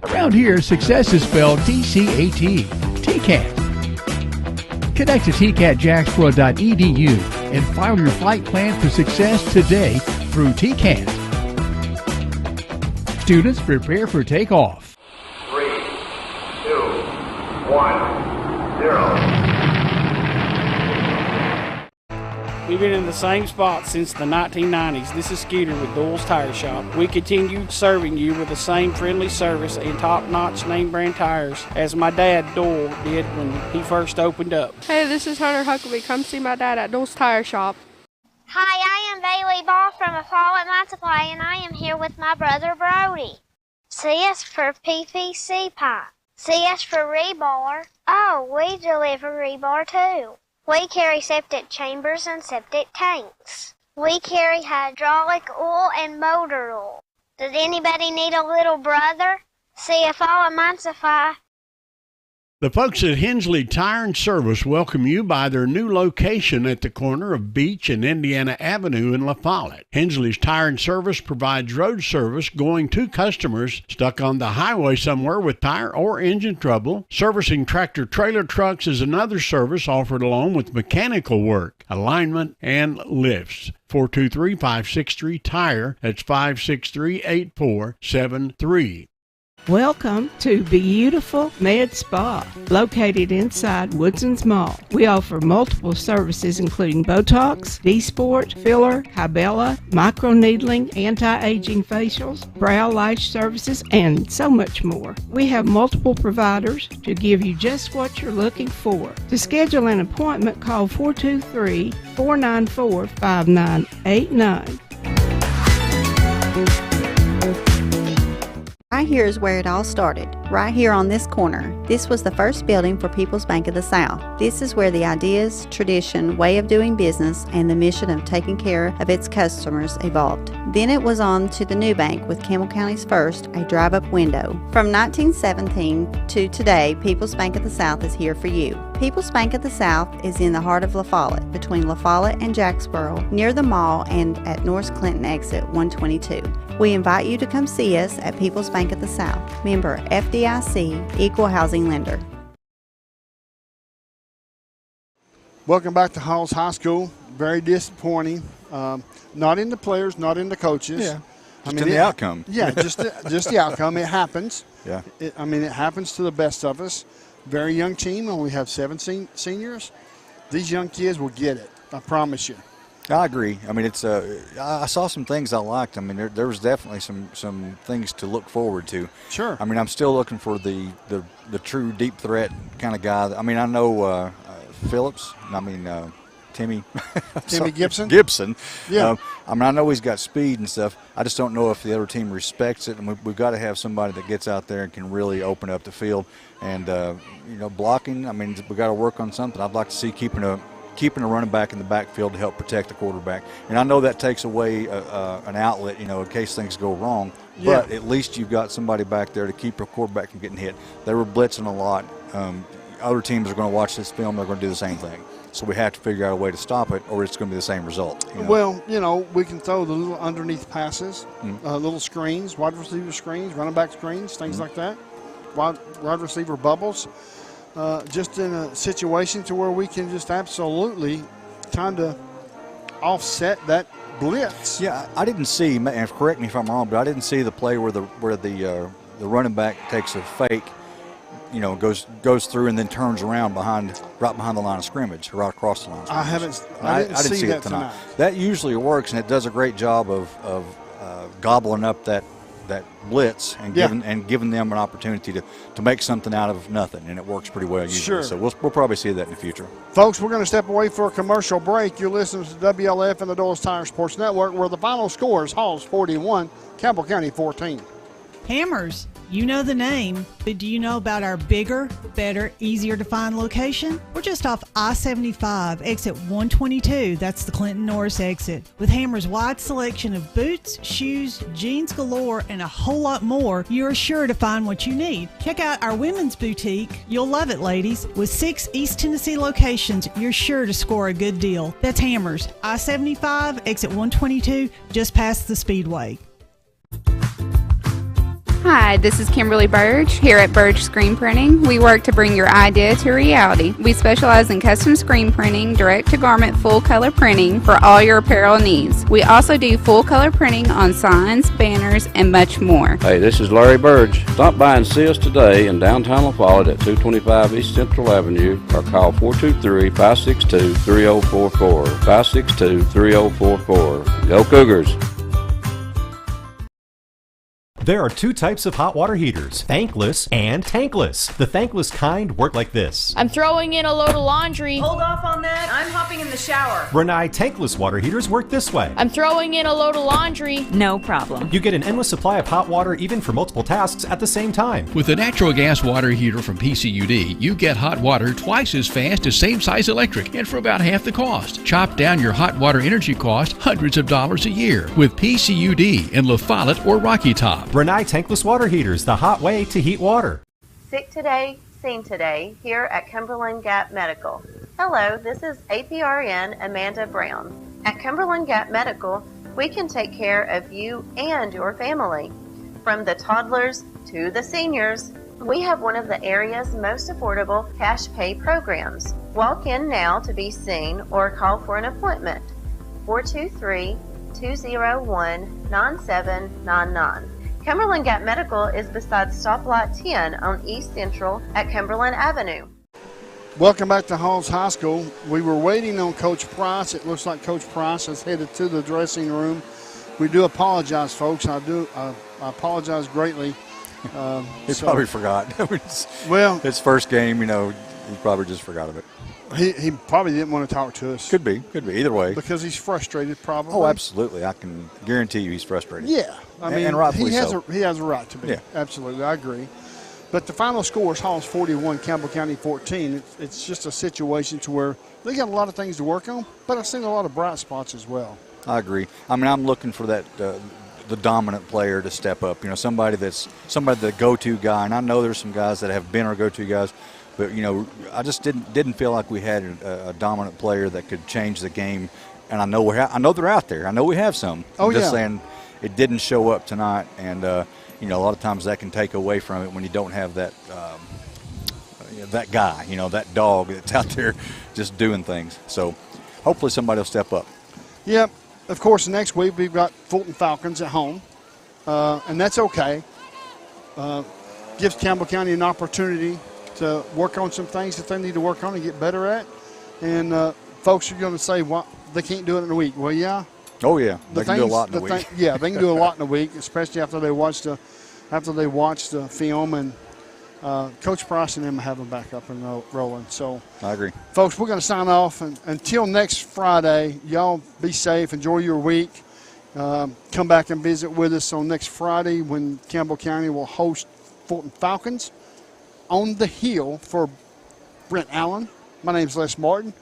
[SPEAKER 7] Around here, success is spelled TCAT, TCAT. Connect to tcatjacksboro.edu and file your flight plan for success today through TCAT. Students prepare for takeoff.
[SPEAKER 15] 3, 2, 1, 0.
[SPEAKER 17] We've been in the same spot since the 1990s. This is Skeeter with Doyle's Tire Shop. We continue serving you with the same friendly service and top-notch name brand tires as my dad, Doyle, did when he first opened up.
[SPEAKER 18] Hey, this is Hunter Huckabee. Come see my dad at Doyle's Tire Shop.
[SPEAKER 23] Hi, I am Bailey Ball from A Fall at My Supply, and I am here with my brother Brody. C is for PVC pipe. C is for rebar. Oh, we deliver rebar too. We carry septic chambers and septic tanks. We carry hydraulic oil and motor oil. Does anybody need a little brother? See a Fall at My Supply.
[SPEAKER 24] The folks at Hensley Tire and Service welcome you by their new location at the corner of Beach and Indiana Avenue in La Follette. Hensley's Tire and Service provides road service going to customers stuck on the highway somewhere with tire or engine trouble. Servicing tractor-trailer trucks is another service offered along with mechanical work, alignment, and lifts. 423-563-TIRE. That's 563-8473.
[SPEAKER 26] Welcome to beautiful Med Spa, located inside Woodson's Mall. We offer multiple services including Botox, D-Sport, filler, Hybella, microneedling, anti-aging facials, brow lash services, and so much more. We have multiple providers to give you just what you're looking for. To schedule an appointment, call 423-494-5989.
[SPEAKER 9] Right here is where it all started, right here on this corner. This was the first building for People's Bank of the South. This is where the ideas, tradition, way of doing business, and the mission of taking care of its customers evolved. Then it was on to the new bank with Campbell County's first, a drive-up window. From 1917 to today, People's Bank of the South is here for you. People's Bank of the South is in the heart of La Follette, between La Follette and Jacksboro, near the mall and at North Clinton exit 122. We invite you to come see us at People's Bank of the South, member FDIC, equal housing lender.
[SPEAKER 3] Welcome back to Halls High School. Very disappointing. Not in the players, not in the coaches.
[SPEAKER 5] Yeah. Just in the outcome.
[SPEAKER 3] Yeah, just the outcome. It happens.
[SPEAKER 5] Yeah.
[SPEAKER 3] It happens to the best of us. Very young team, and we have 7 seniors. These young kids will get it. I promise you.
[SPEAKER 5] I agree. I mean, it's I saw some things I liked. I mean, there was definitely some things to look forward to.
[SPEAKER 3] Sure.
[SPEAKER 5] I mean, I'm still looking for the true deep threat kind of guy. I mean, I know Phillips. I mean, Timmy
[SPEAKER 3] Gibson.
[SPEAKER 5] Gibson.
[SPEAKER 3] Yeah.
[SPEAKER 5] I mean, I know he's got speed and stuff. I just don't know if the other team respects it. And we've got to have somebody that gets out there and can really open up the field. And blocking. I mean, we got to work on something. I'd like to see keeping a running back in the backfield to help protect the quarterback. And I know that takes away an outlet, in case things go wrong.
[SPEAKER 3] Yeah.
[SPEAKER 5] But at least you've got somebody back there to keep your quarterback from getting hit. They were blitzing a lot. Other teams are going to watch this film. They're going to do the same thing. So we have to figure out a way to stop it, or it's going to be the same result.
[SPEAKER 3] Well, we can throw the little underneath passes, little screens, wide receiver screens, running back screens, things like that, wide receiver bubbles. Just in a situation to where we can just absolutely kind of offset that blitz.
[SPEAKER 5] Yeah, I didn't see, and correct me if I'm wrong, but I didn't see the play where the running back takes a fake, goes through and then turns around right behind the line of scrimmage, right across the line of scrimmage.
[SPEAKER 3] I didn't see that tonight.
[SPEAKER 5] That usually works, and it does a great job of gobbling up that blitz and giving them an opportunity to make something out of nothing, and it works pretty well usually.
[SPEAKER 3] Sure.
[SPEAKER 5] So we'll probably see that in the future.
[SPEAKER 3] Folks, we're going to step away for a commercial break. You're listening to WLF and the Doyle's Tire Sports Network, where the final score is Halls 41, Campbell County 14.
[SPEAKER 6] Hammers, you know the name, but do you know about our bigger, better, easier to find location? We're just off I-75, exit 122. That's the Clinton Norris exit. With Hammer's wide selection of boots, shoes, jeans galore, and a whole lot more, you're sure to find what you need. Check out our women's boutique. You'll love it, ladies. With 6 East Tennessee locations, you're sure to score a good deal. That's Hammers, I-75, exit 122, just past the Speedway.
[SPEAKER 10] Hi, this is Kimberly Burge here at Burge Screen Printing. We work to bring your idea to reality. We specialize in custom screen printing, direct-to-garment full-color printing for all your apparel needs. We also do full-color printing on signs, banners, and much more.
[SPEAKER 11] Hey, this is Larry Burge. Stop by and see us today in downtown La Follette at 225 East Central Avenue or call 423-562-3044. 562-3044. Go Cougars!
[SPEAKER 20] There are 2 types of hot water heaters, thankless and tankless. The thankless kind work like this.
[SPEAKER 21] I'm throwing in a load of laundry.
[SPEAKER 22] Hold off on that. I'm hopping in the shower.
[SPEAKER 20] Renai tankless water heaters work this way.
[SPEAKER 21] I'm throwing in a load of laundry.
[SPEAKER 22] No problem.
[SPEAKER 20] You get an endless supply of hot water even for multiple tasks at the same time.
[SPEAKER 7] With the natural gas water heater from PCUD, you get hot water twice as fast as same size electric and for about half the cost. Chop down your hot water energy cost hundreds of dollars a year with PCUD in La Follette or Rocky Top.
[SPEAKER 20] Renai tankless water heaters, the hot way to heat water.
[SPEAKER 27] Sick today, seen today, here at Cumberland Gap Medical. Hello, this is APRN Amanda Brown. At Cumberland Gap Medical, we can take care of you and your family. From the toddlers to the seniors, we have one of the area's most affordable cash pay programs. Walk in now to be seen or call for an appointment. 423-201-9799. Cumberland Gap Medical is beside Stoplight 10 on East Central at Cumberland Avenue.
[SPEAKER 3] Welcome back to Halls High School. We were waiting on Coach Price. It looks like Coach Price has headed to the dressing room. We do apologize, folks. I apologize greatly.
[SPEAKER 5] He probably forgot.
[SPEAKER 3] Well,
[SPEAKER 5] his first game, he probably just forgot of it.
[SPEAKER 3] He probably didn't want to talk to us.
[SPEAKER 5] Could be either way.
[SPEAKER 3] Because he's frustrated, probably.
[SPEAKER 5] Oh, absolutely. I can guarantee you he's frustrated.
[SPEAKER 3] Yeah, I mean,
[SPEAKER 5] and rightfully
[SPEAKER 3] he has
[SPEAKER 5] so.
[SPEAKER 3] he has a right to be.
[SPEAKER 5] Yeah.
[SPEAKER 3] Absolutely, I agree. But the final score is Halls 41, Campbell County 14. It's just a situation to where they got a lot of things to work on, but I've seen a lot of bright spots as well.
[SPEAKER 5] I agree. I mean, I'm looking for that the dominant player to step up. You know, somebody the go-to guy. And I know there's some guys that have been our go-to guys, but you know, I just didn't feel like we had a dominant player that could change the game. And I know they're out there. I know we have some.
[SPEAKER 3] Oh,
[SPEAKER 5] I'm just
[SPEAKER 3] yeah.
[SPEAKER 5] saying it didn't show up tonight, and you know, a lot of times that can take away from it when you don't have that that guy, you know, that dog that's out there just doing things. So hopefully somebody will step up.
[SPEAKER 3] Yep. Of course, next week we've got Fulton Falcons at home, and that's okay. Gives Campbell County an opportunity to work on some things that they need to work on and get better at. And folks are going to say, well, they can't do it in a week. Well, yeah.
[SPEAKER 5] Oh, yeah. They can do a lot in a week.
[SPEAKER 3] Yeah, they can do a lot in a week, especially after they watch the film, and Coach Price and them have them back up and rolling. So
[SPEAKER 5] I agree. Folks,
[SPEAKER 3] we're going to sign off. And until next Friday, y'all be safe. Enjoy your week. Come back and visit with us on next Friday when Campbell County will host Fulton Falcons on the hill for Brent Allen. My name is Les Martin.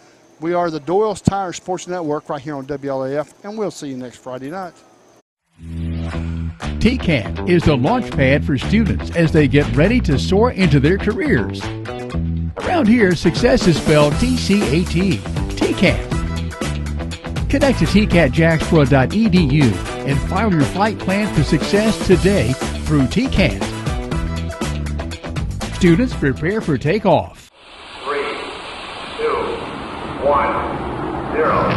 [SPEAKER 3] We are the Doyle's Tire Sports Network right here on WLAF, and we'll see you next Friday night.
[SPEAKER 7] TCAT is the launch pad for students as they get ready to soar into their careers. Around here, success is spelled TCAT. TCAT. Connect to tcatjacksboro.edu and file your flight plan for success today through TCAT. Students prepare for takeoff.
[SPEAKER 15] 3, 2, 1, 0.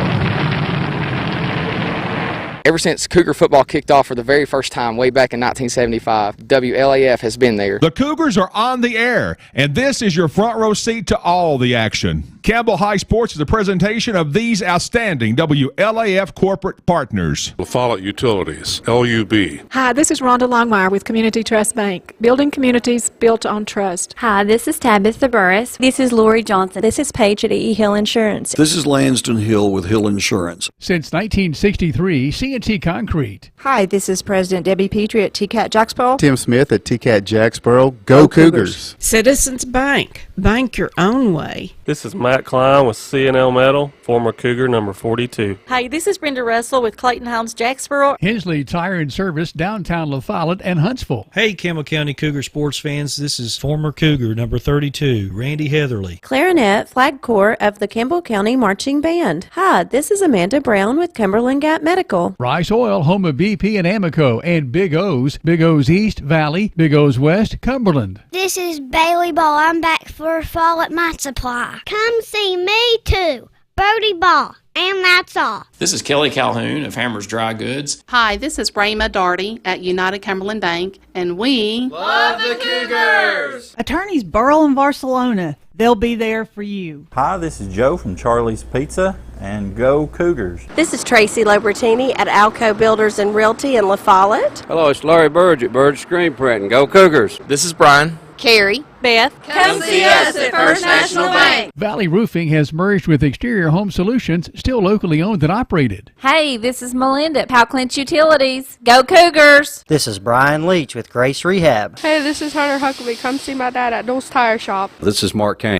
[SPEAKER 1] Ever since Cougar football kicked off for the very first time way back in 1975, WLAF has been there.
[SPEAKER 2] The Cougars are on the air, and this is your front row seat to all the action. Campbell High Sports is a presentation of these outstanding WLAF corporate partners.
[SPEAKER 8] La Follette Utilities, LUB.
[SPEAKER 12] Hi, this is Rhonda Longmire with Community Trust Bank, building communities built on trust.
[SPEAKER 13] Hi, this is Tabitha Burris. This is Lori Johnson. This is Paige at E. Hill Insurance.
[SPEAKER 14] This is Lanston Hill with Hill Insurance.
[SPEAKER 7] Since 1963, CNT Concrete.
[SPEAKER 25] Hi, this is President Debbie Petrie at TCAT Jacksboro.
[SPEAKER 28] Tim Smith at TCAT Jacksboro. Go Cougars.
[SPEAKER 26] Citizens Bank. Bank your own way.
[SPEAKER 29] This is Matt Klein with C&L Metal, former Cougar number 42.
[SPEAKER 30] Hi, this is Brenda Russell with Clayton Hounds Jacksboro.
[SPEAKER 7] Hensley Tire and Service, downtown La Follette and Huntsville.
[SPEAKER 31] Hey, Campbell County Cougar sports fans, this is former Cougar number 32, Randy Heatherly.
[SPEAKER 32] Clarinet, flag corps of the Campbell County Marching Band. Hi, this is Amanda Brown with Cumberland Gap Medical.
[SPEAKER 7] Rice Oil, home of BP and Amoco, and Big O's East Valley, Big O's West, Cumberland.
[SPEAKER 23] This is Bailey Ball. I'm back for Fall at My Supply. Come see me too, Brody Ball, and that's all.
[SPEAKER 33] This is Kelly Calhoun of Hammers Dry Goods.
[SPEAKER 34] Hi, this is Rayma Darty at United Cumberland Bank, and we
[SPEAKER 35] love the Cougars!
[SPEAKER 6] Attorneys Burrell and Barcelona, they'll be there for you.
[SPEAKER 36] Hi, this is Joe from Charlie's Pizza, and go Cougars.
[SPEAKER 37] This is Tracy Lobertini at Alco Builders and Realty in La Follette.
[SPEAKER 11] Hello, it's Larry Burge at Burge Screen Printing. Go Cougars.
[SPEAKER 33] This is Brian.
[SPEAKER 35] Carrie.
[SPEAKER 34] Beth.
[SPEAKER 35] Come see us at First National Bank.
[SPEAKER 7] Valley Roofing has merged with Exterior Home Solutions, still locally owned and operated.
[SPEAKER 21] Hey, this is Melinda at Powell Clinch Utilities. Go Cougars!
[SPEAKER 38] This is Brian Leach with Grace Rehab.
[SPEAKER 18] Hey, this is Hunter Huckabee. Come see my dad at Dole's Tire Shop.
[SPEAKER 11] This is Mark Kane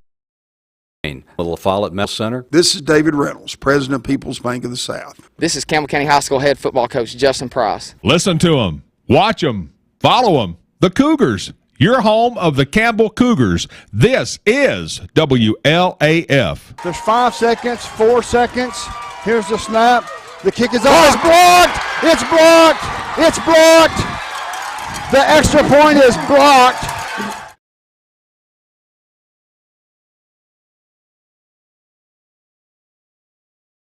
[SPEAKER 11] with La Follette Medical Center.
[SPEAKER 39] This is David Reynolds, President of People's Bank of the South.
[SPEAKER 1] This is Campbell County High School head football coach Justin Price.
[SPEAKER 2] Listen to them, watch them, follow them. The Cougars, your home of the Campbell Cougars. This is WLAF.
[SPEAKER 3] There's 5 seconds, 4 seconds. Here's the snap. The kick is off. It's blocked. It's blocked. It's blocked. The extra point is blocked.